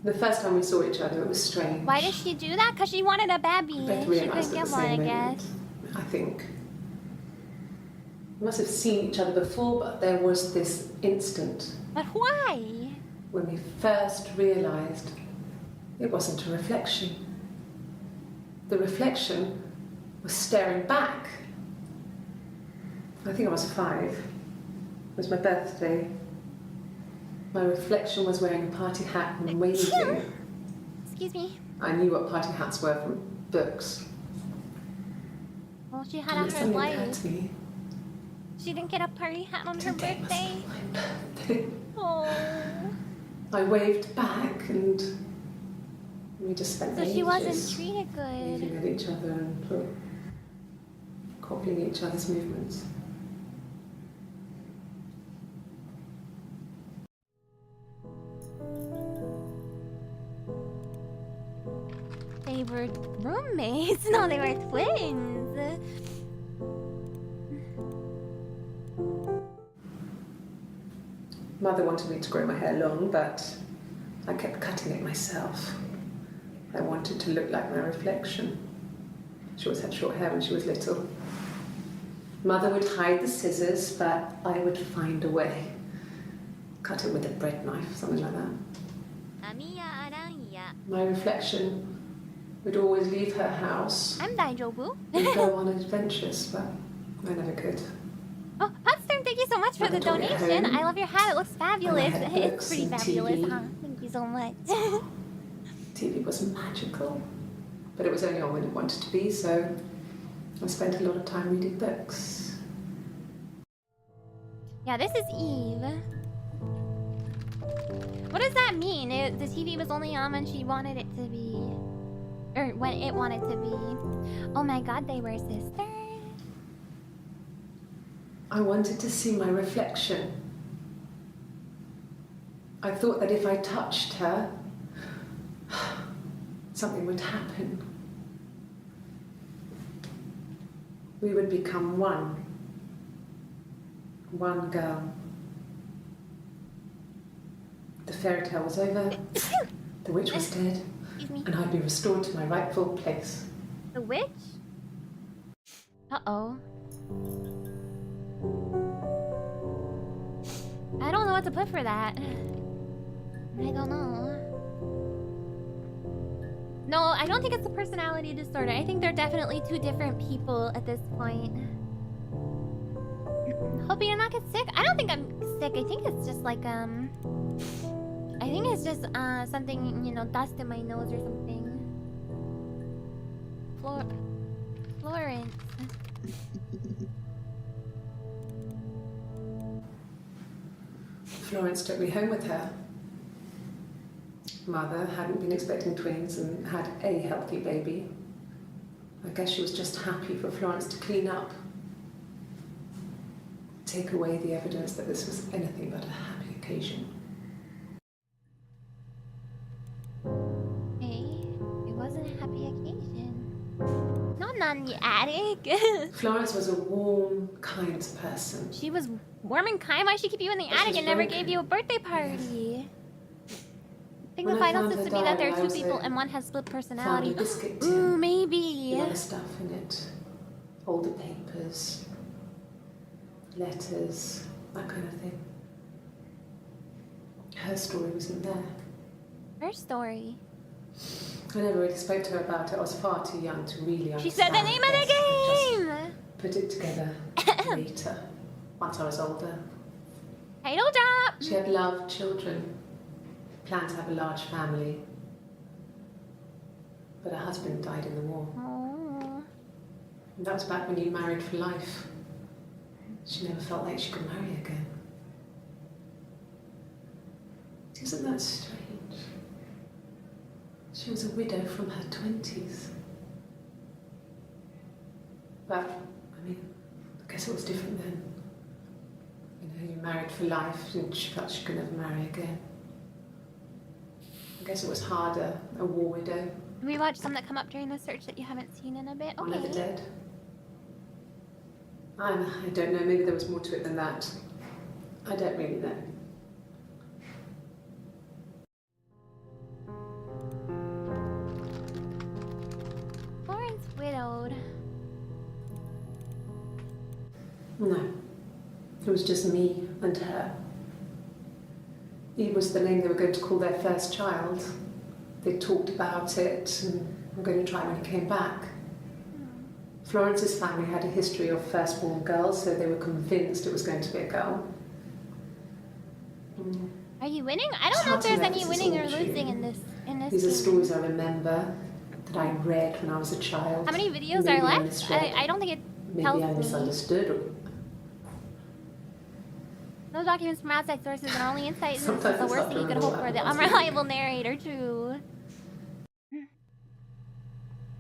The first time we saw each other, it was strange. Why did she do that? Because she wanted a baby. We both She realised couldn't at get the one, I same guess. moment, I think. We must have seen each other before, but there was this instant But why? when we first realised it wasn't a reflection. The reflection was staring back. I think I was 5. It was my birthday. My reflection was wearing a party hat and waving. Excuse me. I knew what party hats were from books. Well, she had And on it her suddenly occurred life. to me, She didn't get a party hat on her today must birthday. be my birthday. Oh. I waved back and we just spent So ages she wasn't treated waving good. at each other and copying each other's movements. They were roommates. No, they were twins. Mother wanted me to grow my hair long, but I kept cutting it myself. I wanted to look like my reflection. She always had short hair when she was little. Mother would hide the scissors, but I would find a way. Cut it with a bread knife, something like that. Amiya Aranha. My reflection would always leave her house I'm Daijobu. and go on adventures, but I never could. Oh, Hotstern, thank you so much for Mother the took me donation. home. I love your hat. It looks fabulous. had It's books pretty and fabulous, TV. huh? Thank you so much. TV was magical, but it was only on when it wanted to be, so I spent a lot of time reading books. Yeah, this is Eve. What does that mean? The TV was only on when she wanted it to be. Or when it wanted to be. Oh my god, they were sisters. I wanted to see my reflection. I thought that if I touched her, something would happen. We would become one. One girl. The fairy tale was over, the witch was dead, Excuse me. and I'd be restored to my rightful place. The witch? Uh-oh. I don't know what to put for that. I don't know. No, I don't think it's a personality disorder. I think they're definitely two different people at this point. Hoping you're not get sick. I don't think I'm sick. I think it's just like I think it's just something, you know, dust in my nose or something. Florence. Florence took me home with her. Mother hadn't been expecting twins and had a healthy baby. I guess she was just happy for Florence to clean up. Take away the evidence that this was anything but a happy occasion. Hey, it wasn't a happy occasion. Not in the attic. Florence was a warm, kind person. She was warm and kind. Why'd she keep you in the attic and never gave you a birthday party? I think the final seems to be that there are two people and one has split personality. Ooh, maybe. A lot of stuff in it. Older papers, letters, that kind of thing. Her story wasn't there. Her story. I never really spoke to her about it. I was far too young to really understand. She said the name of the game! Put it together later, once I was older. Title drop! She had loved children, planned to have a large family. But her husband died in the war. Oh. And that was back when you married for life. She never felt like she could marry again. Isn't that strange? She was a widow from her 20s. But, I mean, I guess it was different then. You know, you married for life and she felt she could never marry again. I guess it was harder, a war widow. We watched some that come up during the search that you haven't seen in a bit. One of the Okay. dead. I don't know, maybe there was more to it than that. I don't really know. Florence widowed. No. It was just me and her. Eve was the name they were going to call their first child. They talked about it and were going to try when he came back. Florence's family had a history of firstborn girls, so they were convinced it was going to be a girl. Are you winning? I don't know if there's any winning or losing in this. These are game. stories I remember that I read when I was a child. How many videos Maybe are I left? misread. I don't think it Maybe tells I me. misunderstood. Or No documents from outside sources and only insight. This is Sometimes the it's worst not thing you could doing hope all for. that The once. unreliable narrator, too.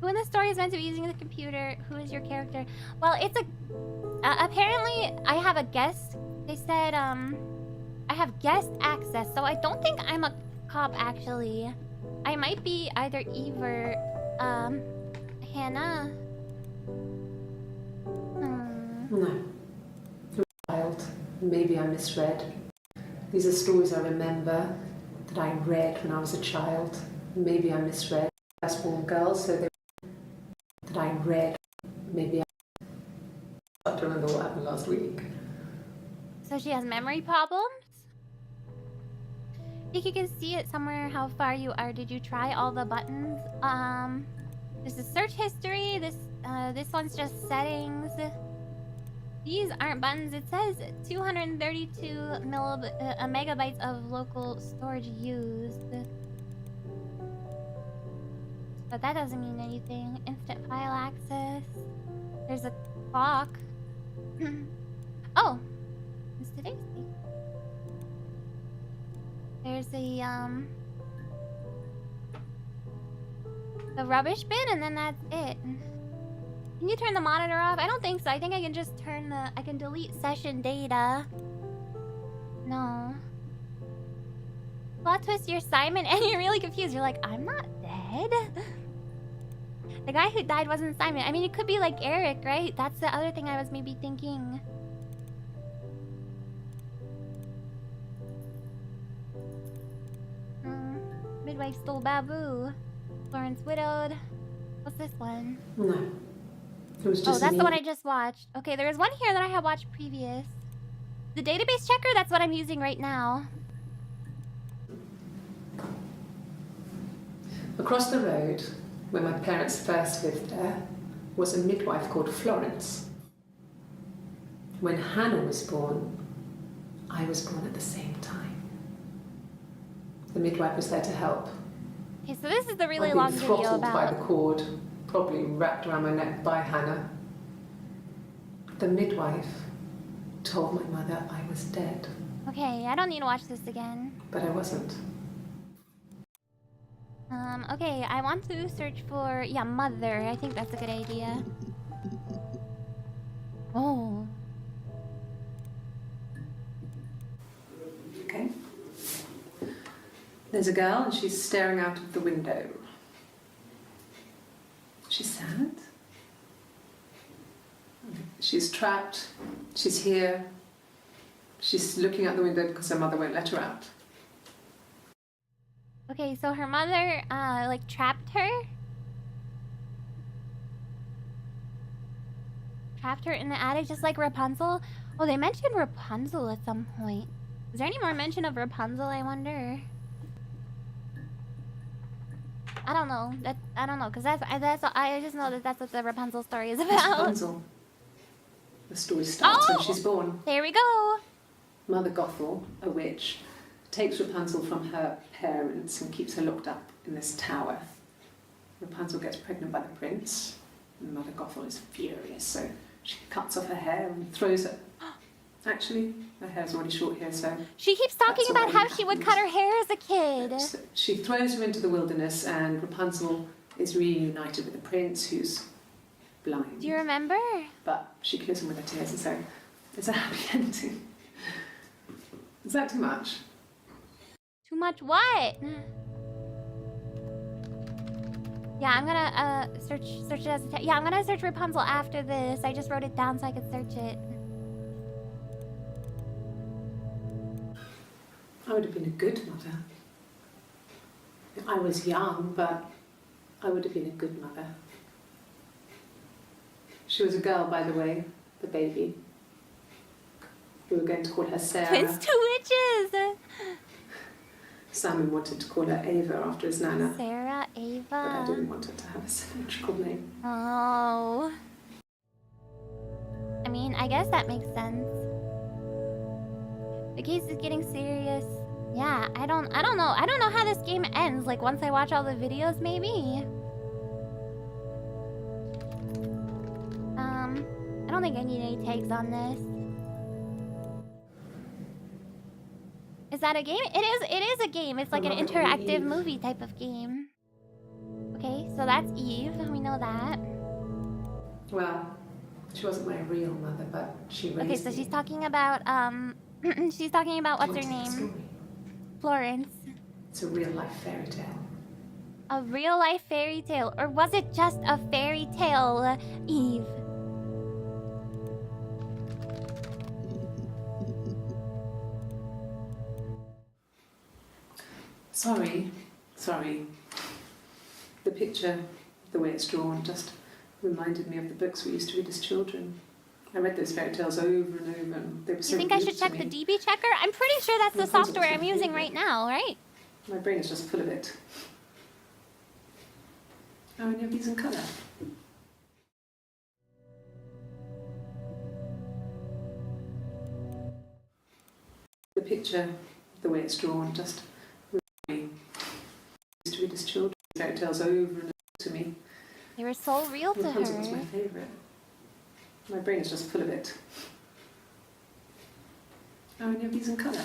Who in the story is meant to be using the computer? Who is your character? Well, it's a... apparently, I have a guest. They said, I have guest access, so I don't think I'm a cop, actually. I might be either Eve or, Hannah. No. Through a child. Maybe I misread. These are stories I remember that I read when I was a child. Maybe I misread. Firstborn girls, so they that I read. Maybe I don't remember what happened last week. So she has memory problems? I think you can see it somewhere how far you are. Did you try all the buttons? This is search history. This one's just settings. These aren't buttons. It says 232 megabytes of local storage used. But that doesn't mean anything. Instant file access. There's a clock. Oh! It's today's date. There's the rubbish bin, and then that's it. Can you turn the monitor off? I don't think so. I think I can just turn the... I can delete session data. No. Plot twist, you're Simon, and you're really confused. You're like, I'm not dead. The guy who died wasn't Simon. I mean, it could be like Eric, right? That's the other thing I was maybe thinking. Midwife stole Babu. Florence widowed. What's this one? No. It was just that's me. the one I just watched. Okay, there is one here that I have watched previous. The database checker, that's what I'm using right now. Across the road, where my parents first lived there, was a midwife called Florence. When Hannah was born, I was born at the same time. The midwife was there to help. Okay, so this is the really I'd long been video throttled by about... the cord, probably wrapped around my neck by Hannah. The midwife told my mother I was dead. Okay, I don't need to watch this again. But I wasn't. Okay, I want to search for, yeah, mother. I think that's a good idea. Oh. Okay. There's a girl and she's staring out of the window. She's sad. She's trapped. She's here. She's looking out the window because her mother won't let her out. Okay, so her mother, like, trapped her? Trapped her in the attic just like Rapunzel? Oh, they mentioned Rapunzel at some point. Is there any more mention of Rapunzel, I wonder? I don't know. I don't know, because I just know that that's what the Rapunzel story is about. Rapunzel. The story starts when she's born. There we go. Mother Gothel, a witch, takes Rapunzel from her parents and keeps her locked up in this tower. Rapunzel gets pregnant by the prince, and Mother Gothel is furious, so she cuts off her hair and throws it. Actually, her hair's already short here, so... She keeps talking about how she would cut her hair as a kid. So she throws her into the wilderness, and Rapunzel is reunited with the prince, who's blind. Do you remember? But she kills him with her tears, and so it's a happy ending. Is that too much? Too much what? Yeah, I'm gonna search it as a yeah, I'm gonna search Rapunzel after this. I just wrote it down so I could search it. I would have been a good mother. I was young, but I would have been a good mother. She was a girl, by the way, the baby. We were going to call her Sarah. Twins to witches! Simon wanted to call her Ava after his nana. Sarah, Ava. But I didn't want her to have a symmetrical name. Oh. I mean, I guess that makes sense. The case is getting serious. Yeah, I don't know. I don't know how this game ends. Like, once I watch all the videos, maybe. I don't think I need any takes on this. Is that a game? It is a game. It's like an interactive movie type of game. Okay, so that's Eve. We know that. Well, she wasn't my real mother, but she raised me. Okay, so she's talking about she's talking about what's her name? Florence. It's a real life fairy tale. A real life fairy tale, or was it just a fairy tale, Eve? Sorry. The picture, the way it's drawn, just reminded me of the books we used to read as children. I read those fairy tales over and over, and they were so You think I real should to check me. the DB checker? I'm pretty sure that's the software I'm using right now, right? My brain is just full of it. Oh, and you're using colour. The picture, the way it's drawn, just reminded me. Used to read as children, fairy tales over and over to me. They were so real to Rapunzel was my her. favourite. My brain is just full of it. Oh, and you're using colour.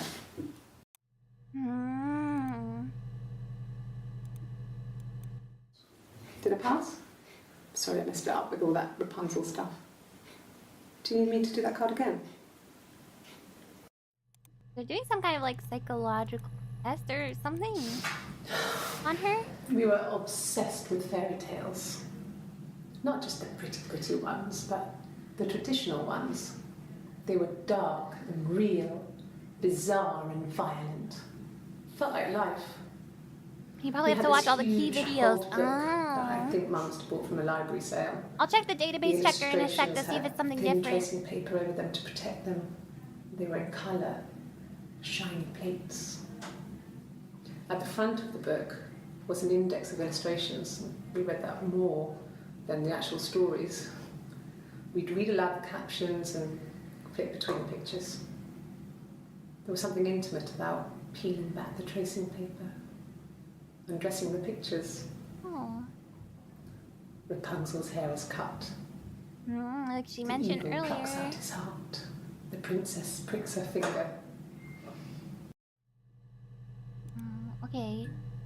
Did I pass? Sorry, I messed it up with all that Rapunzel stuff. Do you need me to do that card again? They're doing some kind of like psychological test or something on her. We were obsessed with fairy tales. Not just the pretty ones, but the traditional ones. They were dark and real, bizarre and violent. Felt like life. You probably have to watch all the key videos. That I think Mum must have bought from a library sale. I'll check the database The checker in a sec to see if it's something thin different. tracing paper over them to protect them. They were in colour, shiny plates. At the front of the book was an index of illustrations. We read that more than the actual stories. We'd read aloud the captions and flip between the pictures. There was something intimate about peeling back the tracing paper, undressing the pictures. Oh. Rapunzel's hair is cut. Like she mentioned The eagle plucks earlier. out his heart. The princess pricks her finger.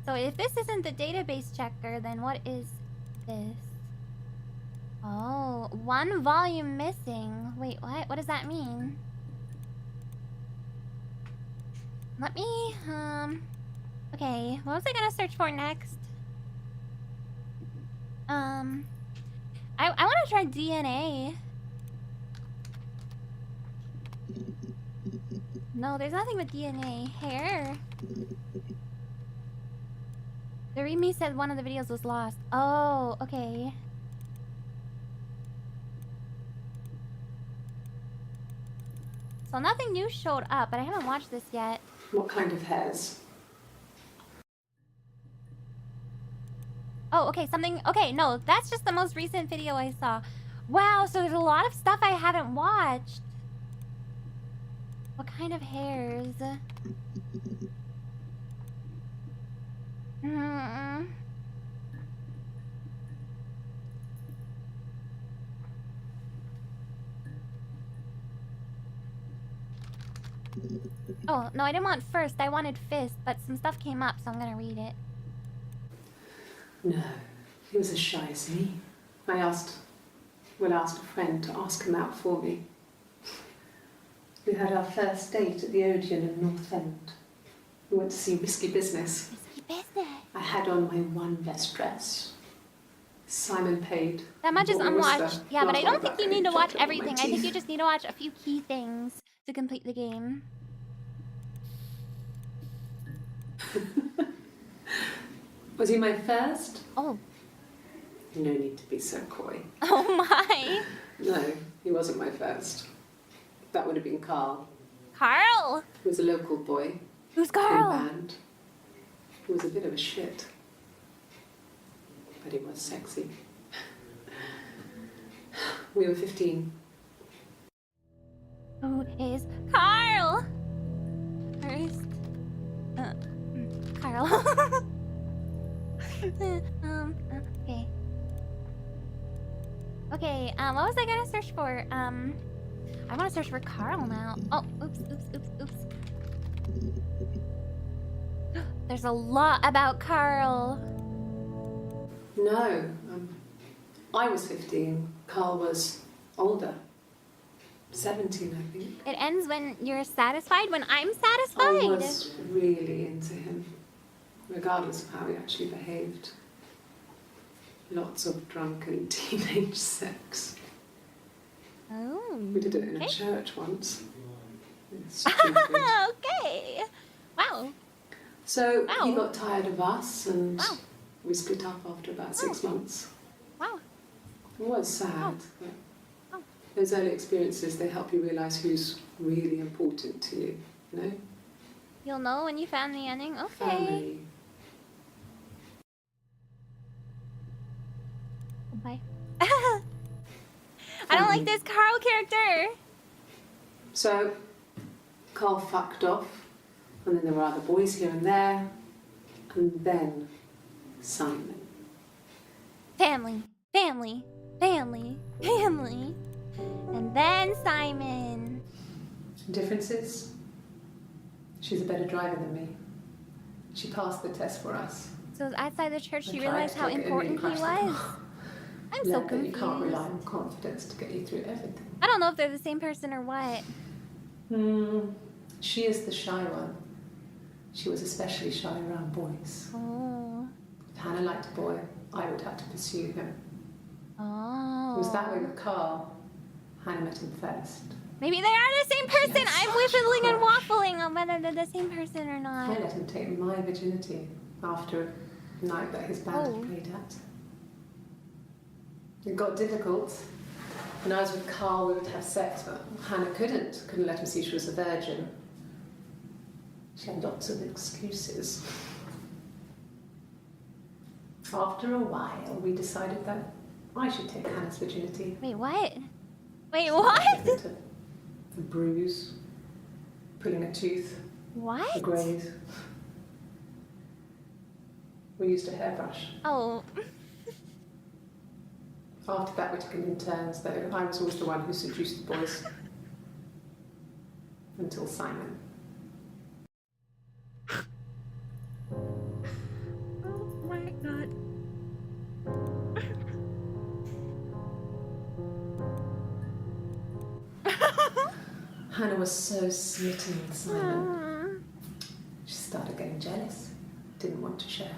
So if this isn't the database checker, then what is this? Oh, 1 volume missing. Wait, what? What does that mean? Let me, okay, what was I gonna search for next? I wanna try DNA. No, there's nothing with DNA. Hair. The readme said one of the videos was lost. Oh, okay. So nothing new showed up, but I haven't watched this yet. What kind of hairs? Oh, okay, something... Okay, no, that's just the most recent video I saw. Wow, so there's a lot of stuff I haven't watched. What kind of hairs? Oh, no, I didn't want first. I wanted fist, but some stuff came up, so I'm gonna read it. No, he was as shy as me. I asked a friend to ask him out for me. We had our first date at the Odeon in North End. We went to see Risky Business. Risky Business? I had on my one best dress. Simon paid. That much is unwatched. Yeah, but I don't think you need to watch chocolate on my everything. I think teeth. you just need to watch a few key things to complete the game. Was he my first? Oh. No need to be so coy. Oh my. No, he wasn't my first. That would have been Carl. Carl? He was a local boy. Who's In Carl? band. He was a bit of a shit. But he was sexy. We were 15. Who is Carl? First. Carl. Okay. Okay, what was I gonna search for? I wanna search for Carl now. Oh, oops. There's a lot about Carl. No, I was 15. Carl was older. 17, I think. It ends when you're satisfied, when I'm I satisfied. was really into him, regardless of how he actually behaved. Lots of drunken teenage sex. Oh. We did it in okay. a church once. It's stupid. Okay. Wow. So Wow. he got tired of us and Wow. we split up after about 6 months. Wow. It was sad. Wow. But Wow. those early experiences, they help you realise who's really important to you, you know? You'll know when you found the ending. Okay. Family. Bye. I don't like this Carl character. So Carl fucked off, and then there were other boys here and there, and then Simon. Family. And then Simon. Differences? She's a better driver than me. She passed the test for us. So outside the church, I she tried realized to how take it and important he really crashed was. the I'm so Learned that confused. you can't rely on confidence to get you through everything. I don't know if they're the same person or what. She is the shy one. She was especially shy around boys. Oh. If Hannah liked a boy, I would have to pursue him. Oh. It was that way with Carl. Hannah met him first. Maybe they are the same person. Yes. I'm whiffling and waffling on whether they're the same person or I not. let him take my virginity after a night that his band Oh. had played at. It got difficult. When I was with Carl, we would have sex, but Hannah couldn't let him see she was a virgin. She had lots of excuses. After a while, we decided that I should take Hannah's virginity. Wait, what? Wait, what? A bruise, pulling a tooth, a What? graze. We used a hairbrush. Oh. After that, we took it in turns, though. I was always the one who seduced the boys. Until Simon. Hannah was so smitten with Simon. She started getting jealous. Didn't want to share.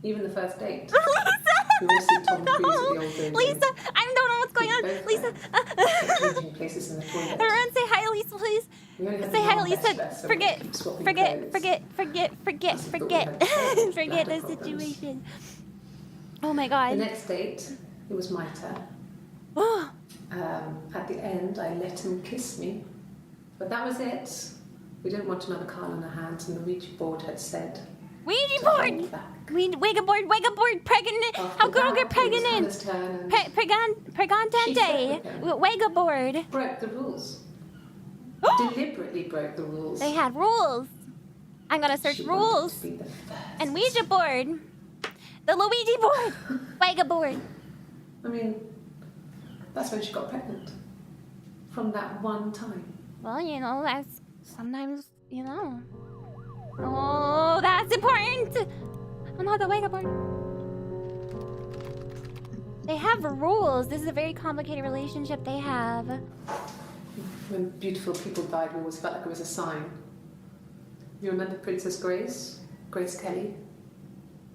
Even the first date. We all see Tom Cruise at the old version. Lisa, I don't know what's going on. Lisa. Changing places in the toilet. Everyone say hi to Lisa, please. We only had Say hi to one Lisa. bachelor, so we keep swapping clothes. Forget the situation. Oh my The god. next date, it was my turn. At the end, I let him kiss me. But that was it. We didn't want another card on our hands, and the Ouija board had said... Ouija board! Ouija board, pregnant! How girl get pregnant? Pregantante! Ouija board! Broke the rules. Deliberately broke the rules. They had rules. I'm gonna search rules. And Ouija board. The Luigi board. Ouija board. I mean, that's when she got pregnant. From that one time. Well, you know, that's sometimes, you know. Oh, that's important. I'm not the Ouija board. They have rules. This is a very complicated relationship they have. When beautiful people died, we always felt like it was a sign. You remember Princess Grace? Grace Kelly?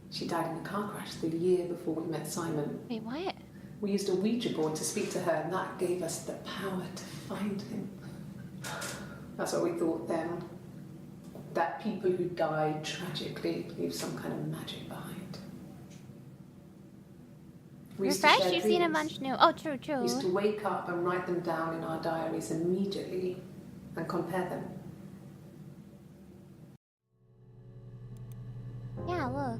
She died in a car crash the year before we met Simon. Wait, what? We used a Ouija board to speak to her, and that gave us the power to find him. That's what we thought then. That people who died tragically leave some kind of magic behind. Refresh, you've seen a bunch new. Oh, true. We used to wake up and write them down in our diaries immediately and compare them. Yeah, look.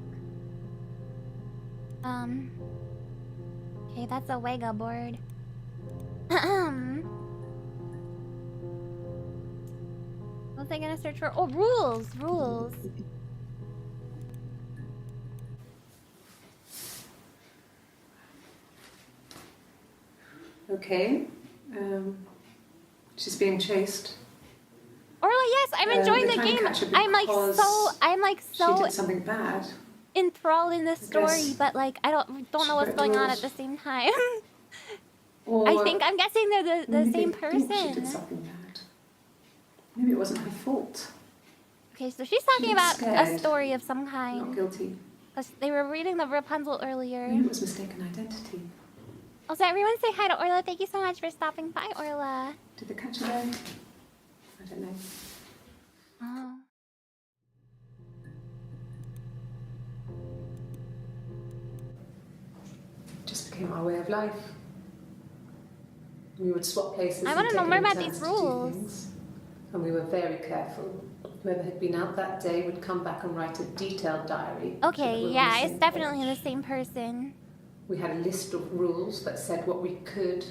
Okay, that's a Ouija board. What's I gonna search for? Oh, rules. Okay. She's being chased. Orla, yes, I'm enjoying the game. I'm like She so did something bad. enthralled in the story, but like I don't know what's going on at the same time. I think I'm guessing they're the same person. She did something bad. Maybe it wasn't her fault. Okay, so she's talking about a story of some Not kind. guilty. Because they were reading the Rapunzel earlier. Maybe it was mistaken identity. Also, everyone say hi to Orla. Thank you so much for stopping by, Orla. Did they catch her there? I don't know. Oh. It just became our way of life. We would swap places. I want to know and more take about turns these to do rules. things. And we were very careful. Whoever had been out that day would come back and write a detailed diary. So that Okay, we're on yeah, the it's same definitely page. the same person. We had a list of rules that said what we could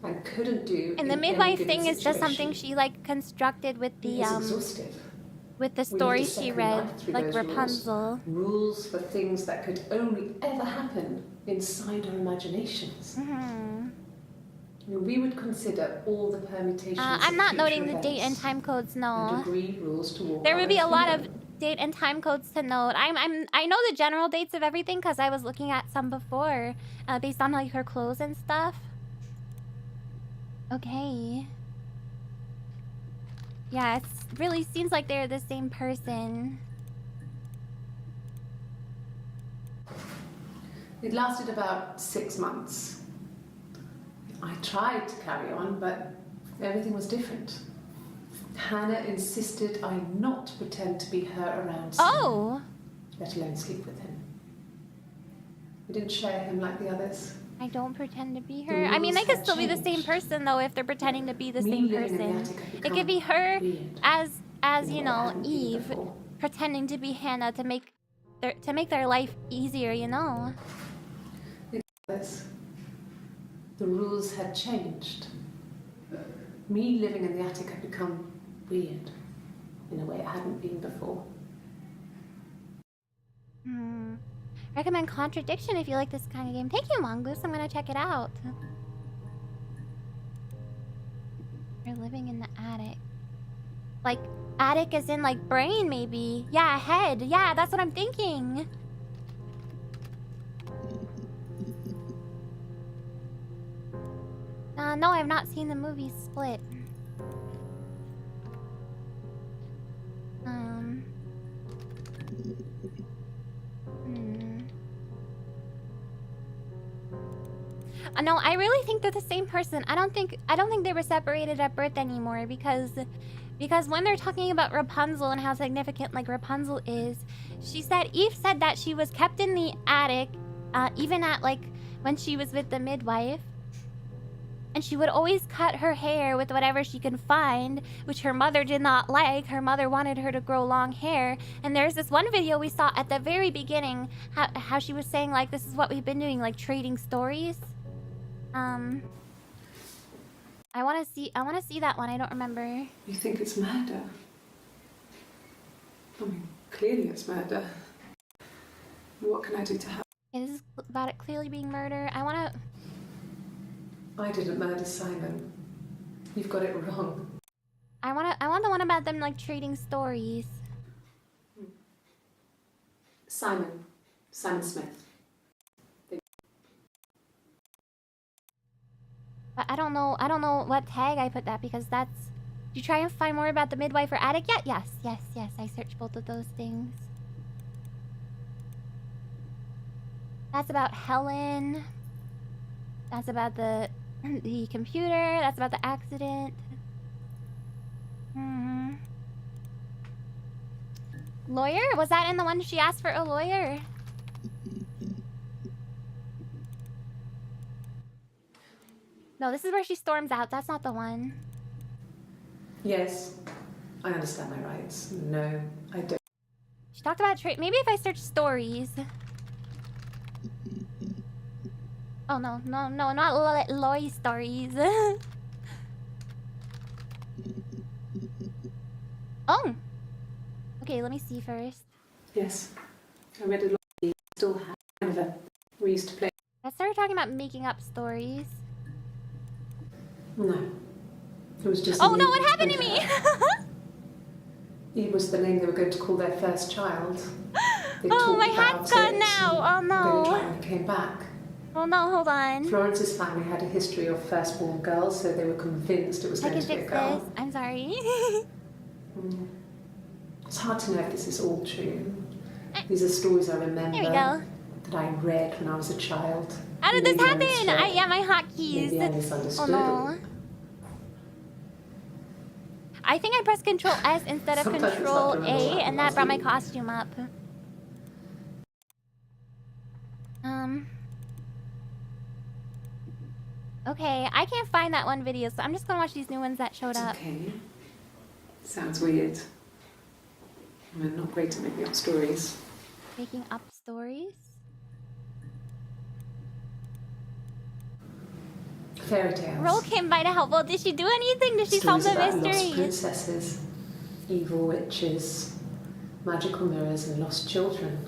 and couldn't do. And the in midwife any given thing is just something situation. she like constructed with It the was exhaustive. with the We story lived a she second read, life through like those rules. Rapunzel. Rules for things that could only ever happen inside our imaginations. I mean, we would consider all the permutations. I'm of not future noting the date and events time codes. and No, agree rules to walk there our would be a own lot freedom. of date and time codes to note. I know the general dates of everything because I was looking at some before, based on like her clothes and stuff. Okay. Yeah, it really seems like they're the same person. It lasted about 6 months. I tried to carry on, but everything was different. Hannah insisted I not pretend to be her around Simon, Oh, let alone sleep with him. We didn't share him like the others. I don't pretend to be The her. I mean, they rules could had still be the same changed. person though if they're pretending to be the Me same living in the person. attic had It could be become her weird. as In a you way I know, hadn't been Eve before. pretending to be Hannah to make their life easier, you know. Yes. The rules had changed. Me living in the attic had become weird in a way it hadn't been before. Recommend Contradiction if you like this kind of game. Thank you, Mongoose. I'm gonna check it out. You're living in the attic. Like, attic as in like brain, maybe. Yeah, head. Yeah, that's what I'm thinking. No, I've not seen the movie Split. No, I really think they're the same person. I don't think they were separated at birth anymore because when they're talking about Rapunzel and how significant like Rapunzel is, Eve said that she was kept in the attic, even at like when she was with the midwife. And she would always cut her hair with whatever she could find, which her mother did not like. Her mother wanted her to grow long hair. And there's this one video we saw at the very beginning, how she was saying like, this is what we've been doing, like trading stories. I want to see that one. I don't remember. You think it's murder? I mean, clearly it's murder. What can I do to help? Is this about it clearly being murder? I didn't murder Simon. You've got it wrong. I want the one about them like trading stories. Simon Smith. But I don't know what tag I put that because that's... Did you try and find more about the midwife or attic yet? Yes. I searched both of those things. That's about Helen. That's about the computer. That's about the accident. Lawyer? Was that in the one she asked for a lawyer? No, this is where she storms out. That's not the one. Yes, I understand my rights. No, I don't. She talked about maybe if I search stories. Oh no, not Loy stories. Oh! Okay, let me see first. Yes, I read a lot. You still have kind of a... We used to play... Let's start talking about making up stories. No. It was just... Oh no, what happened to me? It was the name they were going to call their first child. Oh, my hat's gone now! Oh no. They tried and came back. Oh no, hold on. Florence's family had a history of firstborn girls, so they were convinced it was going to be a girl. I can fix this. I'm sorry. It's hard to know if this is all true. These are stories I remember. There we go. That I read when I was a child. How did this happen? Yeah, my hotkeys. Maybe I misunderstood. Oh no. I think I pressed Control S instead of Sometimes Control A, and that brought my you. costume up. Okay, I can't find that one video, so I'm just gonna watch these new ones that showed up. Okay. Sounds weird. I'm not great at making up stories. Making up stories? Fairy tales. Roll came by to help. Well, did she do anything? Did she solve the Stories about mystery? lost princesses, evil witches, magical mirrors, and lost children.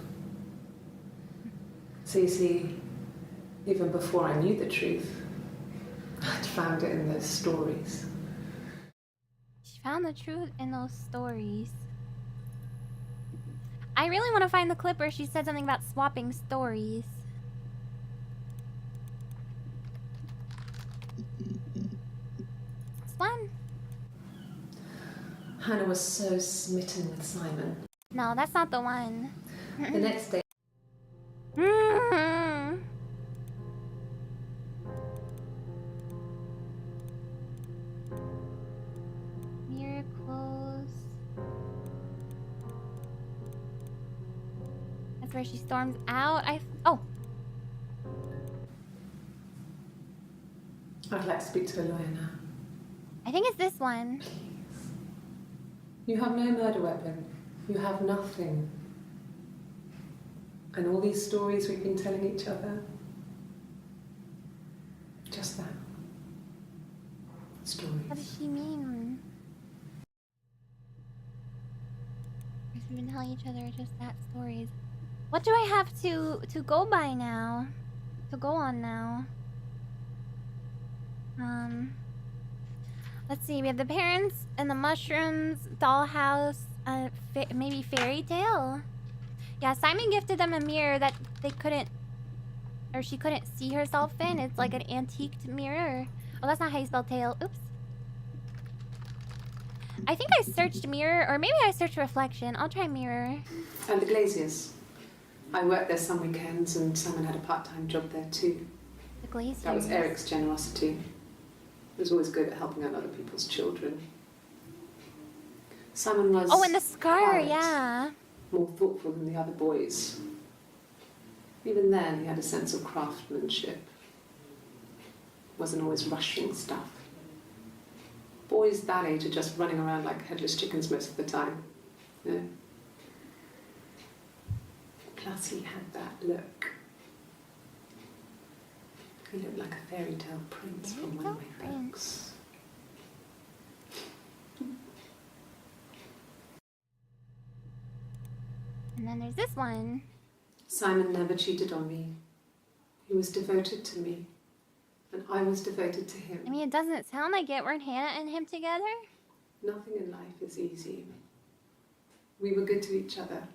So you see, even before I knew the truth, I'd found it in those stories. She found the truth in those stories. I really want to find the clip where she said something about swapping stories. This one? Hannah was so smitten with Simon. No, that's not the one. The next day, Miracles. That's where she storms out. Oh. I'd like to speak to a lawyer now. I think it's this one. You have no murder weapon. You have nothing. And all these stories we've been telling each other. Just that. Stories. What does she mean? We've been telling each other just that stories. What do I have to go by now? To go on now? Let's see. We have the parents and the mushrooms, dollhouse, maybe fairy tale. Yeah, Simon gifted them a mirror that they couldn't, or she couldn't see herself in. It's like an antiqued mirror. Oh, that's not how you spell tail. Oops. I think I searched mirror, or maybe I searched reflection. I'll try mirror. And the Glaziers. I worked there some weekends and Simon had a part-time job there too. The glaciers. That was Eric's generosity. He was always good at helping out other people's children. Simon was Oh, and the scar, quiet, yeah. more thoughtful than the other boys. Even then, he had a sense of craftsmanship. Wasn't always rushing stuff. Boys that age are just running around like headless chickens most of the time. Yeah. Plus, he had that look. He looked like a fairy tale prince from one of my books. And then there's this one. Simon never cheated on me. He was devoted to me, and I was devoted to him. I mean, it doesn't sound like it. Weren't Hannah and him together? Nothing in life is easy. We were good to each other.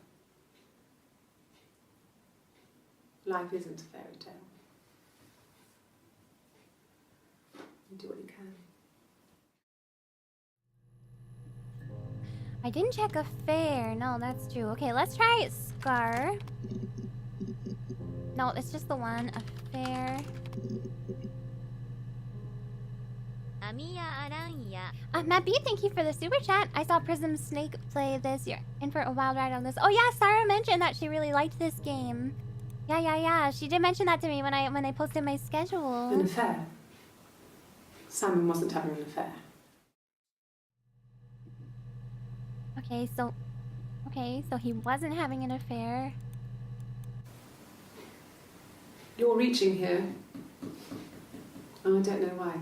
Life isn't a fairy tale. You do what you can. I didn't check affair. No, that's true. Okay, let's try Scar. No, it's just the one. Affair. Amiya Aranha. Matt B, thank you for the super chat. I saw Prism Snake play this. You're in for a wild ride on this. Oh yeah, Sarah mentioned that she really liked this game. Yeah. She did mention that to me when I posted my schedule. An affair? Simon wasn't having an affair. Okay, so he wasn't having an affair. You're reaching here. Oh, I don't know why.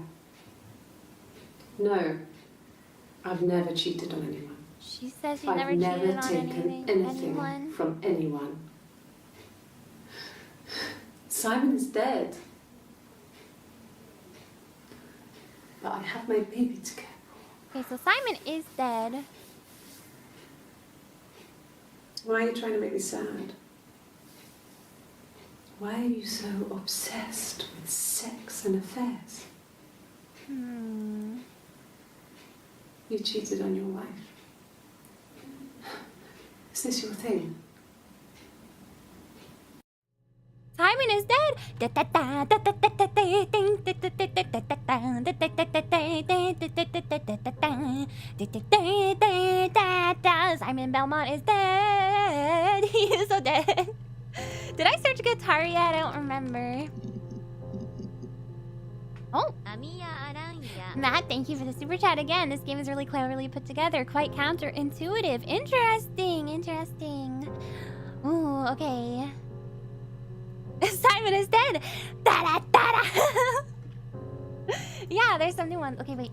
No, I've never cheated on anyone. She says she I've never cheated on taken anything anyone. from anyone. Simon is dead. But I have my baby to care for. Okay, so Simon is dead. Why are you trying to make me sad? Why are you so obsessed with sex and affairs? You cheated on your wife. Is this your thing? Simon is dead. Simon Belmont is dead. He is so dead. Did I search guitar yet? I don't remember. Oh, Amiya Aranha. Matt, thank you for the super chat again. This game is really cleverly put together, quite counterintuitive. Interesting. Ooh, okay. Simon is dead. Da. Yeah, there's some new ones. Okay, wait.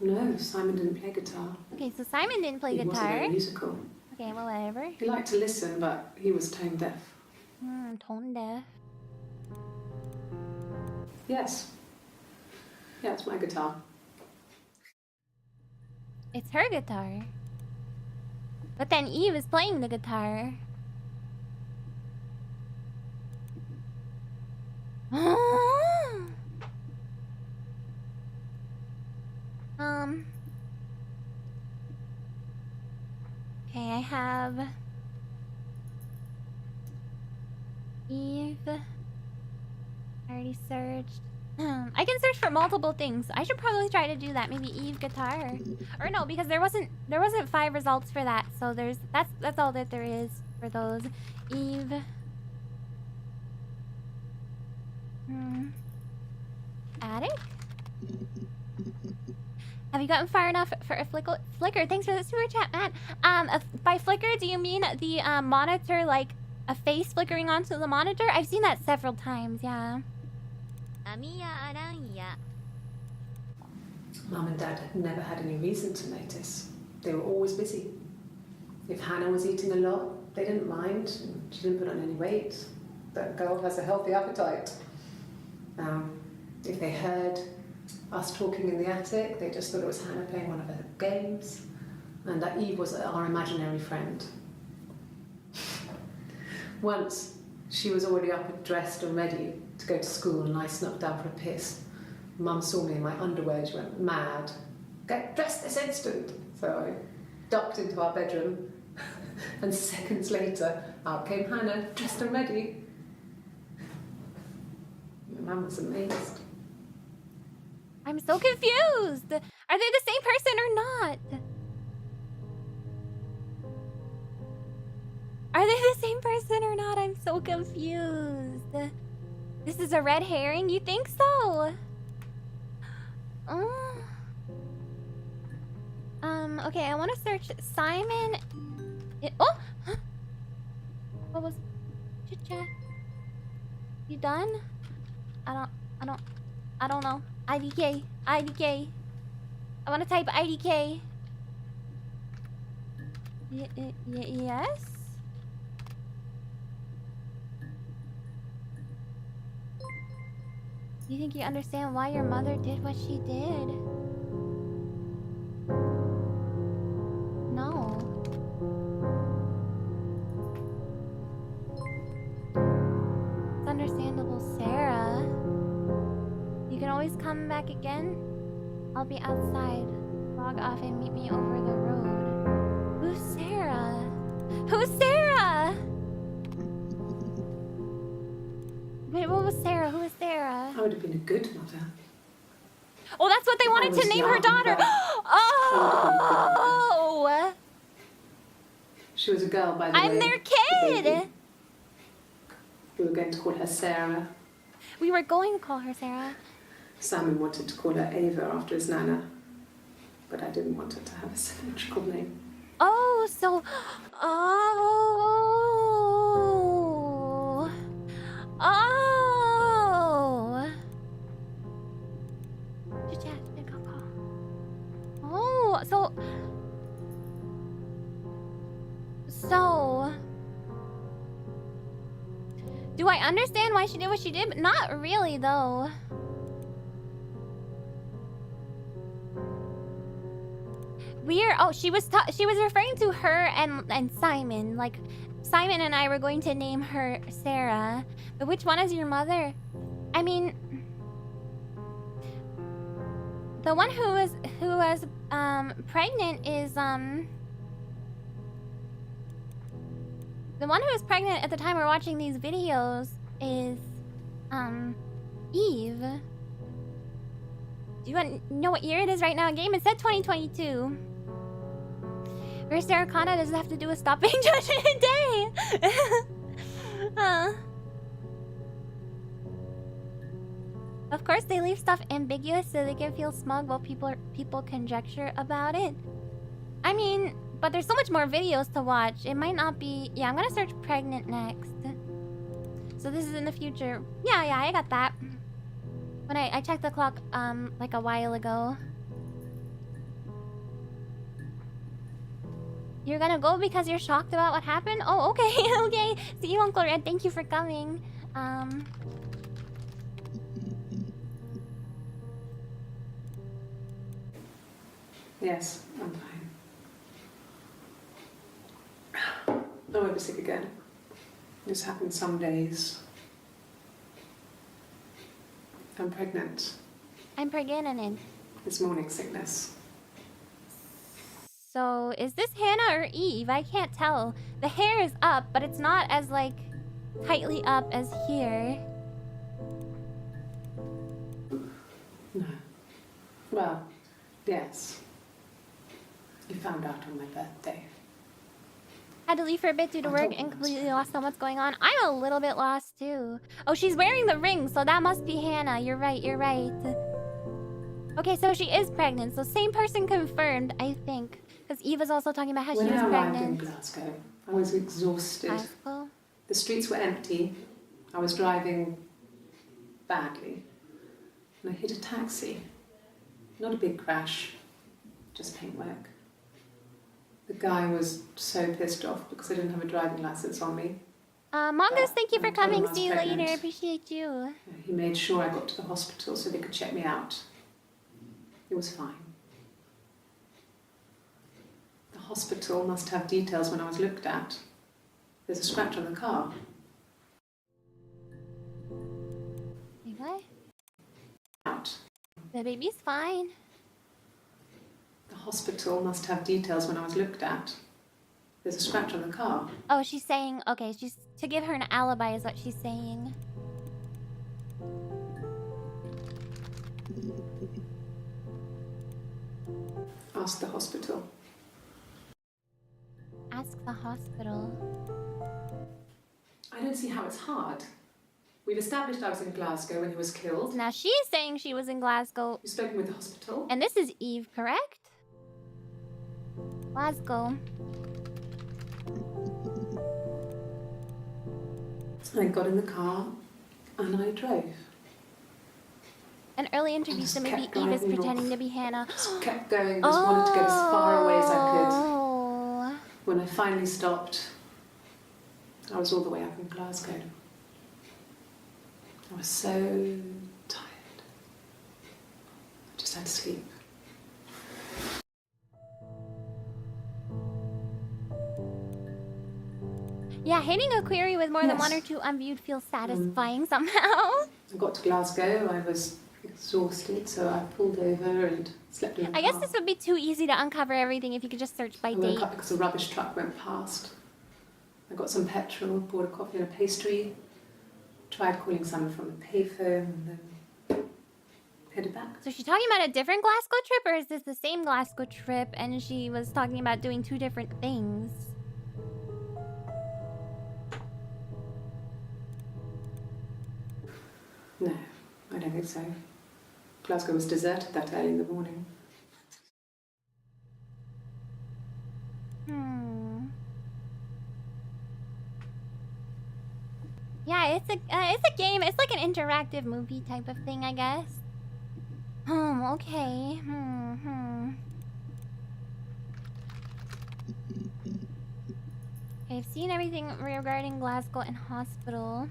No, Simon didn't play guitar. Okay, so Simon didn't play He wasn't guitar. very musical. Okay, well, whatever. He liked to listen, but he was tone deaf. Tone deaf. Yes. Yeah, it's my guitar. It's her guitar. But then Eve is playing the guitar. Okay, I have Eve. I already searched. I can search for multiple things. I should probably try to do that. Maybe Eve guitar, or no, because there wasn't 5 results for that. So that's all that there is for those. Eve. Attic. Have you gotten far enough for a flicker? Thanks for the super chat, Matt. By flicker, do you mean the monitor, like a face flickering onto the monitor? I've seen that several times. Yeah. Amiya Aranha. Mum and Dad had never had any reason to notice. They were always busy. If Hannah was eating a lot, they didn't mind. She didn't put on any weight. That girl has a healthy appetite. If they heard us talking in the attic, they just thought it was Hannah playing one of her games, and that Eve was our imaginary friend. Once, she was already up and dressed and ready to go to school, and I snuck down for a piss. Mum saw me in my underwear. She went mad. Get dressed this instant! So I ducked into our bedroom, and seconds later, Out came Hannah, dressed and ready. My mum was amazed. I'm so confused. Are they the same person or not? Are they the same person or not? I'm so confused. This is a red herring? You think so? Oh. Okay, I want to search Simon. Oh! Huh? What was... Chit chat? You done? I don't know. IDK. IDK. I want to type IDK. Yes? Do you think you understand why your mother did what she did? No. It's understandable, Sarah. You can always come back again. I'll be outside. Log off and meet me over the road. Who's Sarah? Who's Sarah? Wait, what was Sarah? Who is Sarah? I would have been a good mother. Oh, that's what they wanted to name her daughter. Oh! She was a girl, by the way. I'm their kid! We were going to call her Sarah. We were going to call her Sarah. Simon wanted to call her Ava after his nana, but I didn't want her to have a symmetrical name. Oh, so... Oh... Oh... Oh, so... So... Do I understand why she did what she did? But not really, though. Weird. Oh, she was referring to her and Simon. Like, Simon and I were going to name her Sarah. But which one is your mother? I mean, the one who was pregnant is the one who was pregnant at the time we're watching these videos is Eve. Do you want to know what year it is right now in game? It said 2022. Where's Sarah Connor? Does it have to do with stopping Judgment Day? Of course, they leave stuff ambiguous so they can feel smug while people conjecture about it. I mean, but there's so much more videos to watch. It might not be... Yeah, I'm gonna search pregnant next. So this is in the future. Yeah, I got that. When I checked the clock, like a while ago. You're gonna go because you're shocked about what happened? Oh, okay, okay. See you, Uncle Red. Thank you for coming. Yes, I'm fine. I won't be sick again. This happens some days. I'm pregnant. I'm pregnant. It's morning sickness. So, is this Hannah or Eve? I can't tell. The hair is up, but it's not as, like, tightly up as here. No. Well, yes. You found out on my birthday. Had to leave for a bit due to work and completely lost on what's going on. I'm a little bit lost, too. Oh, she's wearing the ring, so that must be Hannah. You're right, you're right. Okay, so she is pregnant. So same person confirmed, I think. Because Eva's also talking about how she was pregnant. When I arrived in Glasgow, I was exhausted. Glasgow? The streets were empty. I was driving badly. And I hit a taxi. Not a big crash, just paintwork. The guy was so pissed off because I didn't have a driving license on me. Mongoose, thank you for coming. See you pregnant. later. Appreciate you. He made sure I got to the hospital so they could check me out. It was fine. The hospital must have details when I was looked at. There's a scratch on the car. Wait, what? Out. The baby's fine. The hospital must have details when I was looked at. There's a scratch on the car. Oh, she's saying... Okay, she's... To give her an alibi is what she's saying. Ask the hospital. Ask the hospital. I don't see how it's hard. We've established I was in Glasgow when he was killed. Now she's saying she was in Glasgow. You've spoken with the hospital. And this is Eve, correct? Glasgow. I got in the car and I drove. An early interview, so maybe Eve is pretending to be Hannah. Just kept going, just wanted to get as far away as I could. Oh. When I finally stopped, I was all the way up in Glasgow. I was so tired. I just had to sleep. Yeah, hitting a query with more than Yes. one or two unviewed feels satisfying somehow. I got to Glasgow, I was exhausted, so I pulled over and slept in the car. I guess this would be too easy to uncover everything if you could just search by I date. woke up because a rubbish truck went past. I got some petrol, bought a coffee and a pastry, tried calling someone from the payphone, and then headed back. So she's talking about a different Glasgow trip, or is this the same Glasgow trip and she was talking about doing two different things? No, I don't think so. Glasgow was deserted that early in the morning. Yeah, it's a game. It's like an interactive movie type of thing, I guess. Okay. I've seen everything regarding Glasgow and hospital.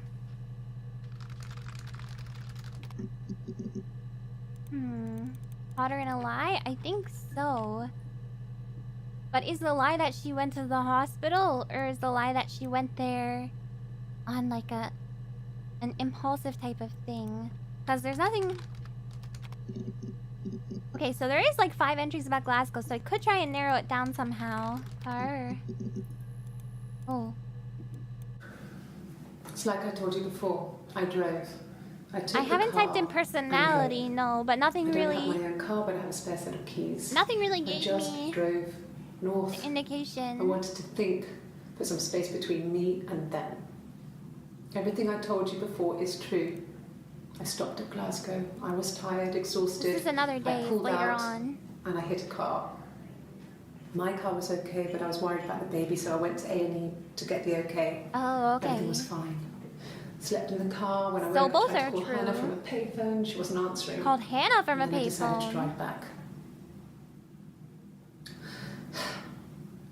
Caught her in a lie? I think so. But is the lie that she went to the hospital, or is the lie that she went there on like an impulsive type of thing? Because there's nothing... Okay, so there is like 5 entries about Glasgow, so I could try and narrow it down somehow. Oh. It's like I told you before, I drove. I haven't typed in personality, no, but nothing really... I don't have my own car, but I have a spare set of keys. Nothing really I gave just me drove north. indication. I wanted to think, put some space between me and them. Everything I told you before is true. I stopped at Glasgow. I was tired, exhausted. This is another day later out, on. And I hit a car. My car was okay, but I was worried about the baby, so I went to A&E to get the okay. Oh, okay. Everything was fine. Slept in the car. When I So woke both up, I tried are to call true. Hannah from a payphone. She wasn't answering. Called Hannah from a And then I decided to payphone. drive back.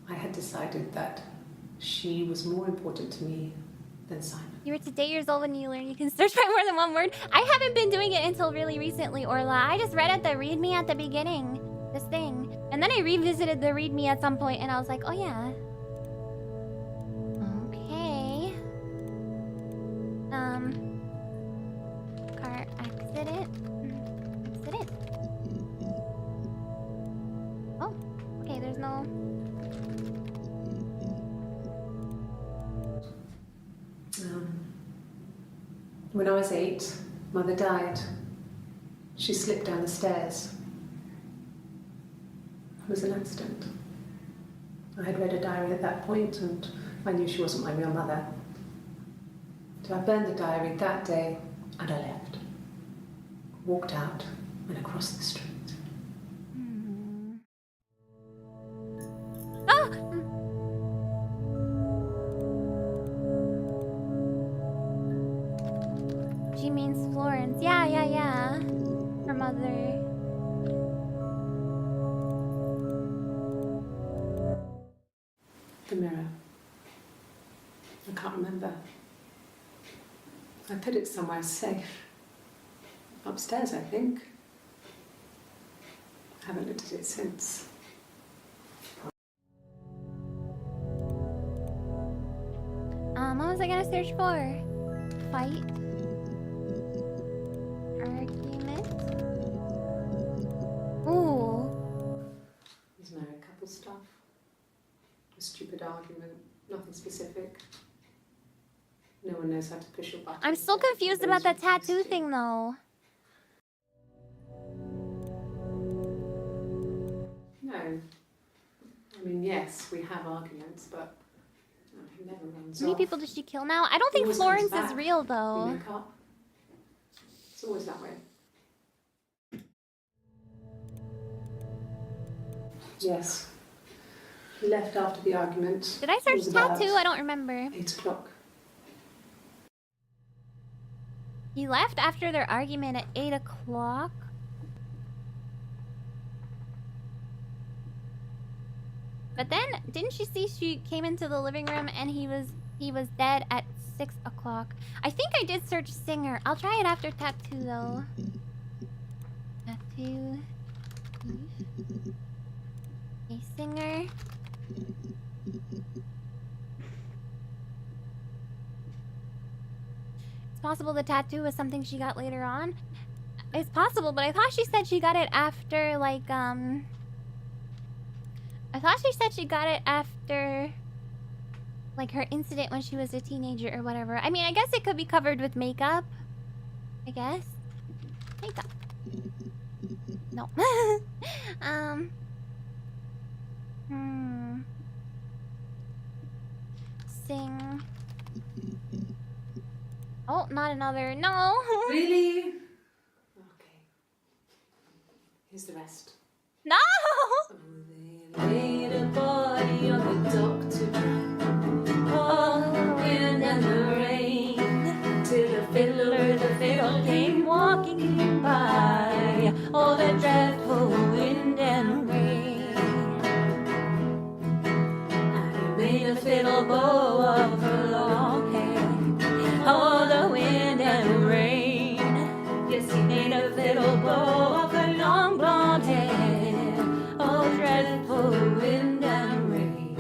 I had decided that she was more important to me than Simon. You were today years old when you learned you can search by more than one word. I haven't been doing it until really recently, Orla. I just read at the readme at the beginning. This thing. And then I revisited the readme at some point and I was like, oh yeah. Okay. Car accident. Accident. Oh, okay, there's no... When I was 8, Mother died. She slipped down the stairs. It was an accident. I had read a diary at that point and I knew she wasn't my real mother. So I burned the diary that day and I left. Walked out and across the street. Oh! She means Florence. Yeah. Her mother. The mirror. I can't remember. I put it somewhere safe. Upstairs, I think. I haven't looked at it since. What was I gonna search for? Fight. Argument. Ooh. There's married couple stuff. A stupid argument. Nothing specific. No one knows how to push your button. I'm still confused about that tattoo thing, though. No. I mean, yes, we have arguments, but no, he never runs How many off. people does she kill now? I don't think Always Florence comes is back. real, We though. make up. It's always that way. Yes. He left after the argument. Did I It search was about tattoo? I don't remember. 8 o'clock. He left after their argument at 8 o'clock. But then, didn't she see she came into the living room and he was dead at 6 o'clock? I think I did search singer. I'll try it after tattoo, though. Tattoo. A singer. It's possible the tattoo was something she got later on. It's possible, but I thought she said she got it after, like, I thought she said she got it after, like, her incident when she was a teenager or whatever. I mean, I guess it could be covered with makeup. I guess. Makeup. No. Sing. Oh, not another. No. Really? Okay. Here's the rest. No. They laid a body on the dock to dry. All the wind and the rain, till the fiddler came walking by. All the dreadful wind and rain. And he made a fiddle bow of her long hair. All the wind and rain. Yes, he made a fiddle bow of her long blonde hair. Oh, dreadful wind and rain.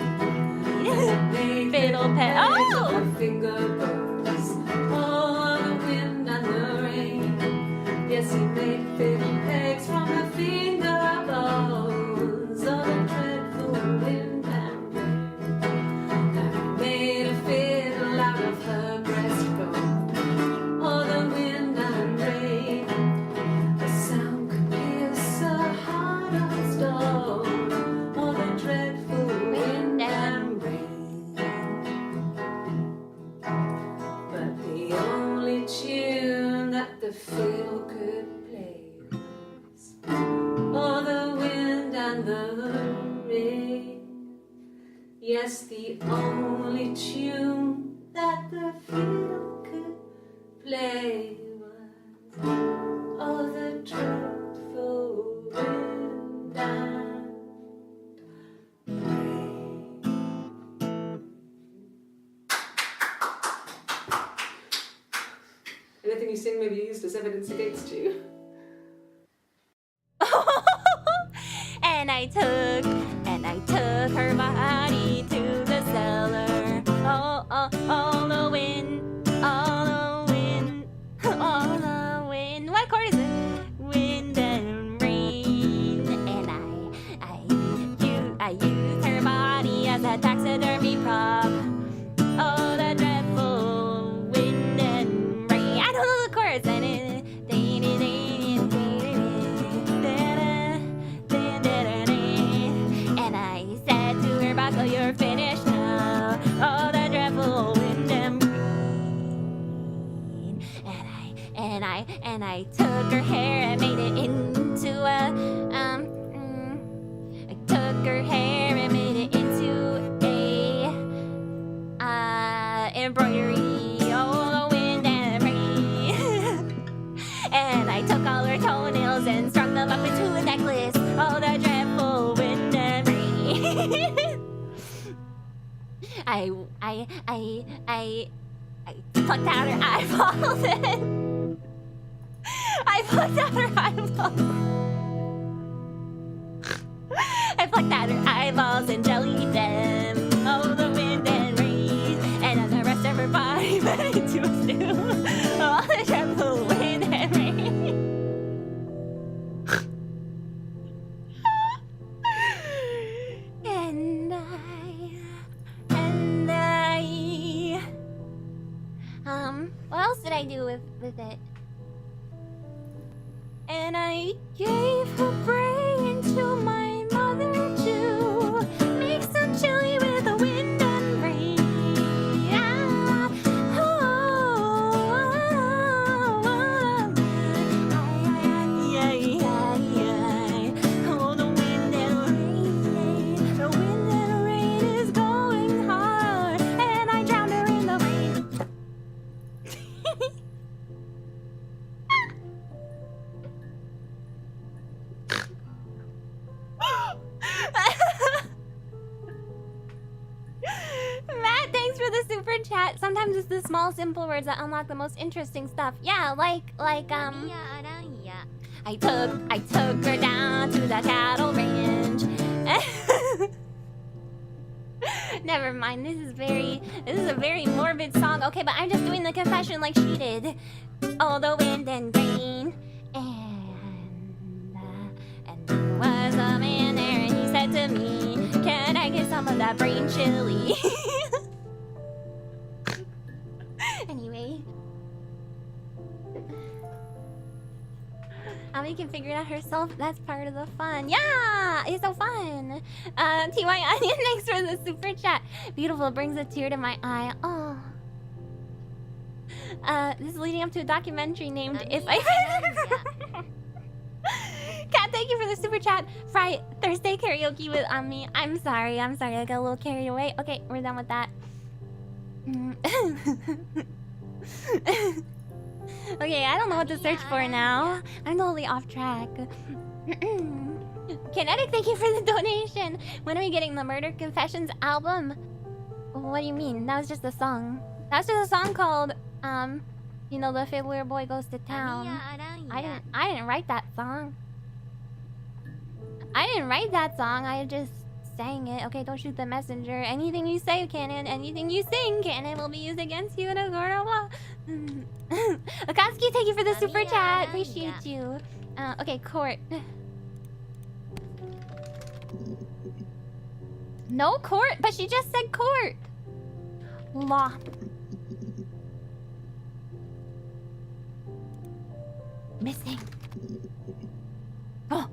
Fiddle pet. Oh! Her finger burns. Oh, the wind and the rain. Yes, he made fiddle pegs from her finger bones. Oh, the dreadful wind and rain. And he made a fiddle out of her breastbone. Oh, the wind and rain. The sound could pierce a heart of stone. Oh, the dreadful wind and rain. But the only tune that the fiddle could play was oh, the wind and the rain. Yes, the only tune that the fiddle could play was oh, the dreadful wind and rain. Anything you sing may be used as evidence against you. And I took her body to the cellar. Oh, oh, all the wind, all the wind, all the wind. What chord is it? Wind and rain. And I used her body as a taxidermy prop. Oh, the dreadful wind and rain. I don't know the chords. And I said to her, Buckle, you're finished now. Oh, the dreadful wind and rain. And I took her hair and made it into a I took her hair and made it into a embroidery. Oh, the wind and rain. And I took all her toenails and strung them up into a necklace. Oh, the dreadful wind and rain. I plucked out her eyeballs and I plucked out her eyeballs. I plucked out her eyeballs and jellied them. Oh, the wind and rain. And then the rest of her body went into a stew. Oh, the dreadful wind and rain. And else did I do with it? And I gave her brain to my mother to make some chili with the wind and rain. Ah, oh, the wind and rain. The wind and rain is going hard, and I drowned her in the rain. Matt, thanks for the super chat. Sometimes it's the small, simple words that unlock the most interesting stuff. Yeah, like Amiya Aranha. I took her down to the cattle range. Never mind. This is a very morbid song. Okay, but I'm just doing the confession like she did. Oh, the wind and rain, and there was a man there, and he said to me, "Can I get some of that brain chili?" Anyway. Ami can figure it out herself. That's part of the fun. Yeah, it's so fun. TY Onion, thanks for the super chat. Beautiful, brings a tear to my eye. Oh. This is leading up to a documentary named Amiya If I... Aranha. Kat, thank you for the super chat. Friday Thursday karaoke with Ami. I'm sorry. I got a little carried away. Okay, we're done with that. Okay, I don't know what to search for now. I'm totally off track. Kinetic, thank you for the donation. When are we getting the Murder Confessions album? What do you mean? That was just a song. That's just a song called, you know, The Fiddler Boy Goes to Town. Amiya Aranha. I didn't write that song. I just sang it. Okay, don't shoot the messenger. Anything you say, Canon, anything you sing, Canon, will be used against you in a court of law. Akatsuki, thank you for the super Amiya chat. Aranha. Appreciate you. Okay, court. No court, but she just said court. Law. Missing. Oh.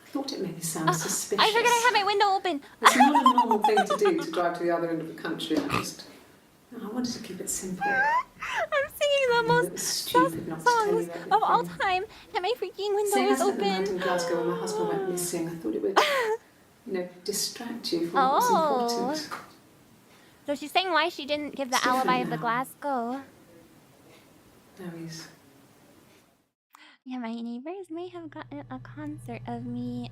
I thought it made me sound suspicious. I forgot I had my window open. It's not a normal thing to do to drive to the other end of the country. I wanted to keep it simple. I'm singing the most Stupid not to tell you songs of all everything. time, and my freaking window Say I is spent the night in open. Glasgow when my husband went missing. I thought it would, distract you from what was Oh. important. So she's saying why she didn't give the It's alibi of different the now. Glasgow. Now he's... Yeah, my neighbors may have gotten a concert of me,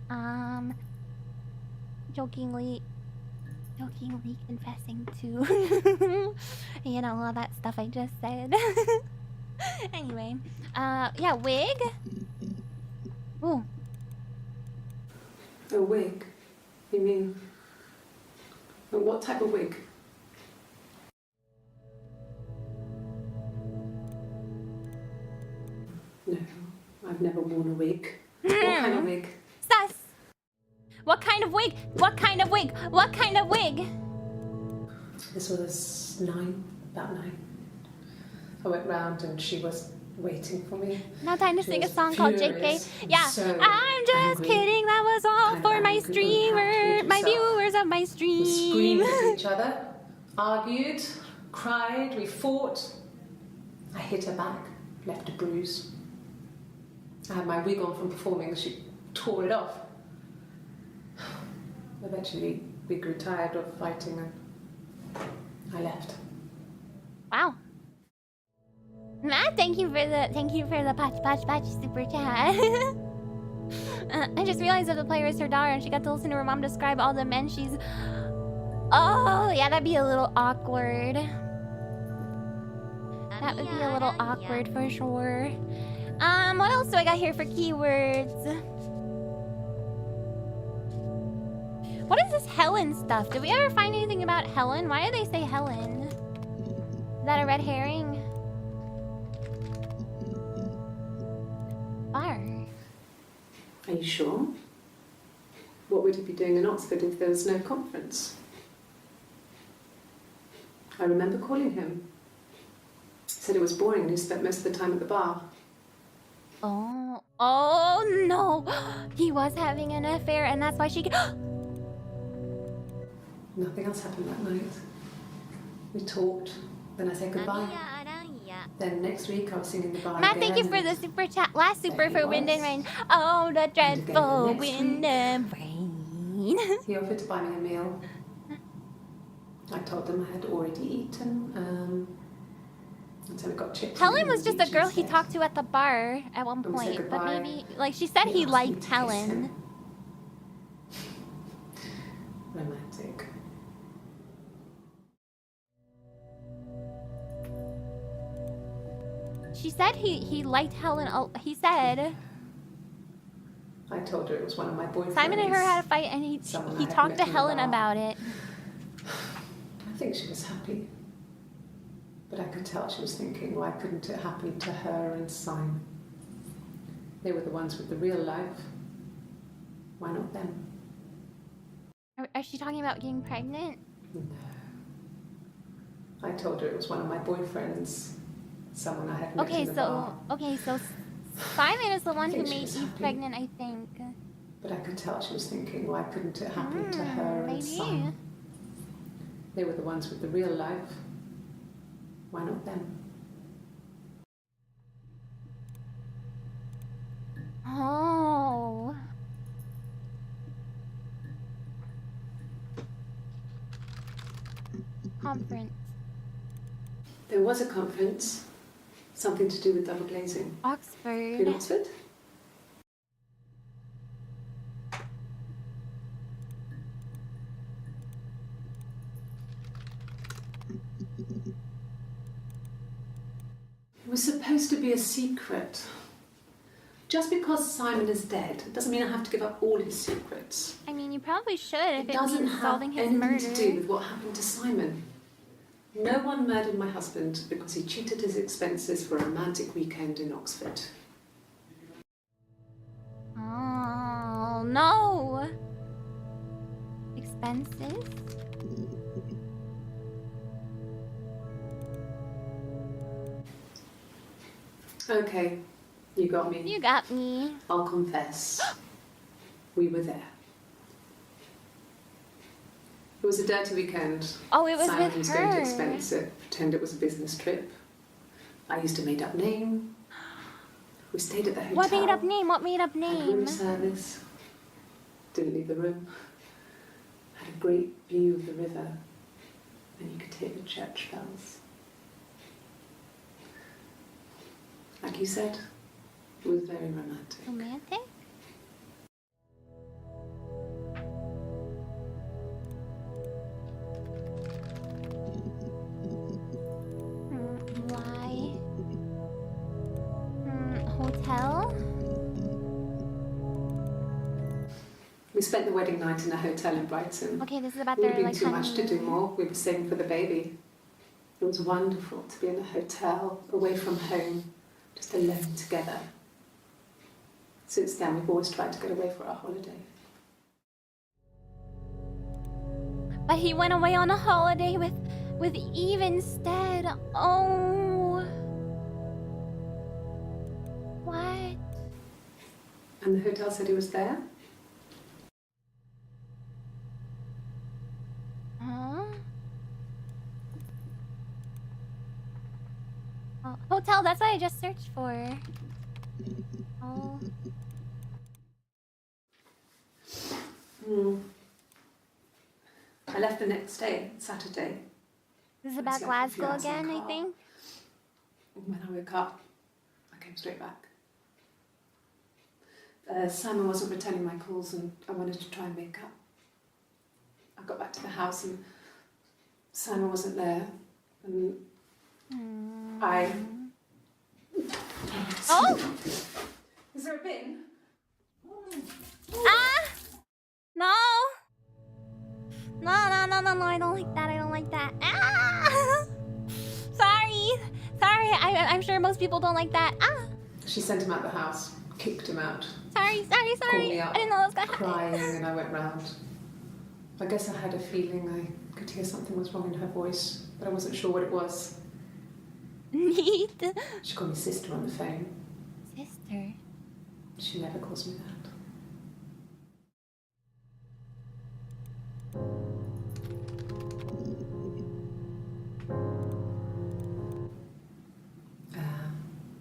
jokingly confessing to, you know, all that stuff I just said. Anyway, yeah, wig? Ooh. A wig? You mean... What type of wig? No, I've never worn a wig. What kind of wig? Sus! What kind of wig? What kind of wig? What kind of wig? This was about 9. I went round and she was waiting for me. Now time to She sing a was song called furious JK. and Yeah, so I'm just angry. kidding. That was all Kind of for my angry, couldn't have streamer, hate my yourself. viewers of my We stream. screamed at each other, argued, cried, we fought. I hit her back, left a bruise. I had my wig on from performing, she tore it off. Eventually, we grew tired of fighting and I left. Wow. Matt, thank you for the patch super chat. I just realized that the player is her daughter and she got to listen to her mom describe all the men she's... Oh, yeah, that'd be a little awkward. That would be a little awkward for sure. What else do I got here for keywords? What is this Helen stuff? Did we ever find anything about Helen? Why do they say Helen? Is that a red herring? Bar. Are you sure? What would he be doing in Oxford if there was no conference? I remember calling him. He said it was boring and he spent most of the time at the bar. Oh no! He was having an affair, and that's why she. Nothing else happened that night. We talked. Then I said goodbye. Amiya Aranha. Then next week I was singing the bar Matt, again. thank you for the super chat. Last super There he for wind and was. rain. Oh, the dreadful next wind week. and rain. He offered to buy me a meal. I told them I had already eaten. And so we got chips. Helen and was just a Ouija girl he instead. talked to at the bar at one And we said point, but goodbye. maybe like she said he asked me liked to kiss Helen. him. Romantic. She said he liked Helen. He said I told her it was one of my boyfriends. Simon and her had a fight, and Someone he I had talked met to in the Helen bar. about it. I think she was happy. But I could tell she was thinking, why couldn't it happen to her and Simon? They were the ones with the real life. Why not them? Is she talking about getting pregnant? No. I told her it was one of my boyfriends. Someone I had met Okay, in the bar. so Simon is the one who think she made was you happy. pregnant, I think. But I could tell she was thinking, why couldn't it happen to her and Maybe. Simon? They were the ones with the real life. Why not them? Oh. Conference. There was a conference, something to do with double glazing. In Oxford. Oxford? It was supposed to be a secret. Just because Simon is dead doesn't mean I have to give up all his secrets. I mean, you probably should if It it doesn't means have solving his anything murder. to do with what happened to Simon. No one murdered my husband because he cheated his expenses for a romantic weekend in Oxford. Oh, no. Expenses? Okay, you got me. You got me. I'll confess. We were there. It was a dirty weekend. Oh, it was Simon with was going to her. expense it, pretend it was a business trip. I used a made-up name. We stayed at the hotel. What made up name? What made up Had name? room service. Didn't leave the room. Had a great view of the river. And you could hear the church bells. Like you said, it was very romantic. Romantic? Why? Hotel? We spent the wedding night in a hotel in Brighton. Okay, this is about It would their have been like too much to do honeymoon. more. We were saving for the baby. It was wonderful to be in a hotel, away from home, just alone together. Since then, we've always tried to get away for our holiday. But he went away on a holiday with Eve instead. Oh. What? And the hotel said he was there. Huh? Oh, hotel, that's what I just searched for. Oh. I left the next day, Saturday. This is I about slept for a few Glasgow hours in the again, I car. think. When I woke up, I came straight back. Simon wasn't returning my calls and I wanted to try and make up. I got back to the house and Simon wasn't there. And I... Oh! Is there a bin? Ah! No! No, I don't like that, I don't like that. Ah! Sorry, I'm sure most people don't like that. Ah! She sent him out the house, kicked him out, Sorry. called me up, I didn't know that was gonna happen. crying, and I went round. I guess I had a feeling I could hear something was wrong in her voice, but I wasn't sure what it was. Neat. She called me sister on the phone. Sister. She never calls me that.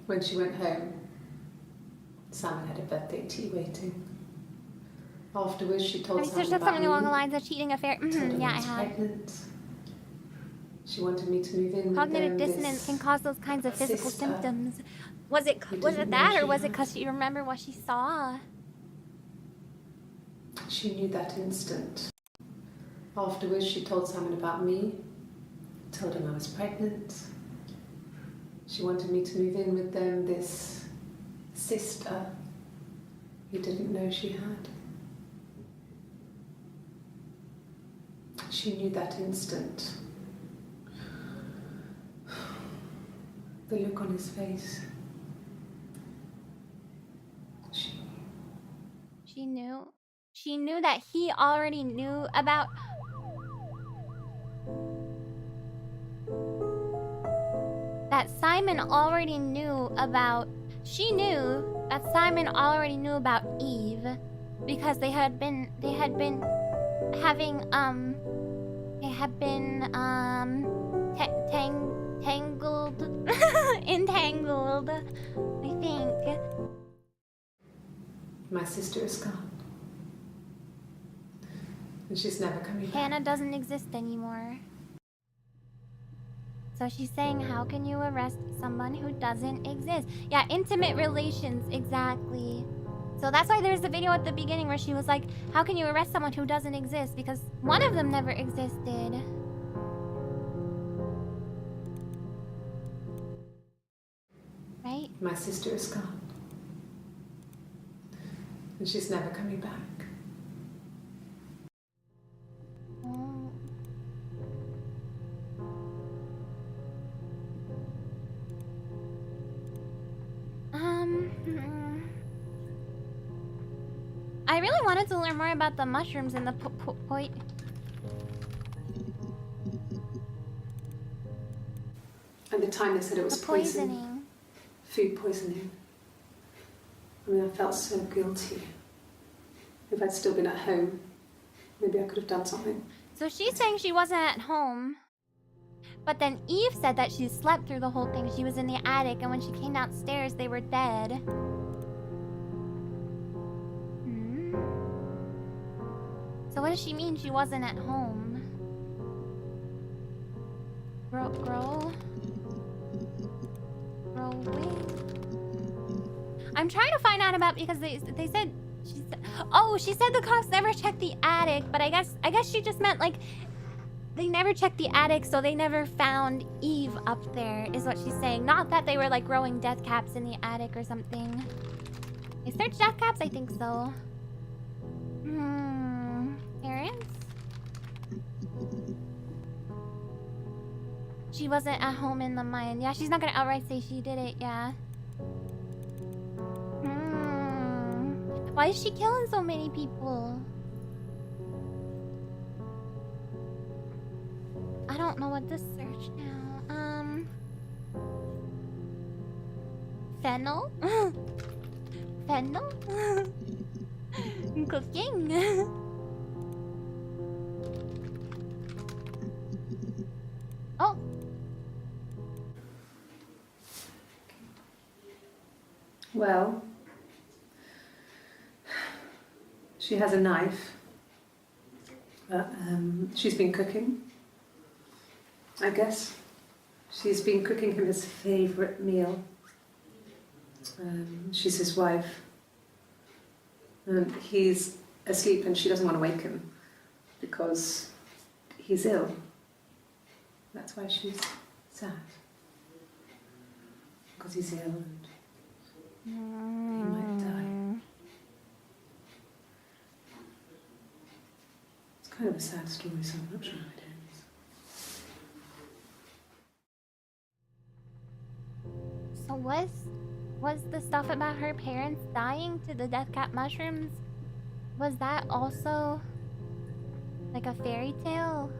When she went home, Simon had a birthday tea waiting. Afterwards, she told Have you Simon searched up about something me. along the lines of cheating affair? Told him Yeah, I I was have. pregnant. She wanted me to move in Cognitive with them, dissonance this can cause those kinds of physical sister. symptoms. Was it You was didn't it know that, or she was it had. because she remembered what she saw? She knew that instant. Afterwards, she told Simon about me. Told him I was pregnant. She wanted me to move in with them, this sister he didn't know she had. She knew that instant. The look on his face. She knew. She knew that he already knew about. That Simon already knew about. She knew that Simon already knew about Eve, because they had been having tangled entangled, I think. My sister is gone. And she's never coming back. Hannah doesn't exist anymore. So she's saying, how can you arrest someone who doesn't exist? Yeah, intimate relations, exactly. So that's why there's the video at the beginning where she was like, how can you arrest someone who doesn't exist? Because one of them never existed. Right? My sister is gone. And she's never coming back. Oh. I really wanted to learn more about the mushrooms and the At the time they said it was poisoning. Food poisoning. I mean, I felt so guilty. If I'd still been at home, maybe I could have done something. So she's saying she wasn't at home. But then Eve said that she slept through the whole thing. She was in the attic, and when she came downstairs, they were dead. So what does she mean she wasn't at home? Growing? I'm trying to find out about, because they said she said the cops never checked the attic, but I guess she just meant like they never checked the attic, so they never found Eve up there, is what she's saying. Not that they were like growing death caps in the attic or something. They searched death caps? I think so. Parents? She wasn't at home in the mine. Yeah, she's not gonna outright say she did it, yeah. Why is she killing so many people? I don't know what to search now. Fennel? Fennel? Cooking? Oh! Well, she has a knife. She's been cooking, I guess. She's been cooking him his favourite meal. She's his wife. And he's asleep and she doesn't want to wake him because he's ill. That's why she's sad. Because he's ill and he might die. It's kind of a sad story, so I'm not sure how it ends. So was the stuff about her parents dying to the death cap mushrooms, was that also like a fairy tale?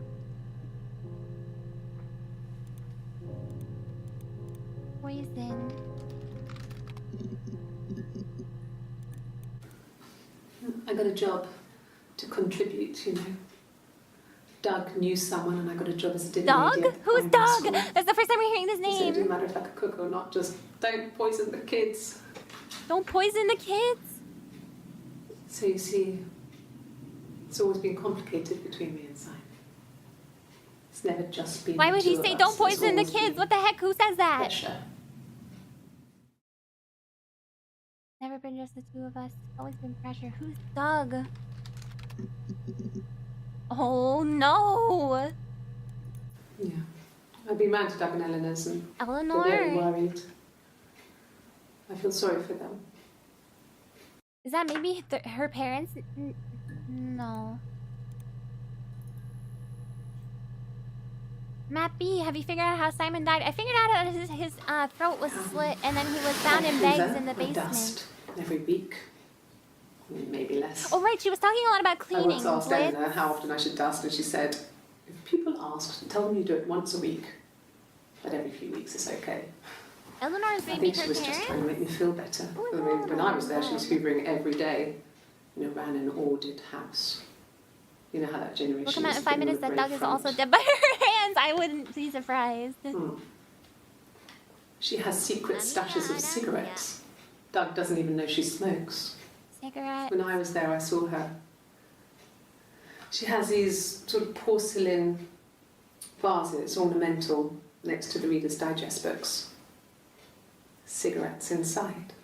Poison. I got a job to contribute, you know. Doug knew someone and I got a job as a dinner Dog? lady at the Who's primary Dog? school. That's the first time we're hearing this So it didn't name. matter if I could cook or not, just don't poison the kids. Don't poison the kids. So you see, it's always been complicated between me and Simon. It's never just been Why the would two he of say us. don't It's poison the always kids? been What the heck? Who says that? pressure. Never been just the two of us. It's always been pressure. Who's Doug? Oh no! Yeah. I've been round to Doug and Eleanor's and they're very Eleanor. worried. I feel sorry for them. Is that maybe her parents? No. Matt B, have you figured out how Simon died? I figured out that his throat was slit and then he was found in bags in the basement. Dust every week. Maybe less. Oh right, she was talking a lot about I cleaning. once asked Blitz. Eleanor how often I should dust, and she said, if people ask, tell them you do it once a week, but every few weeks is okay. Eleanor's I maybe think she her was just trying to make me feel better. Oh, I mean, when I was there, she was hoovering every day, you know, ran an ordered house. You know how that generation We'll come out is in 5 given minutes the that brave Doug is front. also dead by her hands. I wouldn't be surprised. She has secret stashes of cigarettes. Doug doesn't even know she smokes. Cigarette. When I was there, I saw her. She has these sort of porcelain vases, ornamental, next to the Reader's Digest books. Cigarettes inside.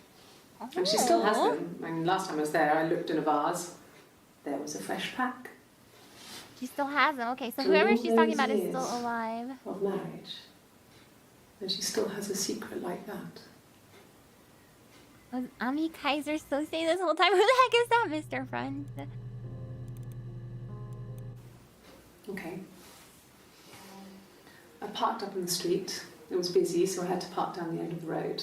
And she still has them. I mean, last time I was there, I looked in a vase. There was a fresh pack. She still has them. Okay, so From whoever all she's talking those about is years still alive. of marriage. And she still has a secret like that. Was Ami Kaiser so saying this whole time? Who the heck is that, Mr. Friend? Okay. I parked up in the street. It was busy, so I had to park down the end of the road.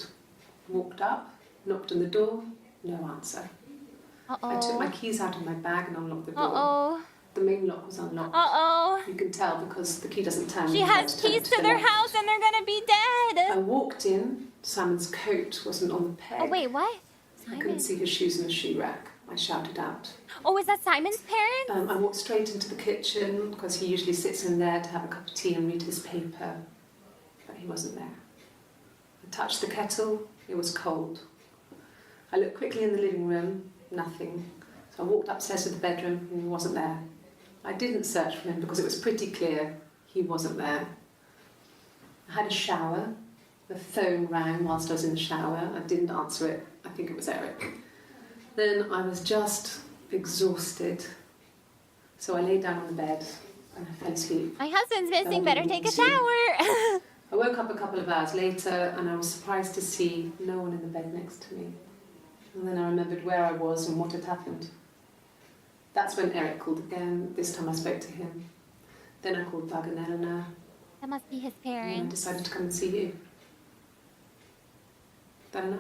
Walked up, knocked on the door, no answer. I took my keys out of my bag and unlocked the door. Uh-oh. The main lock was unlocked. Uh-oh. You can tell because the key doesn't turn. She You have has to turn keys it to the their left. house and they're gonna be dead. I walked in. Simon's coat wasn't on the peg. Oh, wait, what? I Simon? couldn't see his shoes in the shoe rack. I shouted out. Oh, is that Simon's parents? I walked straight into the kitchen because he usually sits in there to have a cup of tea and read his paper. But he wasn't there. I touched the kettle. It was cold. I looked quickly in the living room. Nothing. So I walked upstairs to the bedroom and he wasn't there. I didn't search for him because it was pretty clear he wasn't there. I had a shower. The phone rang whilst I was in the shower. I didn't answer it. I think it was Eric. Then I was just exhausted. So I lay down on the bed and I fell asleep. My husband's missing. Oh, Better take a see. shower. I woke up a couple of hours later and I was surprised to see no one in the bed next to me. And then I remembered where I was and what had happened. That's when Eric called again. This time I spoke to him. Then I called Doug and Eleanor. That must be his And I parents. decided to come and see you. That enough?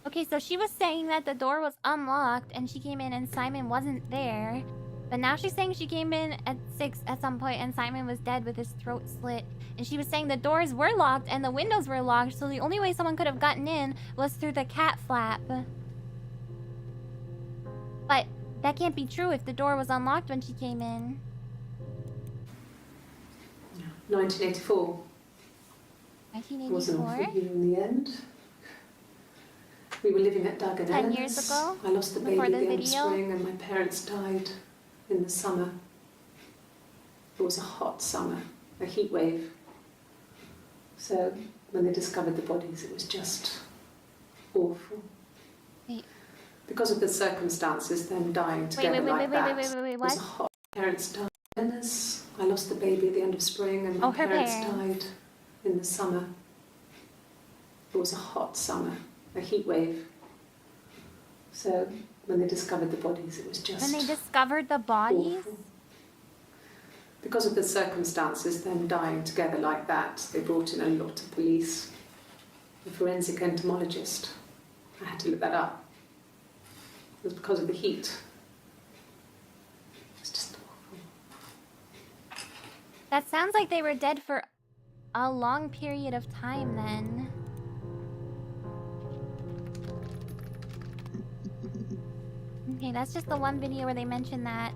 Okay, so she was saying that the door was unlocked and she came in and Simon wasn't there. But now she's saying she came in at 6 at some point and Simon was dead with his throat slit. And she was saying the doors were locked and the windows were locked, so the only way someone could have gotten in was through the cat flap. But that can't be true if the door was unlocked when she came in. 1984. Wasn't all for 1984? you in the end. We were living at Doug and 10 Eleanor's. years ago? I lost the baby Before at the the end of video? spring and my parents died in the summer. It was a hot summer, a heat wave. So when they discovered the bodies, it was just awful. Wait. Because of the circumstances, them dying together like that. Wait, It was a what? hot. Parents died. Eleanor's. I lost the baby at the end of spring and my Oh, her parents parents. died in the summer. It was a hot summer, a heat wave. So when they discovered the bodies, it was just When they discovered the bodies? awful. Because of the circumstances, them dying together like that, they brought in a lot of police. A forensic entomologist. I had to look that up. It was because of the heat. It's just awful. That sounds like they were dead for a long period of time then. Okay, that's just the one video where they mentioned that.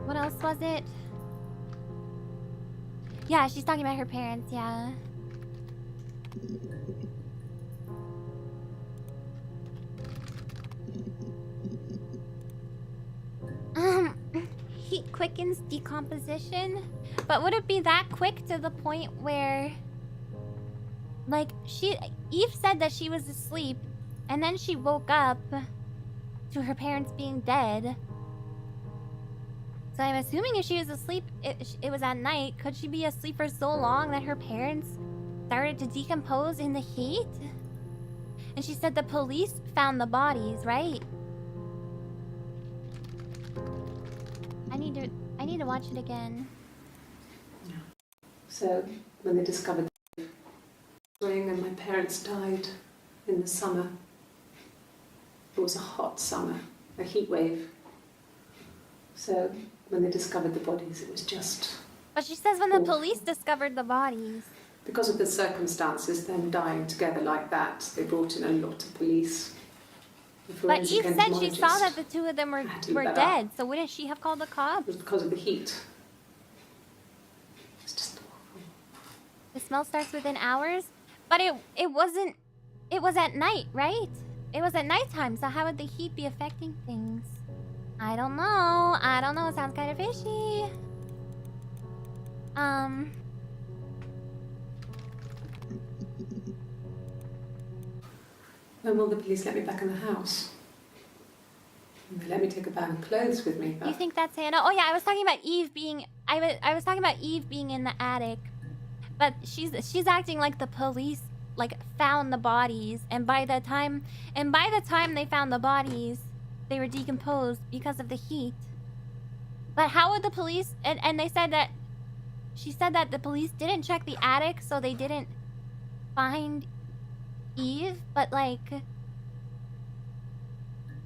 What else was it? Yeah, she's talking about her parents, yeah. Heat quickens decomposition? But would it be that quick to the point where... Like, Eve said that she was asleep, and then she woke up to her parents being dead. So I'm assuming if she was asleep, it was at night. Could she be asleep for so long that her parents started to decompose in the heat? And she said the police found the bodies, right? I need to watch it again. So when they discovered the spring and my parents died in the summer, it was a hot summer, a heat wave. So when they discovered the bodies, it was just... But she says when the police discovered the bodies. Because of the circumstances, them dying together like that, they brought in a lot of police. But Eve said she saw that the two of them were dead, so wouldn't she have called the cops? It was because of the heat. It's just awful. The smell starts within hours? But it wasn't... It was at night, right? It was at nighttime, so how would the heat be affecting things? I don't know. It sounds kind of fishy. When will the police let me back in the house? And they let me take a bag of clothes with me. You think that's Hannah? Oh yeah, I was talking about Eve being... I was talking about Eve being in the attic. But she's acting like the police, like, found the bodies. And by the time they found the bodies, they were decomposed because of the heat. But how would the police... And they said that... She said that the police didn't check the attic, so they didn't find Eve. But, like...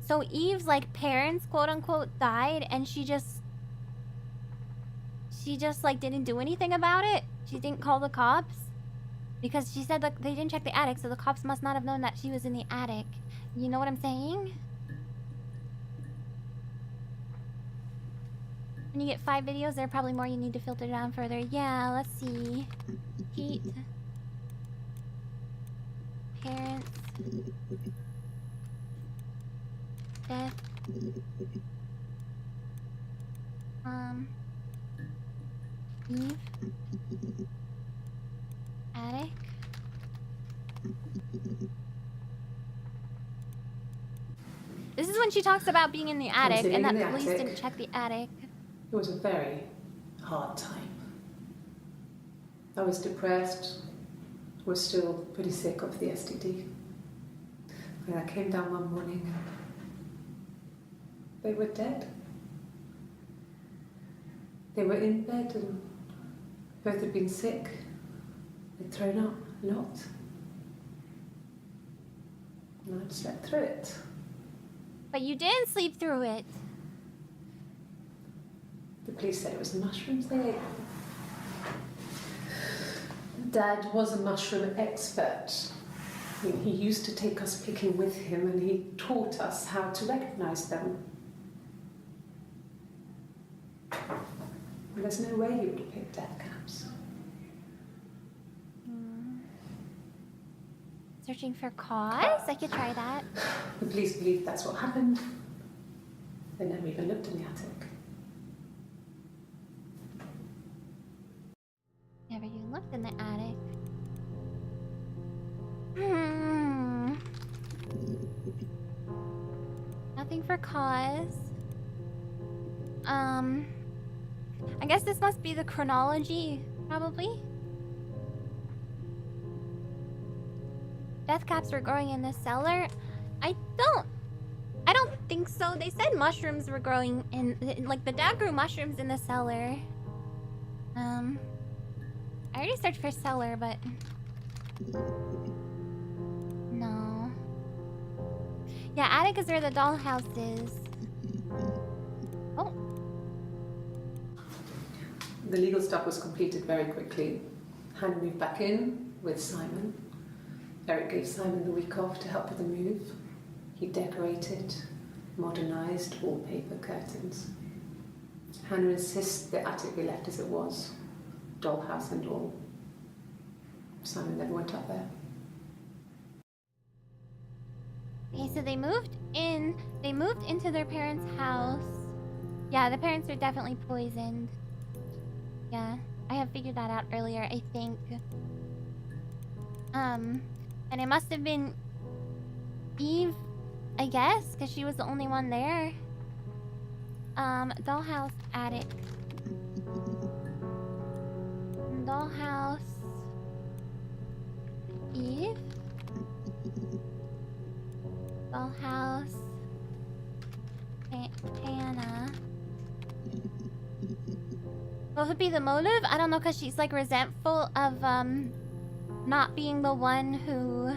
So Eve's, like, parents, quote-unquote, died, and she just, like, didn't do anything about it? She didn't call the cops? Because she said, like, they didn't check the attic, so the cops must not have known that she was in the attic. You know what I'm saying? When you get 5 videos, there are probably more you need to filter down further. Yeah, let's see. Heat. Parents. Death. Eve. Attic. This is when she talks about being in the attic and that the police didn't check the attic. It was a very hard time. I was depressed, was still pretty sick of the STD. And I came down one morning and they were dead. They were in bed and both had been sick. They'd thrown up a lot. And I'd slept through it. But you didn't sleep through it. The police said it was the mushrooms they ate. Dad was a mushroom expert. I mean, he used to take us picking with him and he taught us how to recognize them. There's no way you would have picked death caps. Searching for cause? I could try that. The police believe that's what happened. They never even looked in the attic. Never even looked in the attic. Nothing for cause. I guess this must be the chronology, probably. Death caps were growing in the cellar. I don't think so. They said mushrooms were growing in, like, the dad grew mushrooms in the cellar. I already searched for cellar, but no. Yeah, attic is where the dollhouse is. Oh. The legal stuff was completed very quickly. Hannah moved back in with Simon. Eric gave Simon the week off to help with the move. He decorated. modernised wallpaper curtains. Hannah insists the attic be left as it was, dollhouse and all. Simon never went up there. Okay, so they moved in. They moved into their parents' house. Yeah, the parents are definitely poisoned. Yeah, I have figured that out earlier, I think. And it must have been Eve, I guess, because she was the only one there. Dollhouse, attic. Dollhouse. Eve. Dollhouse. Hannah. What would be the motive? I don't know, because she's like resentful of not being the one who...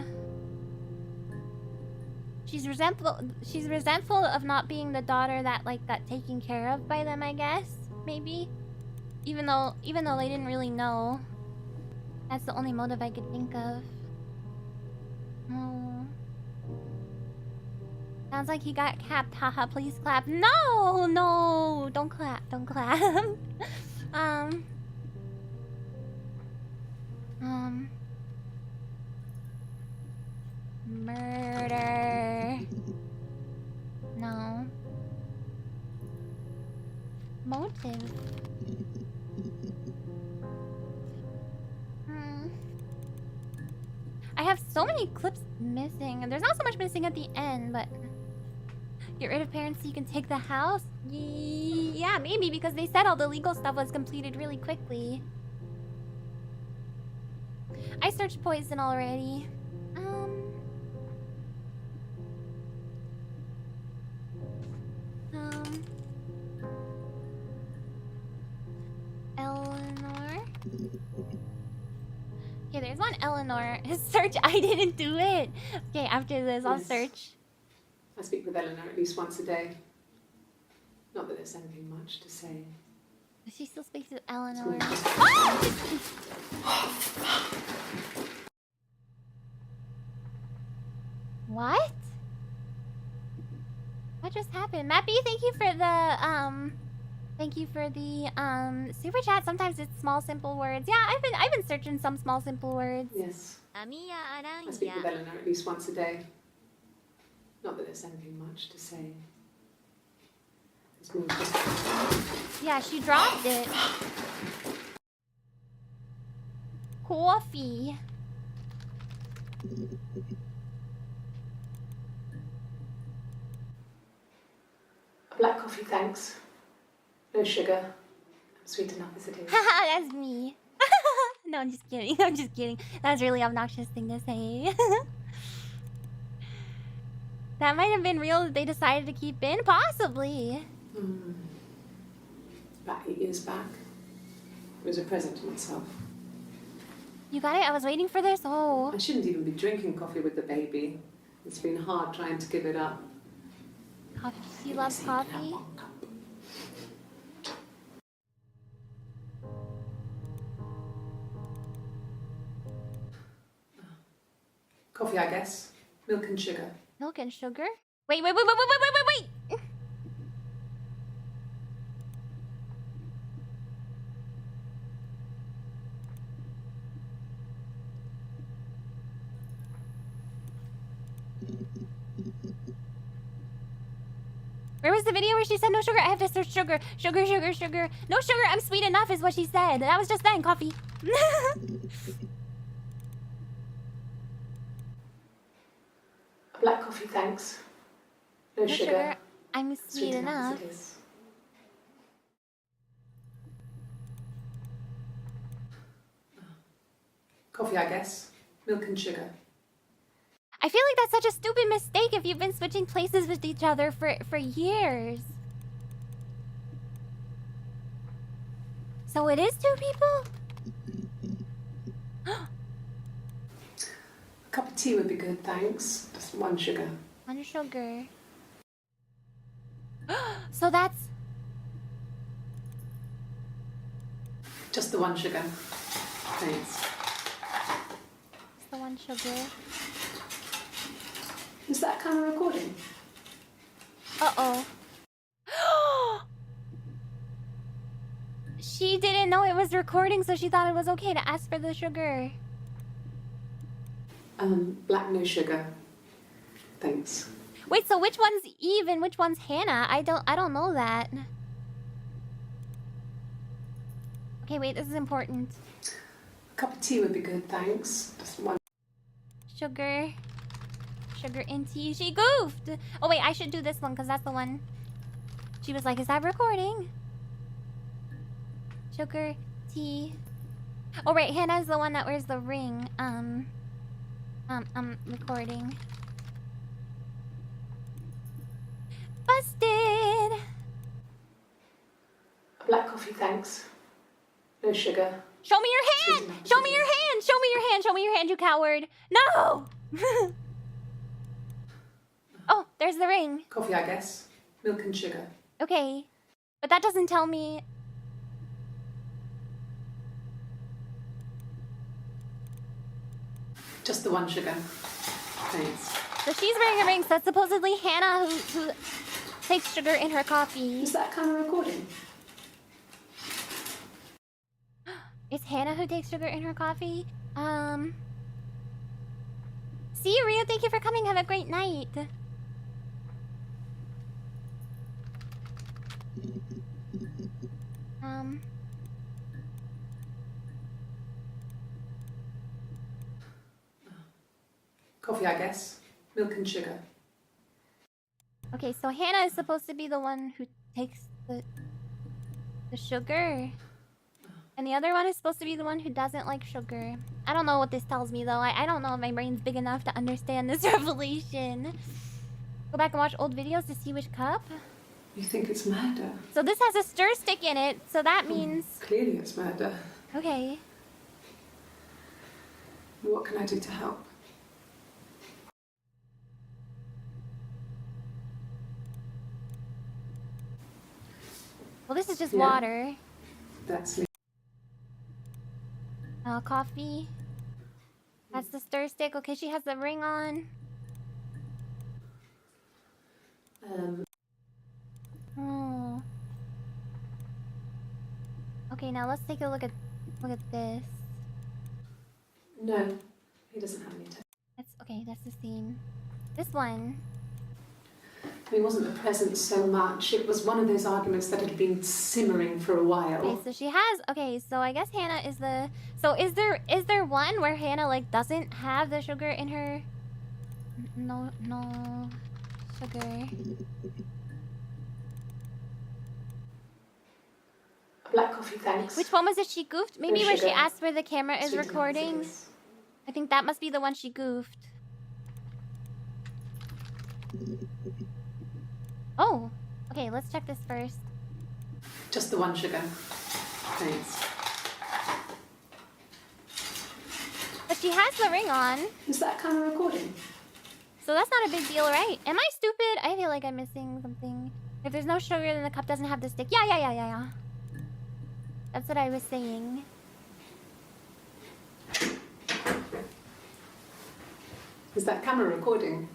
She's resentful of not being the daughter that got taken care of by them, I guess. Maybe. Even though they didn't really know. That's the only motive I could think of. Oh. Sounds like he got capped. Haha, please clap. No, no, don't clap, don't clap. Murder. No. Motive. I have so many clips missing, and there's not so much missing at the end, but get rid of parents so you can take the house? Yeah, maybe, because they said all the legal stuff was completed really quickly. I searched poison already. Eleanor? Okay, there's one Eleanor. Search, I didn't do it. Okay, after this, I'll search. I speak with Eleanor at least once a day. Not that there's anything much to say. She still speaks with Eleanor. What? What just happened? Mappy, thank you for the super chat. Sometimes it's small simple words. Yeah, I've been searching some small simple words. Yes. Amiya I speak with Aranha. Eleanor at least once a day. Not that there's anything much to say. Yeah, she dropped it. Coffee. A black coffee, thanks. No sugar. I'm sweet enough as it is. Haha, that's me. No, I'm just kidding. I'm just kidding. That's a really obnoxious thing to say. That might have been real that they decided to keep in. Possibly. About 8 years back. It was a present to myself. You got it? I was waiting for this. Oh. I shouldn't even be drinking coffee with the baby. It's been hard trying to give it up. Coffee. She loves coffee. Coffee, I guess. Milk and sugar. Milk and sugar? Wait. Where was the video where she said no sugar? I have to search sugar. Sugar. No sugar, I'm sweet enough is what she said. That was just then, coffee. A black coffee, thanks. No sugar. I'm sweet enough. As it is. Coffee, I guess. Milk and sugar. I feel like that's such a stupid mistake if you've been switching places with each other for years. So it is two people? A cup of tea would be good, thanks. Just one sugar. One sugar. So that's... Just the one sugar. Thanks. Just the one sugar. Is that kind of recording? Uh-oh. She didn't know it was recording, so she thought it was okay to ask for the sugar. Black no sugar. Thanks. Wait, so which one's Eve and which one's Hannah? I don't know that. Okay, wait, this is important. A cup of tea would be good, thanks. Just one. Sugar and tea. She goofed. Oh wait, I should do this one because that's the one. She was like, "Is that recording?" Sugar, tea. Oh right, Hannah's the one that wears the ring. Recording. Busted. A black coffee, thanks. No sugar. Show me your hand. Show me your hand. Show me your hand. Show me your hand, you coward. No. Oh, there's the ring. Coffee, I guess. Milk and sugar. Okay. But that doesn't tell me... Just the one sugar. Thanks. So she's wearing a ring, so it's supposedly Hannah who takes sugar in her coffee. Is that kind of recording? It's Hannah who takes sugar in her coffee? See you, Rio. Thank you for coming. Have a great night. Coffee, I guess. Milk and sugar. Okay, so Hannah is supposed to be the one who takes the sugar. And the other one is supposed to be the one who doesn't like sugar. I don't know what this tells me, though. I don't know if my brain's big enough to understand this revelation. Go back and watch old videos to see which cup. You think it's murder? So this has a stir stick in it, so that means... Clearly it's murder. Okay. What can I do to help? Well, this is just Yeah. water. That's me. Coffee. That's the stir stick. Okay, she has the ring on. Oh. Okay, now let's take a look at this. No, he doesn't have any. That's okay. That's the same. This one. It wasn't the present so much. It was one of those arguments that had been simmering for a while. Okay, so she has. Okay, so I guess Hannah is the. So is there one where Hannah like doesn't have the sugar in her? No sugar. A black coffee, thanks. Which one was it she goofed? Maybe No where she sugar. asked where the camera is Sweet recording. tomatoes. I think that must be the one she goofed. Oh, okay, let's check this first. Just the one sugar. Thanks. But she has the ring on, Is that kind of recording? so that's not a big deal, right? Am I stupid? I feel like I'm missing something. If there's no sugar, then the cup doesn't have the stick. Yeah. That's what I was saying. Is that camera recording?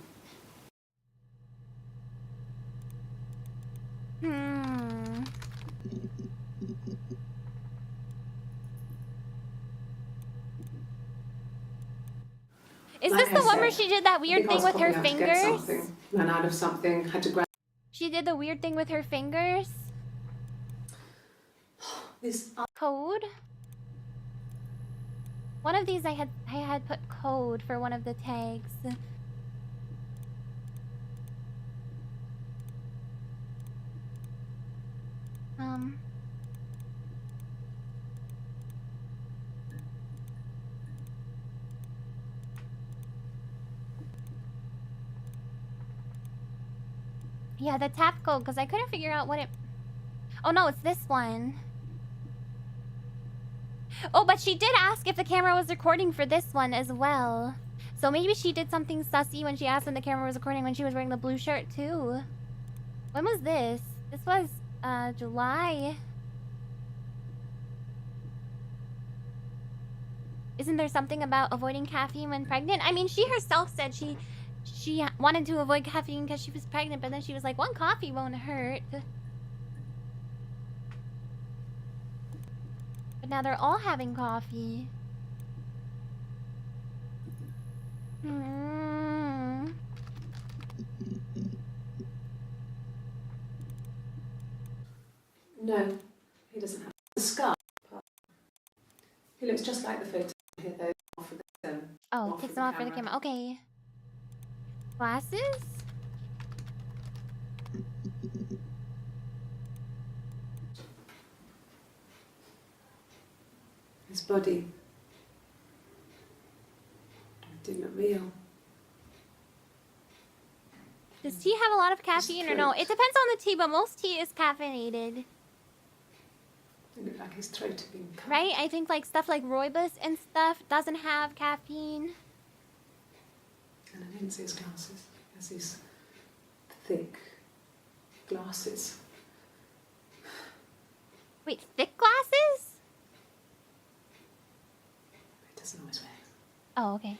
Is Like this the I one where said, she did that weird thing Because with her probably had to get fingers? something, ran out of something, had to grab She did the weird thing with her fingers? this. Code? One of these I had put code for one of the tags. Yeah, the tap code, because I couldn't figure out what it... Oh no, it's this one. Oh, but she did ask if the camera was recording for this one as well. So maybe she did something sussy when she asked when the camera was recording when she was wearing the blue shirt too. When was this? This was, July. Isn't there something about avoiding caffeine when pregnant? I mean, she herself said she she wanted to avoid caffeine because she was pregnant, but then she was like, one coffee won't hurt. But now they're all having coffee. No, he doesn't have a scar. He looks just like the photo here, though. Off with the, Oh, takes them off for the camera. Okay. Glasses? His body. It didn't look real. Does tea have a lot of caffeine or no? It depends on the tea, but most tea is caffeinated. It looked like his throat had been cut. Right? I think like stuff like rooibos and stuff doesn't have caffeine. And I didn't see his glasses. He has these thick glasses. Wait, thick glasses? He doesn't always wear. Oh, okay.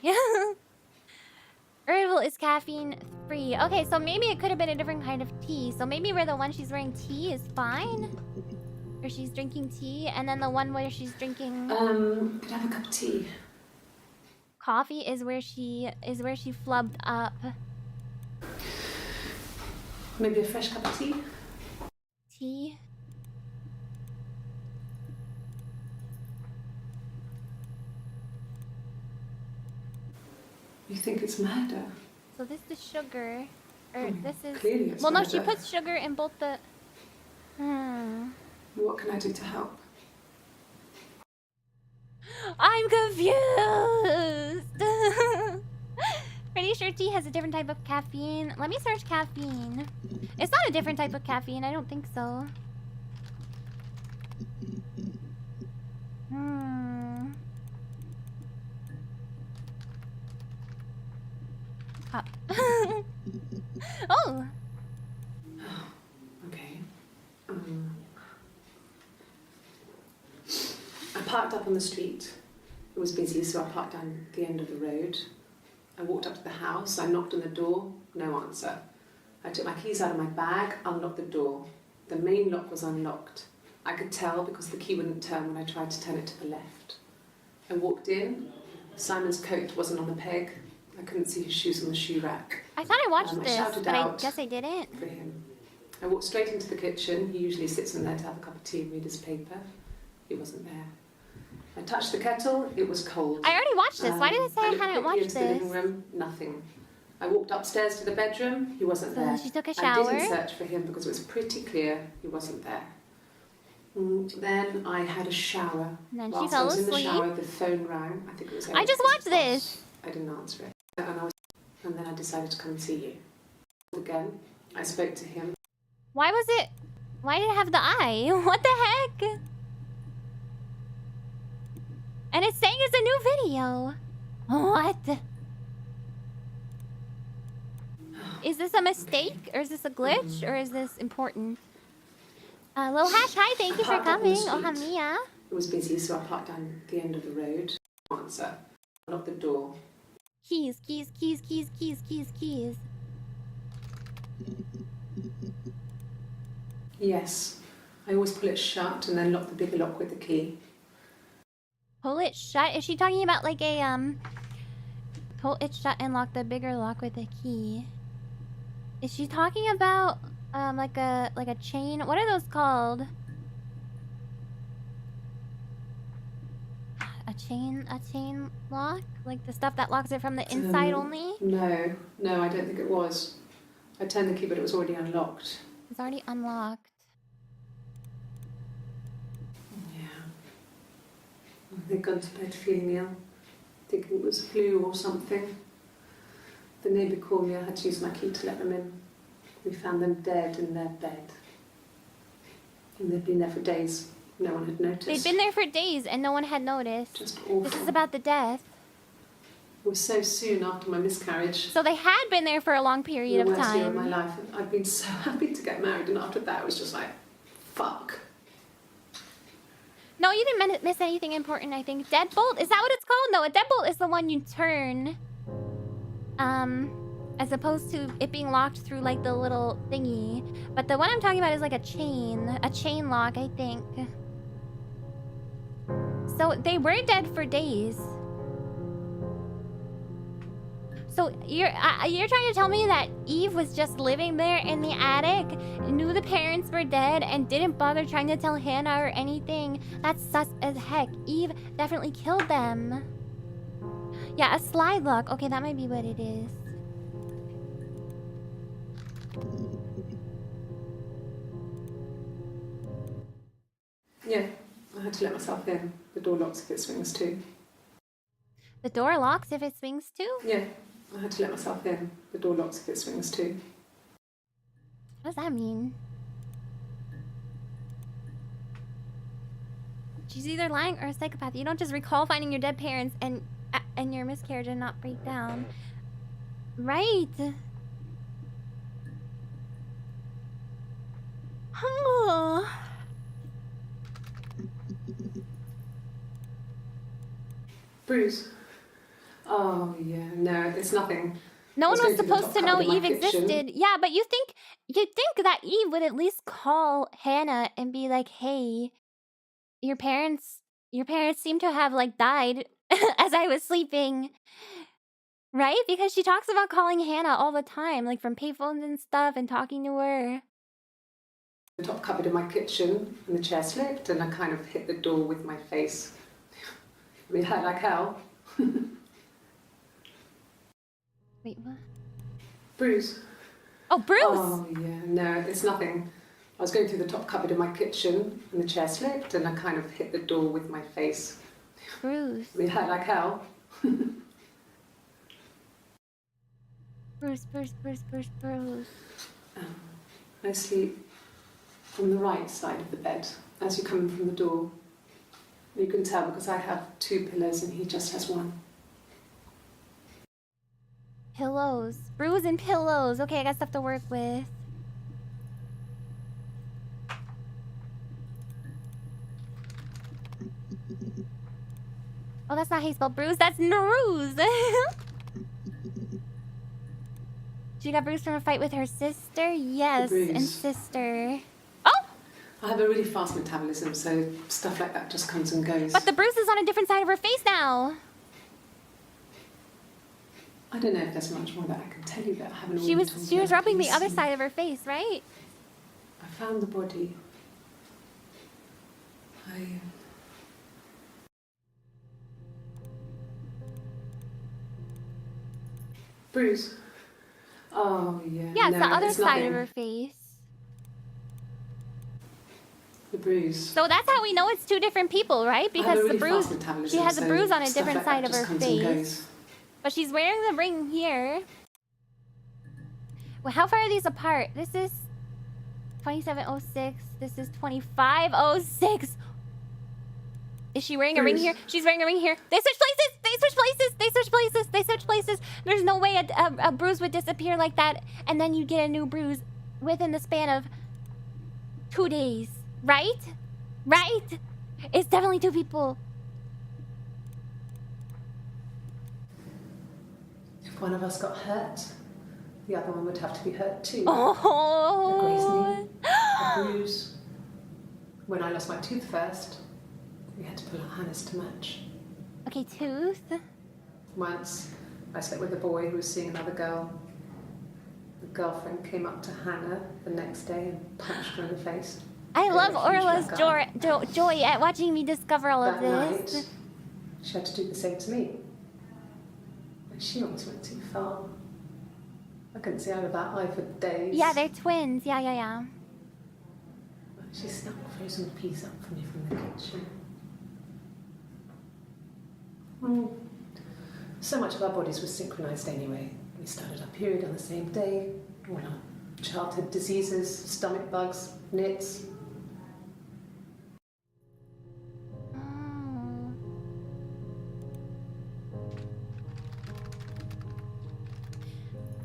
Herbal is caffeine free. Okay, so maybe it could have been a different kind of tea. So maybe where the one she's wearing tea is fine. Or she's drinking tea, and then the one where she's drinking Could I have a cup of tea? coffee is where she flubbed up. Maybe a fresh cup of tea? Tea. You think it's murder? So this is sugar. Or this is... Clearly it's well, no, murder. she puts sugar in both the... What can I do to help? I'm confused! Pretty sure tea has a different type of caffeine. Let me search caffeine. It's not a different type of caffeine. I don't think so. Cup. Oh! Okay. I parked up on the street. It was busy, so I parked down the end of the road. I walked up to the house. I knocked on the door. No answer. I took my keys out of my bag, unlocked the door. The main lock was unlocked. I could tell because the key wouldn't turn when I tried to turn it to the left. I walked in. Simon's coat wasn't on the peg. I couldn't see his shoes on the shoe rack. I thought I watched I this, shouted but I out guess I didn't. for him. I walked straight into the kitchen. He usually sits in there to have a cup of tea and read his paper. He wasn't there. I touched the kettle. It was cold. I already watched this. Why did it say I looked hadn't quickly watched into the this? living room. Nothing. I walked upstairs to the bedroom. He wasn't So there. she took a I shower. didn't search for him because it was pretty clear he wasn't there. Then I had a shower. And then she Whilst fell I was in the asleep. shower, the phone rang. I think it was. I just watched this. I didn't answer it, and then I decided to come and see you. Again, I spoke to him. Why was it? Why did it have the eye? What the heck? And it's saying it's a new video. What? Is this a mistake? Or is this a glitch? Or is this important? Little Hash, hi, thank you for Parked up on the coming. Oh, street. Amiya. It was busy, so I parked down the end of the road. Answer. I locked the door. Keys, keys, keys, keys, keys, keys, keys. Yes. I always pull it shut and then lock the bigger lock with the key. Pull it shut? Is she talking about like a, pull it shut and lock the bigger lock with a key? Is she talking about, like a chain? What are those called? A chain lock? Like the stuff that locks it from the inside only? No, I don't think it was. I turned the key, but it was already unlocked. It's already unlocked. Yeah. They'd gone to bed feeling ill, thinking it was flu or something. The neighbour called me. I had to use my key to let them in. We found them dead in their bed. And they'd been there for days. No one had noticed. They'd been there for days and no one had noticed. Just awful. This is about the death. It was so soon after my miscarriage. So they had been there for a long period The of worst year of time. my life. And I'd been so happy to get married, and after that, it was just like, fuck. No, you didn't miss anything important, I think. Deadbolt? Is that what it's called? No, a deadbolt is the one you turn. as opposed to it being locked through like the little thingy. But the one I'm talking about is like a chain lock, I think. So they were dead for days. So you're trying to tell me that Eve was just living there in the attic, knew the parents were dead, and didn't bother trying to tell Hannah or anything? That's sus as heck. Eve definitely killed them. Yeah, a slide lock. Okay, that might be what it is. Yeah, I had to let myself in. The door locks if it swings too. The door locks if it swings too? Yeah, I had to let myself in. The door locks if it swings too. What does that mean? She's either lying or a psychopath. You don't just recall finding your dead parents and your miscarriage and not break down. Right. Oh. Bruce. Oh yeah, no, it's nothing. No one was supposed to know Eve kitchen. existed. Yeah, but you'd think that Eve would at least call Hannah and be like, "Hey, your parents seem to have like died as I was sleeping." Right? Because she talks about calling Hannah all the time, like from payphones and stuff, and talking to her. The top cupboard in my kitchen, and the chair slipped, and I kind of hit the door with my face. I mean, it hurt like hell. Wait, what? Bruce. Oh, Bruce! Oh, yeah, no, it's nothing. I was going through the top cupboard in my kitchen, and the chair slipped, and I kind of hit the door with my face. Bruce. I mean, it hurt like hell. Bruce. I sleep on the right side of the bed as you come in from the door. You can tell because I have 2 pillows and he just has 1. Pillows. Bruce and pillows. Okay, I got stuff to work with. Oh, that's not how you spell Bruce. That's Nuruz. She got bruised from a fight with her sister? Yes, and sister. Oh! I have a really fast metabolism, so stuff like that just comes and goes. But the bruise is on a different side of her face now. I don't know if there's much more that I can tell you that I haven't already She told was you. rubbing the other side of her face, right? I found the body. Bruce. Oh, yeah. Yeah, it's no, the other side nothing. of her face. The bruise. So that's how we know it's 2 different people, right? Because really the bruise, fast she has a so bruise on a stuff different like side that of her just comes and face. goes. But she's wearing the ring here. Well, how far are these apart? This is 2706. This is 2506. Is she wearing a ring here? She's wearing a ring here. They switch places! They switch places! They switch places! They switch places! There's no way a bruise would disappear like that and then you get a new bruise within the span of 2 days. Right? Right? It's definitely 2 people. If one of us got hurt, the other one would have to be hurt too. Oh. A grazed knee, a bruise. When I lost my tooth first, we had to pull our Hannah's to match. Okay, tooth. Once, I slept with a boy who was seeing another girl. The girlfriend came up to Hannah the next day and punched her in the face. I love Orla's black eye. joy at watching me discover all of That this. night, she had to do the same to me. And she almost went too far. I couldn't see out of that eye for days. Yeah, they're twins. Yeah. She snapped a frozen piece up for me from the kitchen. So much of our bodies was synchronized anyway. We started our period on the same day. All our childhood diseases, stomach bugs, nits. Oh.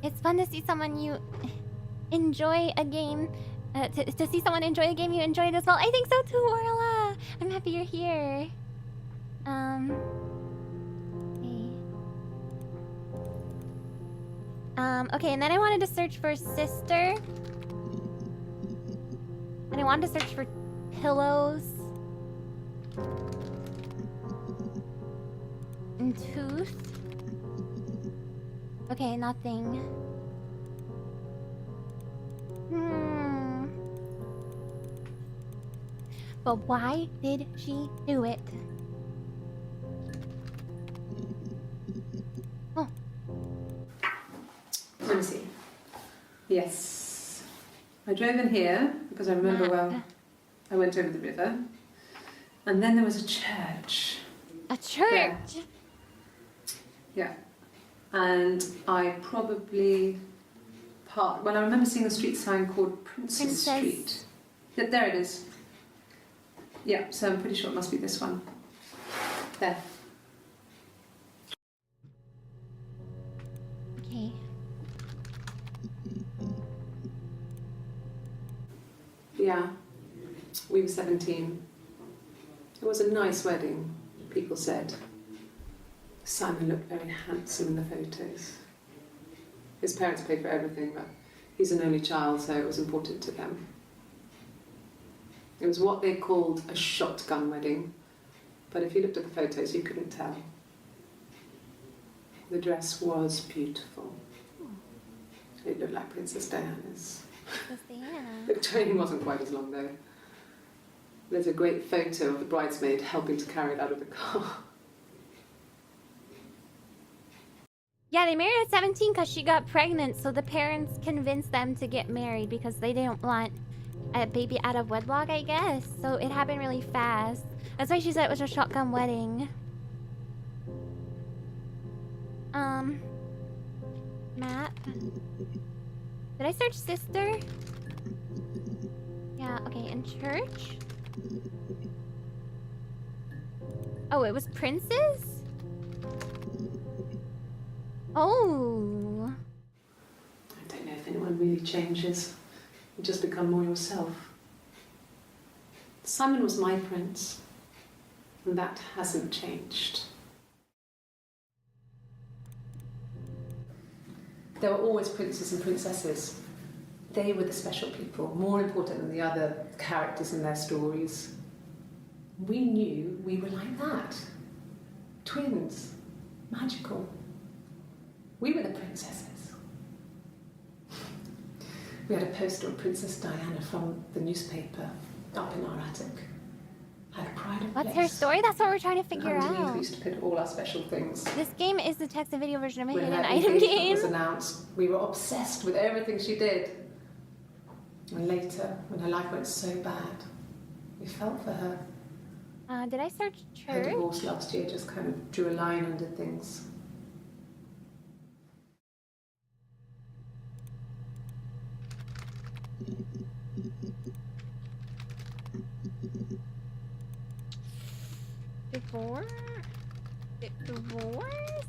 It's fun to see someone you enjoy a game. To see someone enjoy a game you enjoyed as well. I think so too, Orla. I'm happy you're here. Okay. Okay, and then I wanted to search for sister. And I wanted to search for pillows. And tooth. Okay, nothing. But why did she do it? Oh. Let me see. Yes. I drove in here because I remember well I went over the river. And then there was a church. A church? There. Yeah. And I probably parked. Well, I remember seeing a street sign called Princess Street. Yeah, there it is. Yeah, so I'm pretty sure it must be this one. There. Okay. Yeah, we were 17. It was a nice wedding, people said. Simon looked very handsome in the photos. His parents paid for everything, but he's an only child, so it was important to them. It was what they called a shotgun wedding, but if you looked at the photos, you couldn't tell. The dress was beautiful. It looked like Princess Diana's. The train wasn't quite as long, though. There's a great photo of the bridesmaid helping to carry it out of the car. Yeah, they married at 17 because she got pregnant, so the parents convinced them to get married because they didn't want a baby out of wedlock, I guess. So it happened really fast. That's why she said it was a shotgun wedding. Map. Did I search sister? Yeah, okay, in church? Oh, it was princess? Oh. I don't know if anyone really changes. You just become more yourself. Simon was my prince, and that hasn't changed. There were always princes and princesses. They were the special people, more important than the other characters in their stories. We knew we were like that. Twins. Magical. We were the princesses. We had a poster of Princess Diana from the newspaper up in our attic. Had a pride of What's place. her story? That's what we're trying to figure Underneath, out. we used to put all our special things. This game is the text and video version of a When hidden her item engagement game. was announced, we were obsessed with everything she did. And later, when her life went so bad, we felt for her. Did I search Her church? divorce last year just kind of drew a line under things. Divorce? Divorce?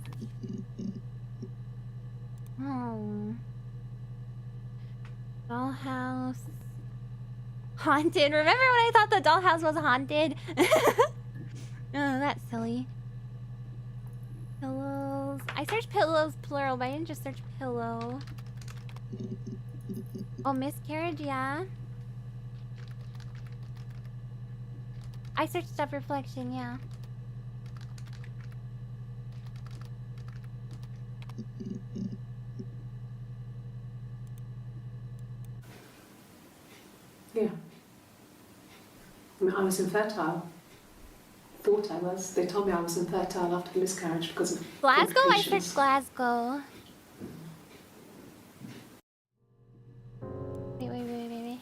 Oh. Dollhouse. Haunted. Remember when I thought the dollhouse was haunted? Oh, that's silly. Pillows. I searched pillows plural, but I didn't just search pillow. Oh, miscarriage, yeah. I searched stuff reflection, yeah. Yeah. I mean, I was infertile. Thought I was. They told me I was infertile after the miscarriage because of Glasgow? I complications. searched Glasgow. Wait.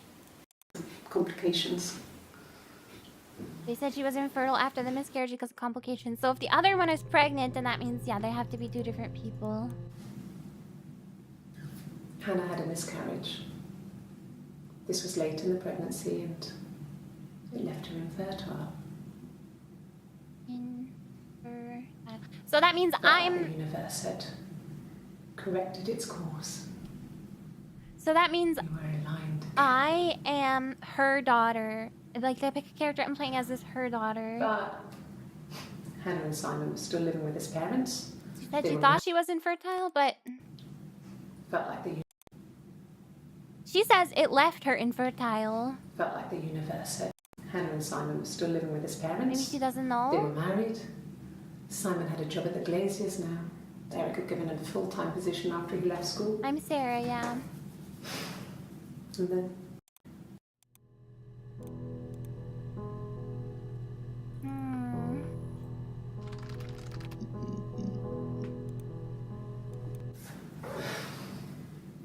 Complications. They said she was infertile after the miscarriage because of complications. So if the other one is pregnant, then that means, yeah, they have to be two different people. Hannah had a miscarriage. This was late in the pregnancy and it left her infertile. So that means But the universe had corrected its course. So that means We were aligned. I am her daughter. Like, I pick a character I'm playing as is her daughter. But Hannah and Simon were still living with his parents. She said They she were thought she was infertile, but... Felt like the She says it left her infertile. Felt like the universe said Hannah and Simon were still living with his parents. Maybe she doesn't They were know. married. Simon had a job at the Glaziers now. Eric had given him a full-time position after he left school. I'm Sarah, yeah. And then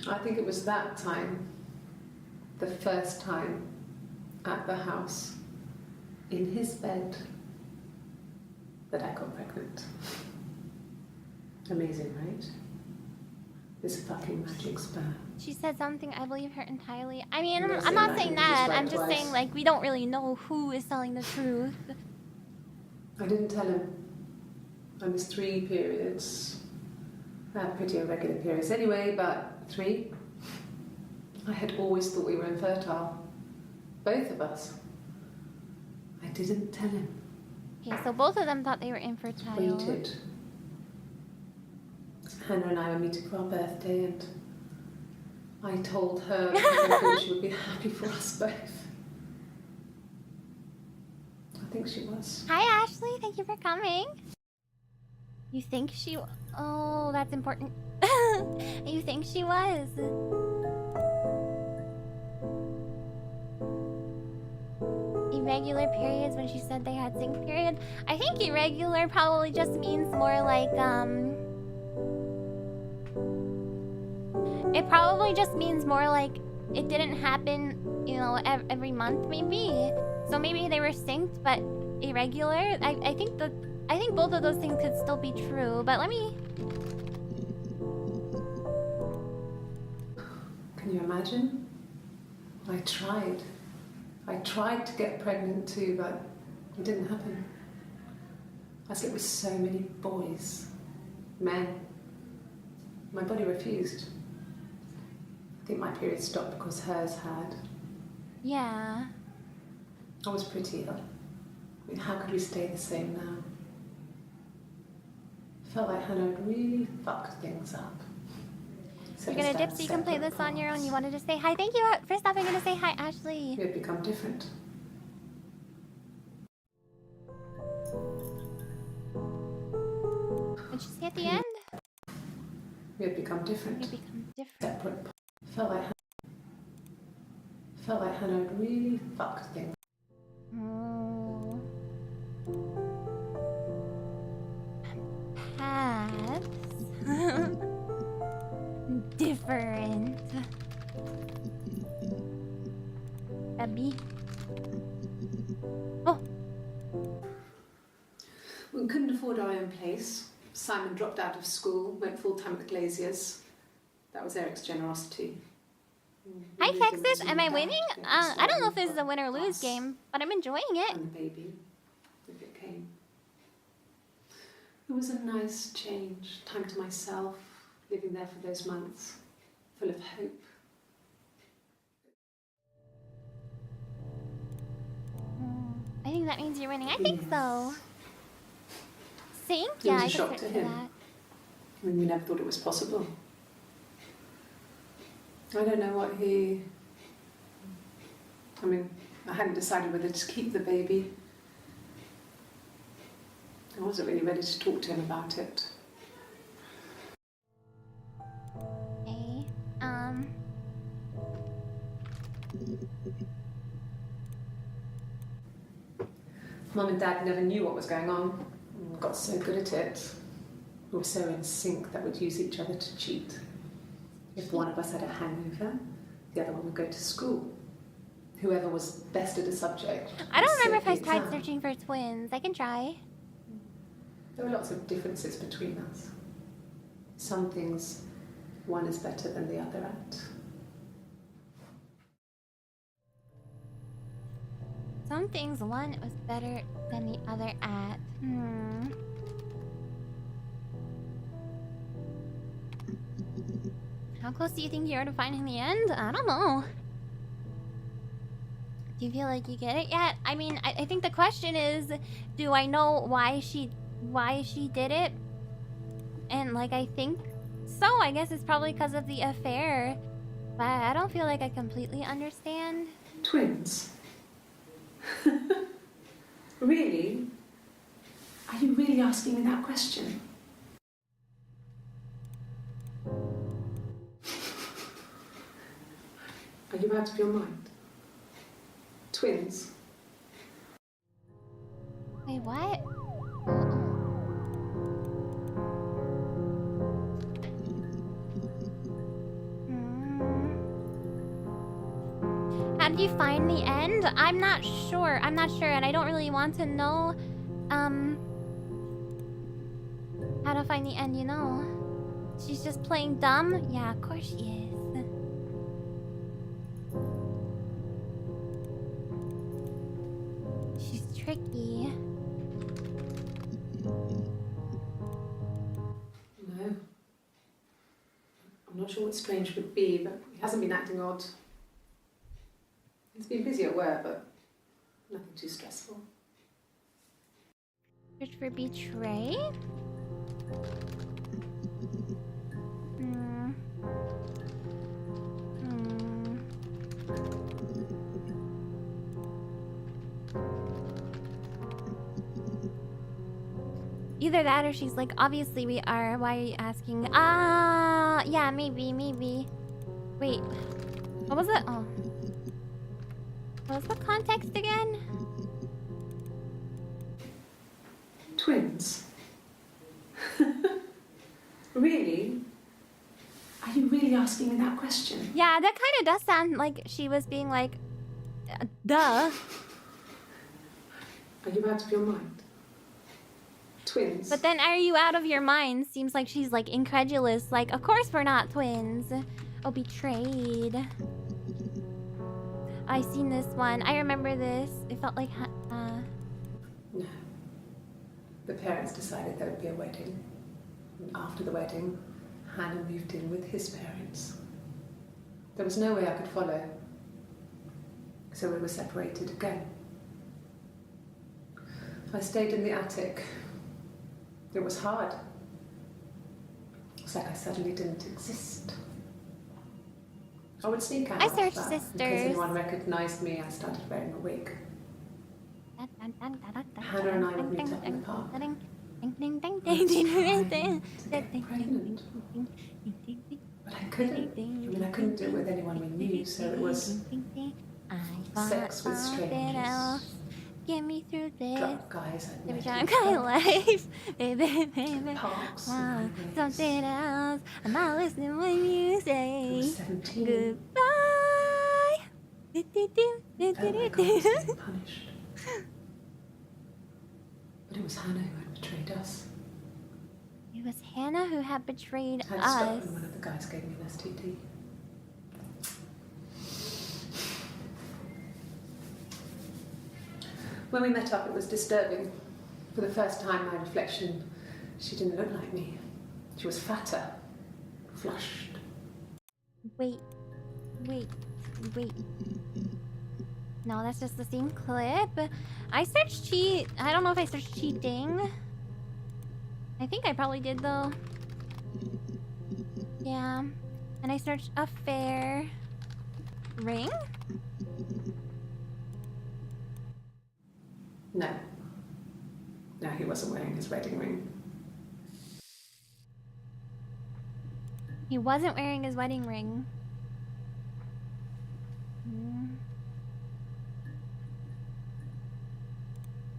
I think it was that time, the first time at the house, in his bed, that I got pregnant. Amazing, right? This fucking magic sperm. She said something, I believe her entirely. I mean, You're I'm not saying saying that, that. you I'm just just lied saying, twice. like, we don't really know who is telling the truth. I didn't tell him. I missed 3 periods. I had pretty irregular periods anyway, but 3. I had always thought we were infertile. Both of us. I didn't tell him. Okay, so both of them thought they were infertile. Waited. Hannah and I were meeting for our birthday, and I told her I thought she would be happy for us both. I think she was. Hi, Ashley. Thank you for coming. You think she... Oh, that's important. You think she was? Irregular periods when she said they had sync period. I think irregular probably just means more like, It probably just means more like it didn't happen, you know, every month maybe. So maybe they were synced but irregular. I think both of those things could still be true, but let me... Can you imagine? I tried. I tried to get pregnant too, but it didn't happen. I slept with so many boys, men. My body refused. I think my period stopped because hers had. Yeah. I was pretty ill. I mean, how could we stay the same now? Felt like Hannah had really fucked things up. You're gonna dip so you can play this on your own. You wanted to say hi. Thank you for stopping in to say hi, Ashley. We had become different. Did she say at the end? We had become different. You become different. Separate. Felt like Hannah had really fucked things. Oh. Paths. Different. Abby. Oh. We couldn't afford our own place. Simon dropped out of school, went full-time at the Glaziers. That was Eric's generosity. Hi, We lived in Texas. the Am I Zoom winning? down, I don't know if this is a win or us lose game, but I'm enjoying it. And the baby, if it came. It was a nice change. Time to myself, living there for those months, full of hope. I think that means you're winning. I think Yes. so. Sync? It Yeah, was a I shock can to search for him. that. I mean, we never thought it was possible. I don't know what he... I mean, I hadn't decided whether to keep the baby. I wasn't really ready to talk to him about it. Okay. Mum and Dad never knew what was going on. We got so good at it. We were so in sync that we'd use each other to cheat. If one of us had a hangover, the other one would go to school. Whoever was best at a subject. I don't would remember if I sit the tried exam. searching for twins. I can try. There were lots of differences between us. Some things one is better than the other at. Some things one was better than the other at. How close do you think you are to finding the end? I don't know. Do you feel like you get it yet? I mean, I think the question is, do I know why she did it? And like, I think so I guess it's probably because of the affair. But I don't feel like I completely understand. Twins? Really? Are you really asking me that question? Are you out of your mind? Twins? Wait, what? How did you find the end? I'm not sure. I'm not sure, and I don't really want to know, how to find the end, you know? She's just playing dumb? Yeah, of course she is. She's tricky. No. I'm not sure what Strange would be, but he hasn't been acting odd. He's been busy at work, but nothing too stressful. Search for betray? Either that or she's like, obviously we are. Why are you asking? Ah, yeah, maybe. Wait, what was it? Oh. What was the context again? Twins? Really? Are you really asking me that question? Yeah, that kind of does sound like she was being like, duh. Are you out of your mind? Twins? But then, are you out of your mind? Seems like she's like incredulous. Like, of course we're not twins. Oh, betrayed. I seen this one. I remember this. It felt like, No. The parents decided there would be a wedding. And after the wedding, Hannah moved in with his parents. There was no way I could follow. So we were separated again. I stayed in the attic. It was hard. It's like I suddenly didn't exist. I would sneak out. I searched but in sisters. case anyone recognized me, I started wearing a wig. Hannah and I would meet up in the park. Pregnant. But I couldn't. I couldn't do it with anyone we knew, so it was sex with strangers. Get me through this. Drunk guys I'd Every met time in my life, baby. parks and Want highways. something else. I'm not listening when you I was say 17. goodbye. Felt like I was being punished. But it was Hannah who had betrayed us. It was Hannah who had betrayed I had to stop us. when one of the guys gave me an STD. When we met up, it was disturbing. For the first time, my reflection, she didn't look like me. She was fatter, flushed. Wait. No, that's just the same clip. I searched cheat. I don't know if I searched cheating. I think I probably did though. Yeah. And I searched affair. Ring? No. No, he wasn't wearing his wedding ring. He wasn't wearing his wedding ring.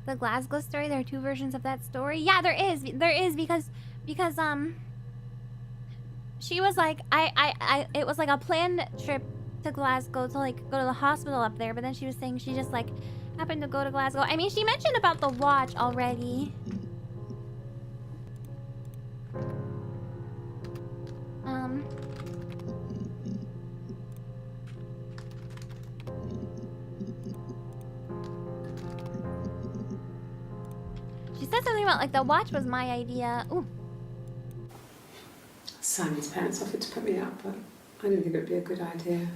The Glasgow story, there are two versions of that story. Yeah, there is because she was like, it was like a planned trip to Glasgow to like go to the hospital up there, but then she was saying she just like happened to go to Glasgow. I mean, she mentioned about the watch already. She said something about like the watch was my idea. Ooh. Simon's parents offered to put me up, but I didn't think it would be a good idea.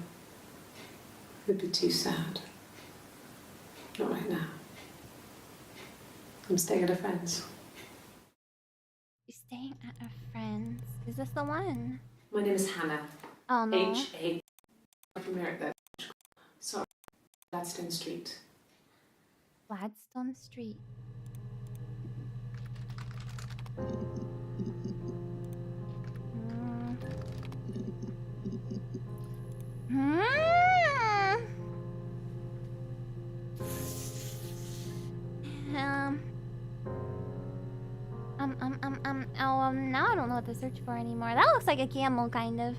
It would be too sad. Not right now. I'm staying at a friend's. She's staying at a friend's. evidence. Is this the one? My name is Hannah. Oh no. H.A. From Merrick there. Sorry, Gladstone Street. Gladstone Street. Hmm. Now I don't know what to search for anymore. That looks like a camel, kind of.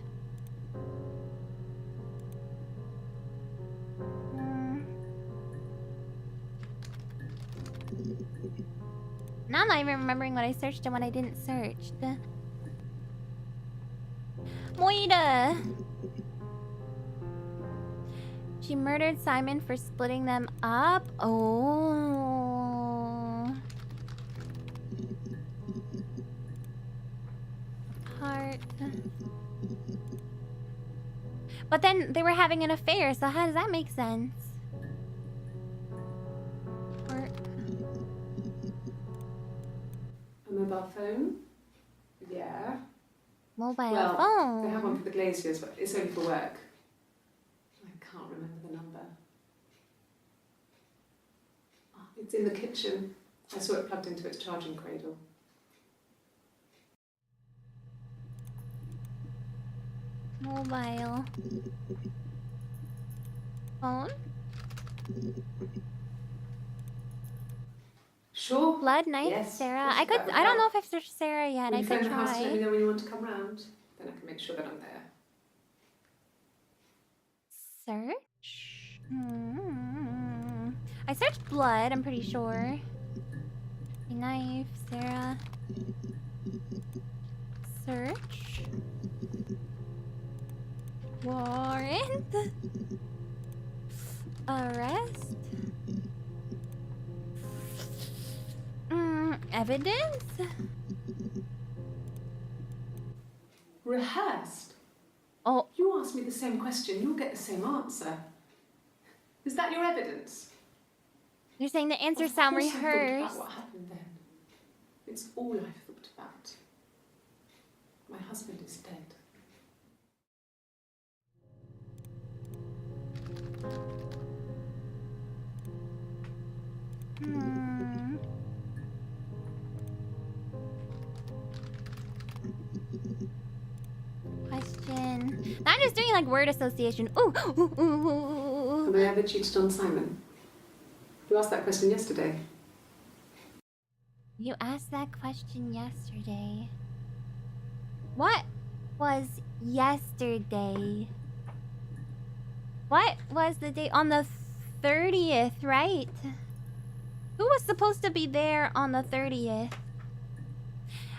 Now I'm not even remembering what I searched and what I didn't search. Moira! She murdered Simon for splitting them up? Oh. Heart. But then they were having an affair, so how does that make sense? Heart. A mobile phone? Yeah. Mobile Well, phone. they have one for the Glaziers, but it's only for work. I can't remember the number. Oh, it's in the kitchen. I saw it plugged into its charging cradle. Mobile phone. Sure. Blood knife, Yes, Sarah. yes, I that would don't help. know if I've searched Sarah yet. When I you could phone the house to let me try. know when you want to come round, then I can make sure that I'm there. Search. I searched blood. I'm pretty sure. A knife, Sarah. Search. Warrant. Arrest. Evidence. Rehearsed? Oh, You ask me the same question, you'll get the same answer. Is that your evidence? you're saying the answers Of sound course I thought rehearsed. about what happened then. It's all I've thought about. My husband is dead. Question. I'm just doing like word association. Ooh, ooh, ooh, ooh, ooh. Have I ever cheated on Simon? You asked that question yesterday. You asked that question yesterday. What was yesterday? What was the date? On the 30th, right? Who was supposed to be there on the 30th?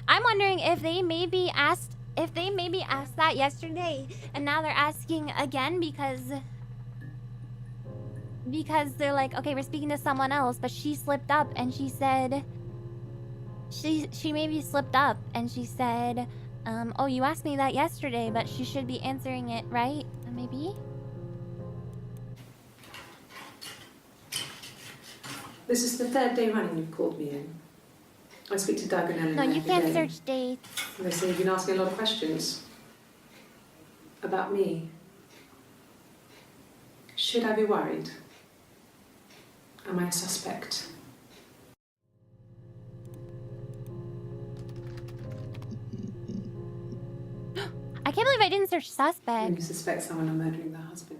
I'm wondering if they maybe asked that yesterday and now they're asking again because they're like, okay, we're speaking to someone else, but she slipped up and she said she maybe slipped up and she said, oh, you asked me that yesterday, but she should be answering it, right? Maybe? This is the third day running you've called me in. I speak to Doug and Ellen No, you every can't day. search dates. They say you've been asking a lot of questions. About me. Should I be worried? Am I a suspect? I can't believe I didn't search When suspect. you suspect someone of murdering their husband.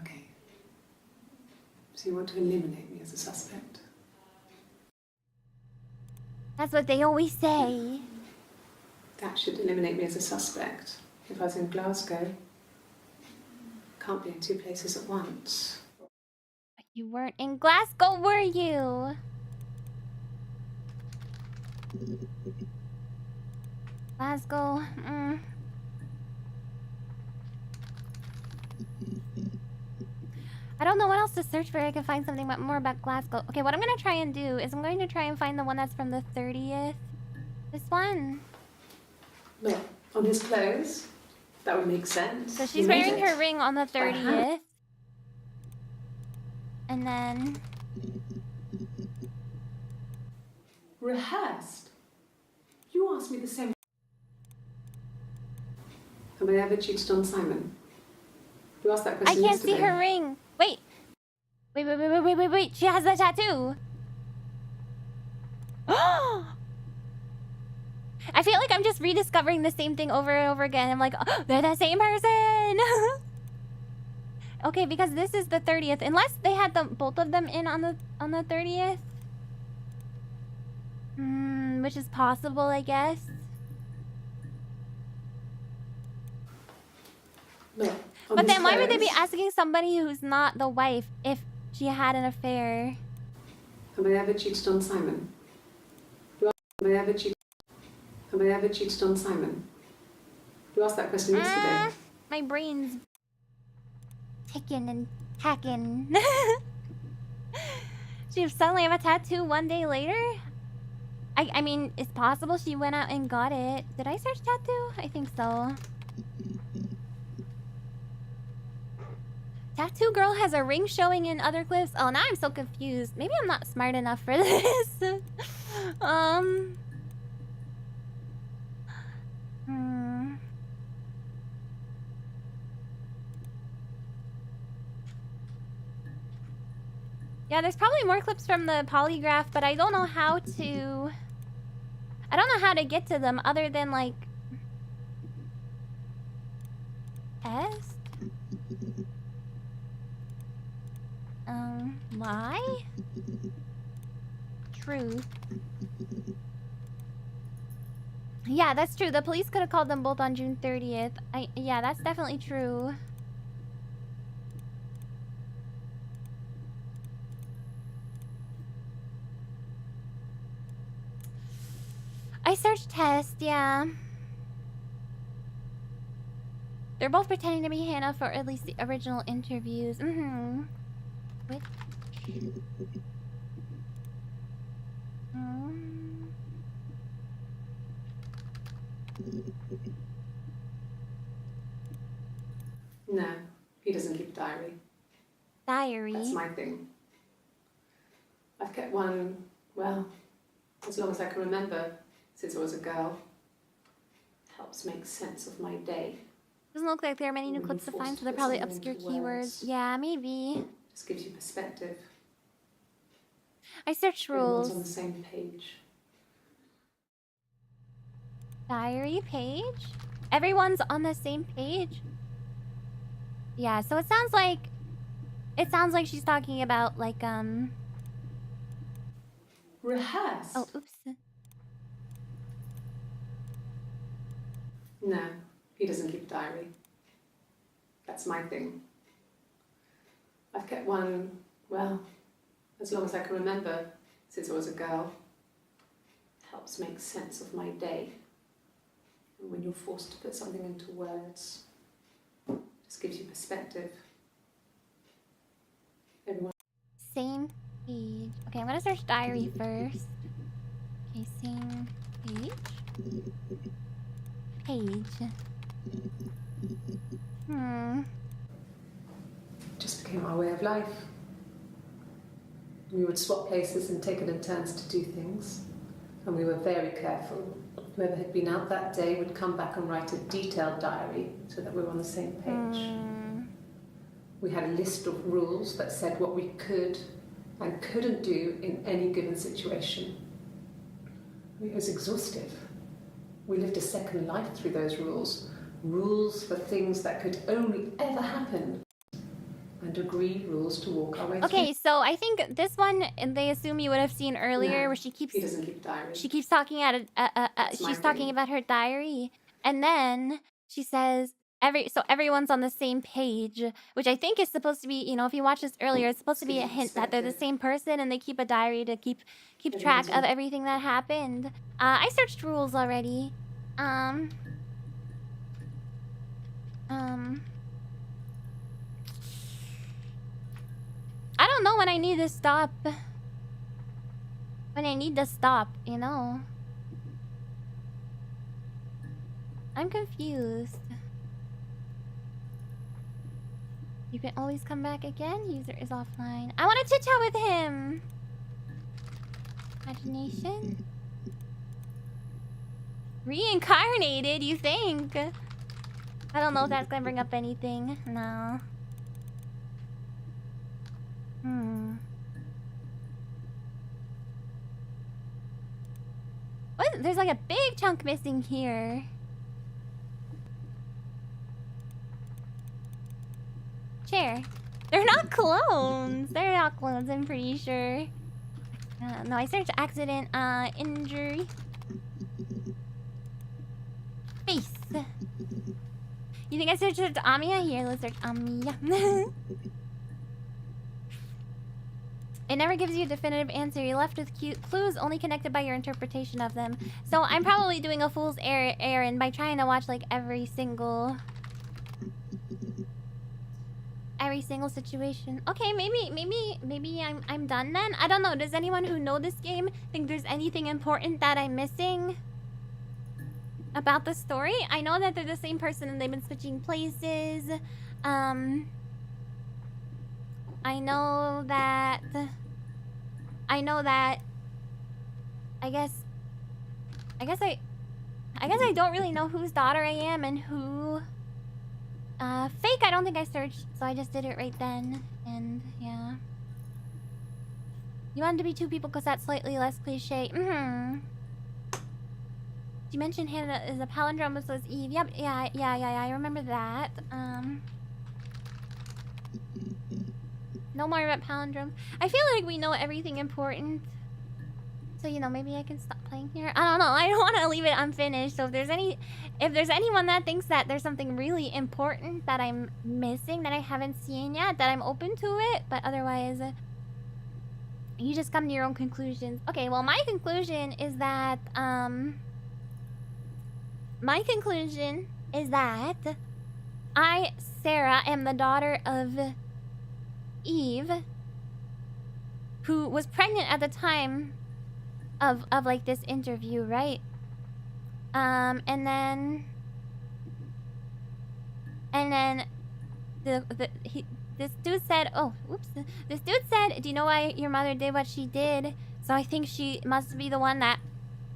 Okay. So you want to eliminate me as a suspect? That's what they always say. That should eliminate me as a suspect. If I was in Glasgow, can't be in two places at once. But you weren't in Glasgow, were you? Glasgow. I don't know what else to search for. I can find something more about Glasgow. Okay, what I'm gonna try and do is I'm going to try and find the one that's from the 30th. This one. Well, on his clothes, that would make sense. So He she's made wearing it. her ring on the By hand. 30th. And then... Rehearsed? You asked me the same. Have I ever cheated on Simon? You asked that I question can't see yesterday. her ring. Wait. Wait. She has the tattoo. I feel like I'm just rediscovering the same thing over and over again. I'm like, oh, they're the same person. Okay, because this is the 30th. Unless they had both of them in on the 30th. Which is possible, I guess. No. But then why would they be asking somebody who's not the wife if she had an affair? Have I ever cheated on Simon? Have I ever cheated on Simon? You asked that question yesterday. My brain's ticking and tacking. She suddenly have a tattoo one day later? I mean, it's possible she went out and got it. Did I search tattoo? I think so. Tattoo girl has a ring showing in other clips. Oh, now I'm so confused. Maybe I'm not smart enough for this. Yeah, there's probably more clips from the polygraph, but I don't know how to... I don't know how to get to them other than, like... test? Lie? Truth. Yeah, that's true. The police could have called them both on June 30th. Yeah, that's definitely true. I searched test, yeah. They're both pretending to be Hannah for at least the original interviews. Which? No, he doesn't keep a diary. Diary? That's my thing. I've kept one, well, as long as I can remember, since I was a girl. Helps make sense of my day. Doesn't look like there are many new clips to find, so they're probably obscure keywords. Yeah, maybe. Just gives you perspective. I searched rules. Everyone's on the same page. Diary page? Everyone's on the same page? Yeah, so it sounds like she's talking about like Rehearsed? Oh, oops. No, he doesn't keep a diary. That's my thing. I've kept one, well, as long as I can remember, since I was a girl. Helps make sense of my day. And when you're forced to put something into words, just gives you perspective. Everyone. Same page. Okay, I'm gonna search diary first. Okay, same page. Just became our way of life. We would swap places and take it in turns to do things. And we were very careful. Whoever had been out that day would come back and write a detailed diary so that we were on the same page. We had a list of rules that said what we could and couldn't do in any given situation. It was exhaustive. We lived a second life through those rules. Rules for things that could only ever happen. And agreed rules to walk our way through. Okay, so I think this one they assume you would have seen earlier, where she keeps he doesn't keep a diary. She keeps talking she's talking about her diary, and then she says everyone's on the same page, which I think is supposed to be, you know, if you watched this earlier, it's supposed to be a hint that they're the same person and they keep a diary to keep track of everything that happened. I searched rules already. I don't know when I need to stop. When I need to stop, you know. I'm confused. You can always come back again. User is offline. I want to chit chat with him. Imagination? Reincarnated, you think? I don't know if that's gonna bring up anything. No. What? There's like a big chunk missing here. Chair. They're not clones. They're not clones, I'm pretty sure. No, I searched accident, injury. Face. You think I searched Amiya? Here, let's search Amiya. It never gives you a definitive answer. You're left with clues only connected by your interpretation of them. So I'm probably doing a fool's errand by trying to watch like every single situation. Okay, maybe I'm done then. I don't know. Does anyone who know this game think there's anything important that I'm missing about the story? I know that they're the same person and they've been switching places. I know that I guess I don't really know whose daughter I am and who fake I don't think I searched, so I just did it right then. And yeah. You wanted to be two people because that's slightly less cliche. You mentioned Hannah is a palindrome, so is Eve. Yep, yeah, I remember that. No more about palindromes. I feel like we know everything important. So, you know, maybe I can stop playing here. I don't know. I don't want to leave it unfinished. So if there's anyone that thinks that there's something really important that I'm missing that I haven't seen yet, that I'm open to it. But otherwise, you just come to your own conclusions. Okay, well, my conclusion is that, I, Sarah, am the daughter of Eve, who was pregnant at the time of like this interview, right? And then this dude said, oh, whoops. This dude said, do you know why your mother did what she did? So I think she must be the one that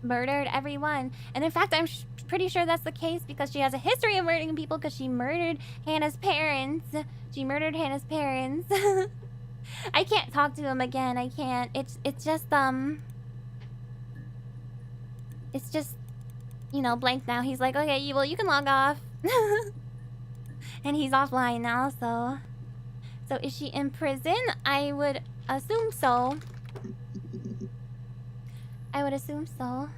murdered everyone. And in fact, I'm pretty sure that's the case because she has a history of murdering people because she murdered Hannah's parents. She murdered Hannah's parents. I can't talk to him again. I can't. It's just you know, blank now. He's like, okay, well, you can log off. And he's offline now, so is she in prison? I would assume so. I would assume so.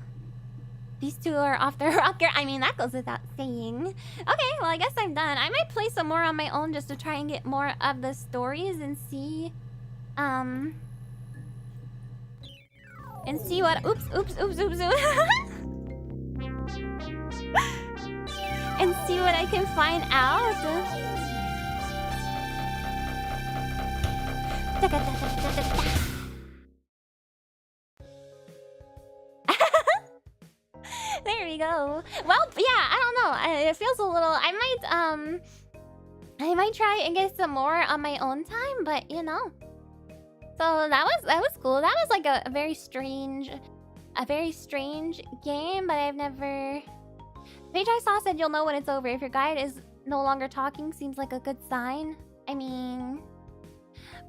These two are off their rocker. I mean, that goes without saying. Okay, well, I guess I'm done. I might play some more on my own just to try and get more of the stories and see what... Oops. And see what I can find out. There we go. Well, yeah, I don't know. It feels a little... I might try and get some more on my own time, but you know. So that was cool. That was like a very strange game, but I've never... Page I saw said you'll know when it's over. If your guide is no longer talking, seems like a good sign. I mean...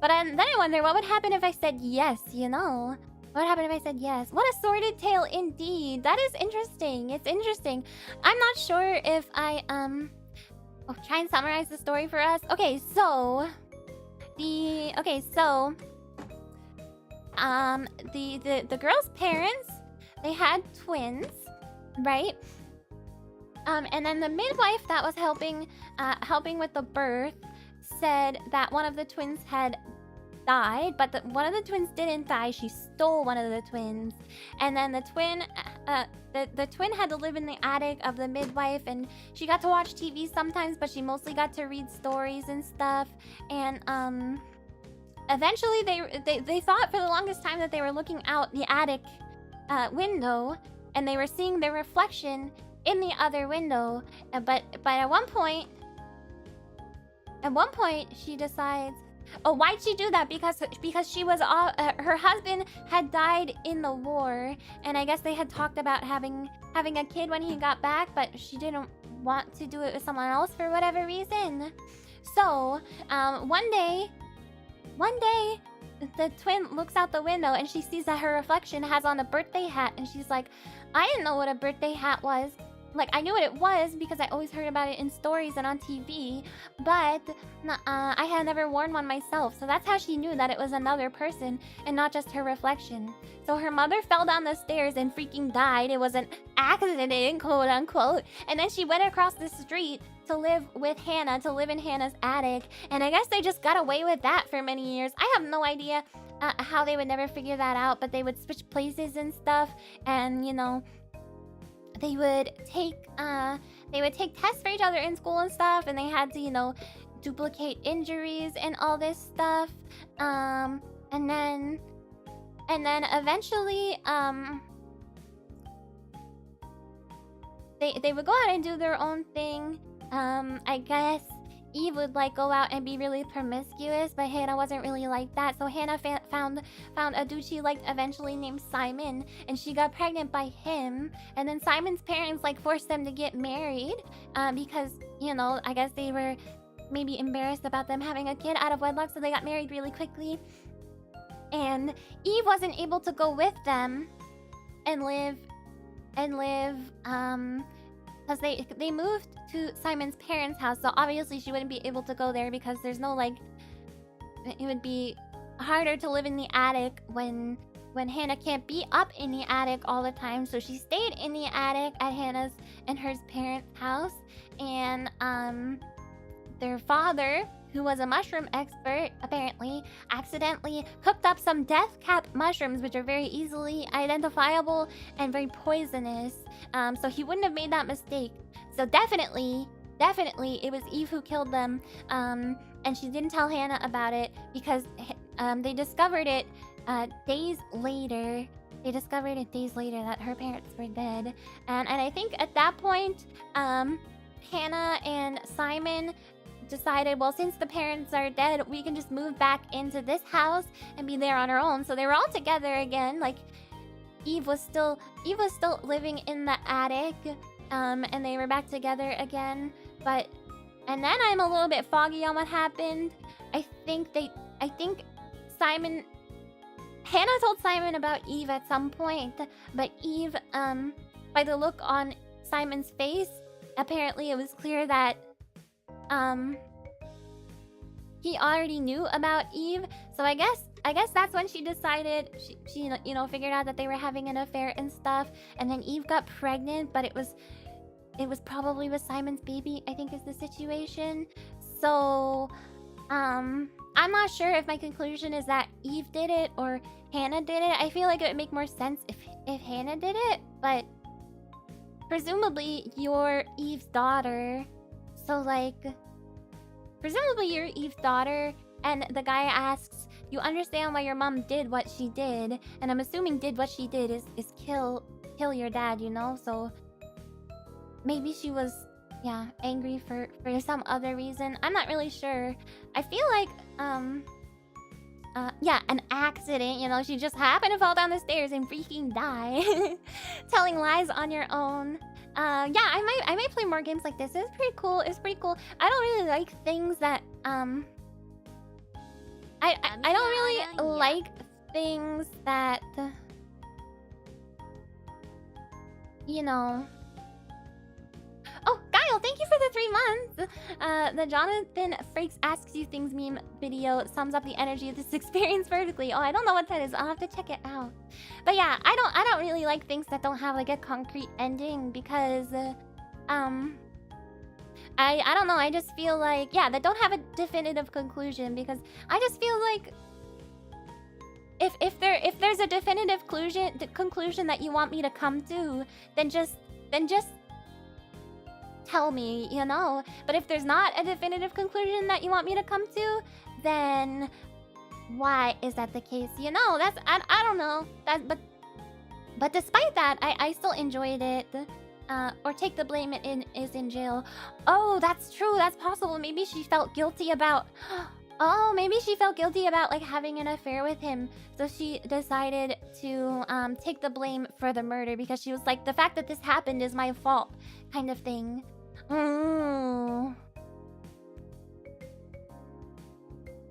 But then I wonder, what would happen if I said yes, you know? What would happen if I said yes? What a sordid tale indeed. That is interesting. It's interesting. I'm not sure if I, oh, try and summarize the story for us. Okay, so... The girl's parents, they had twins, right? And then the midwife that was helping with the birth said that one of the twins had died, but one of the twins didn't die. She stole one of the twins, and then the twin had to live in the attic of the midwife, and she got to watch TV sometimes, but she mostly got to read stories and stuff. And eventually they thought for the longest time that they were looking out the attic window, and they were seeing their reflection in the other window. But at one point she decides, Oh, why'd she do that? Because she was all her husband had died in the war, and I guess they had talked about having a kid when he got back, but she didn't want to do it with someone else for whatever reason. So, one day, the twin looks out the window and she sees that her reflection has on a birthday hat, and she's like, I didn't know what a birthday hat was. Like, I knew what it was because I always heard about it in stories and on TV, but I had never worn one myself. So that's how she knew that it was another person and not just her reflection. So her mother fell down the stairs and freaking died. It was an accident, quote unquote. And then she went across the street to live with Hannah, to live in Hannah's attic. And I guess they just got away with that for many years. I have no idea how they would never figure that out, but they would switch places and stuff. And, you know, they would take tests for each other in school and stuff, and they had to, you know, duplicate injuries and all this stuff. And then eventually they would go out and do their own thing. I guess Eve would like go out and be really promiscuous, but Hannah wasn't really like that. So Hannah found a dude she liked eventually named Simon, and she got pregnant by him. And then Simon's parents like forced them to get married because, you know, I guess they were maybe embarrassed about them having a kid out of wedlock, so they got married really quickly. And Eve wasn't able to go with them and live because they moved to Simon's parents' house, so obviously she wouldn't be able to go there because there's no, like, it would be harder to live in the attic when Hannah can't be up in the attic all the time. So she stayed in the attic at Hannah's and her parents' house, and their father, who was a mushroom expert, apparently, accidentally cooked up some death cap mushrooms, which are very easily identifiable and very poisonous. So he wouldn't have made that mistake. So definitely, it was Eve who killed them. And she didn't tell Hannah about it because they discovered it days later. They discovered it days later that her parents were dead. And I think at that point, Hannah and Simon decided, well, since the parents are dead, we can just move back into this house and be there on our own. So they were all together again. Like, Eve was still living in the attic, and they were back together again. And then I'm a little bit foggy on what happened. I think Hannah told Simon about Eve at some point, but Eve, by the look on Simon's face, apparently it was clear that he already knew about Eve. So I guess that's when she decided, she you know, figured out that they were having an affair and stuff. And then Eve got pregnant, but it was probably with Simon's baby, I think, is the situation. So I'm not sure if my conclusion is that Eve did it or Hannah did it. I feel like it would make more sense if Hannah did it, but presumably you're Eve's daughter. So, like, presumably you're Eve's daughter, and the guy asks, you understand why your mom did what she did, and I'm assuming did what she did is kill your dad, you know? So maybe she was, yeah, angry for some other reason. I'm not really sure. I feel like, yeah, an accident, you know? She just happened to fall down the stairs and freaking die. Telling lies on your own. Yeah, I might play more games like this. It's pretty cool. I don't really like things that I don't really like things that, you know. Oh, Guile, thank you for the 3 months. The Jonathan Frakes Asks You Things meme video sums up the energy of this experience perfectly. Oh, I don't know what that is. I'll have to check it out. But yeah, I don't really like things that don't have like a concrete ending because I don't know. I just feel like, yeah, that don't have a definitive conclusion, because I just feel like if there's a definitive conclusion that you want me to come to, then just tell me, you know. But if there's not a definitive conclusion that you want me to come to, then why is that the case? You know, that's I don't know. But despite that, I still enjoyed it. Or Take the Blame is in jail. Oh, that's true. That's possible. Maybe she felt guilty about Oh, maybe she felt guilty about like having an affair with him, so she decided to take the blame for the murder because she was like, the fact that this happened is my fault, kind of thing.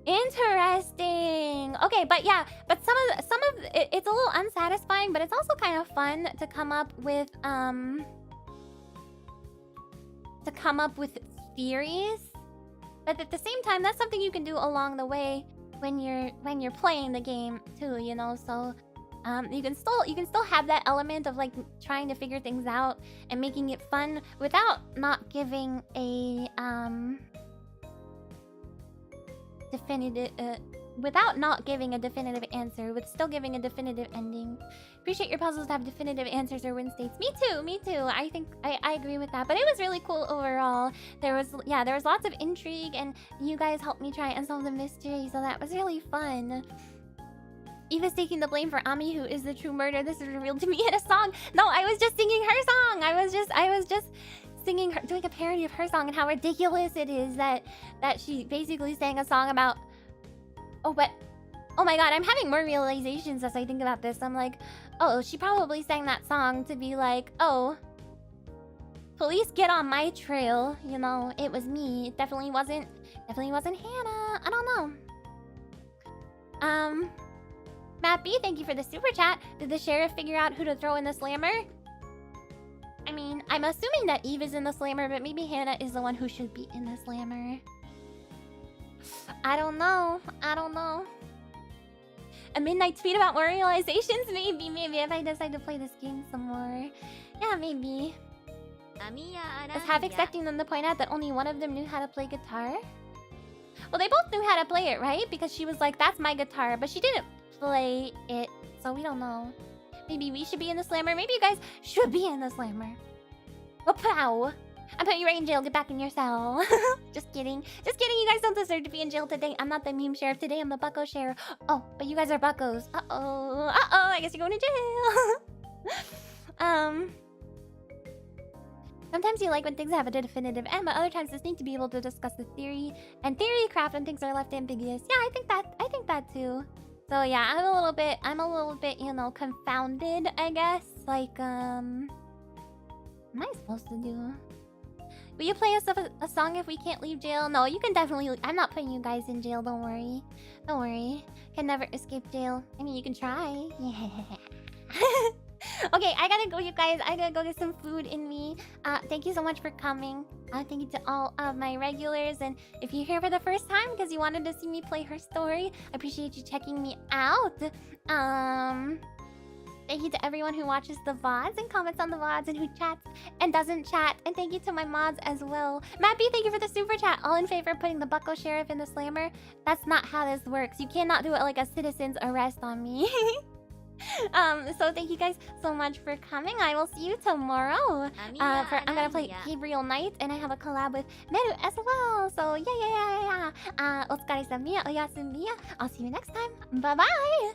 Interesting. Okay, but yeah, but some of it, it's a little unsatisfying, but it's also kind of fun to come up with theories. But at the same time, that's something you can do along the way when you're playing the game too, you know. So you can still have that element of like trying to figure things out and making it fun without not giving a definitive answer, with still giving a definitive ending. Appreciate your puzzles to have definitive answers or win states. Me too. I think I agree with that. But it was really cool overall. There was lots of intrigue, and you guys helped me try and solve the mystery, so that was really fun. Eva's taking the blame for Ami, who is the true murderer. This is revealed to me in a song. No, I was just singing her song. I was just singing her, doing a parody of her song, and how ridiculous it is that she basically sang a song about. Oh my god, I'm having more realizations as I think about this. I'm like, oh, she probably sang that song to be like, oh, police get on my trail. You know, it was me. It definitely wasn't Hannah. I don't know. Matt B, thank you for the super chat. Did the sheriff figure out who to throw in the slammer? I mean, I'm assuming that Eve is in the slammer, but maybe Hannah is the one who should be in the slammer. I don't know. A midnight tweet about more realizations? Maybe if I decide to play this game some more. Yeah, maybe. Amiya I was half Aranha. expecting them to point out that only one of them knew how to play guitar. Well, they both knew how to play it, right? Because she was like, that's my guitar, but she didn't play it, so we don't know. Maybe we should be in the slammer. Maybe you guys should be in the slammer. Pow! I'm putting you right in jail. Get back in your cell. Just kidding. You guys don't deserve to be in jail today. I'm not the meme sheriff. Today I'm the bucko sheriff. Oh, but you guys are buckos. Uh-oh. I guess you're going to jail. Sometimes you like when things have a definitive end, but other times it's neat to be able to discuss the theory and theory craft when things are left ambiguous. Yeah, I think that too. So yeah, I'm a little bit, you know, confounded, I guess. Like, what am I supposed to do? Will you play us a song if we can't leave jail? No, you can definitely. I'm not putting you guys in jail. Don't worry. Can never escape jail. I mean, you can try. Yeah. Okay, I gotta go, you guys. I gotta go get some food in me. Thank you so much for coming. Thank you to all of my regulars. And if you're here for the first time because you wanted to see me play her story, I appreciate you checking me out. Thank you to everyone who watches the VODs and comments on the VODs and who chats and doesn't chat. And thank you to my mods as well. Matt B, thank you for the super chat. All in favor of putting the bucko sheriff in the slammer? That's not how this works. You cannot do it like a citizen's arrest on me. So thank you guys so much for coming. I will see you tomorrow. I'm gonna play Gabriel Knight, and I have a collab with Meru as well. So yeah. Otsukaresamiya, oyasumiya. I'll see you next time. Bye bye.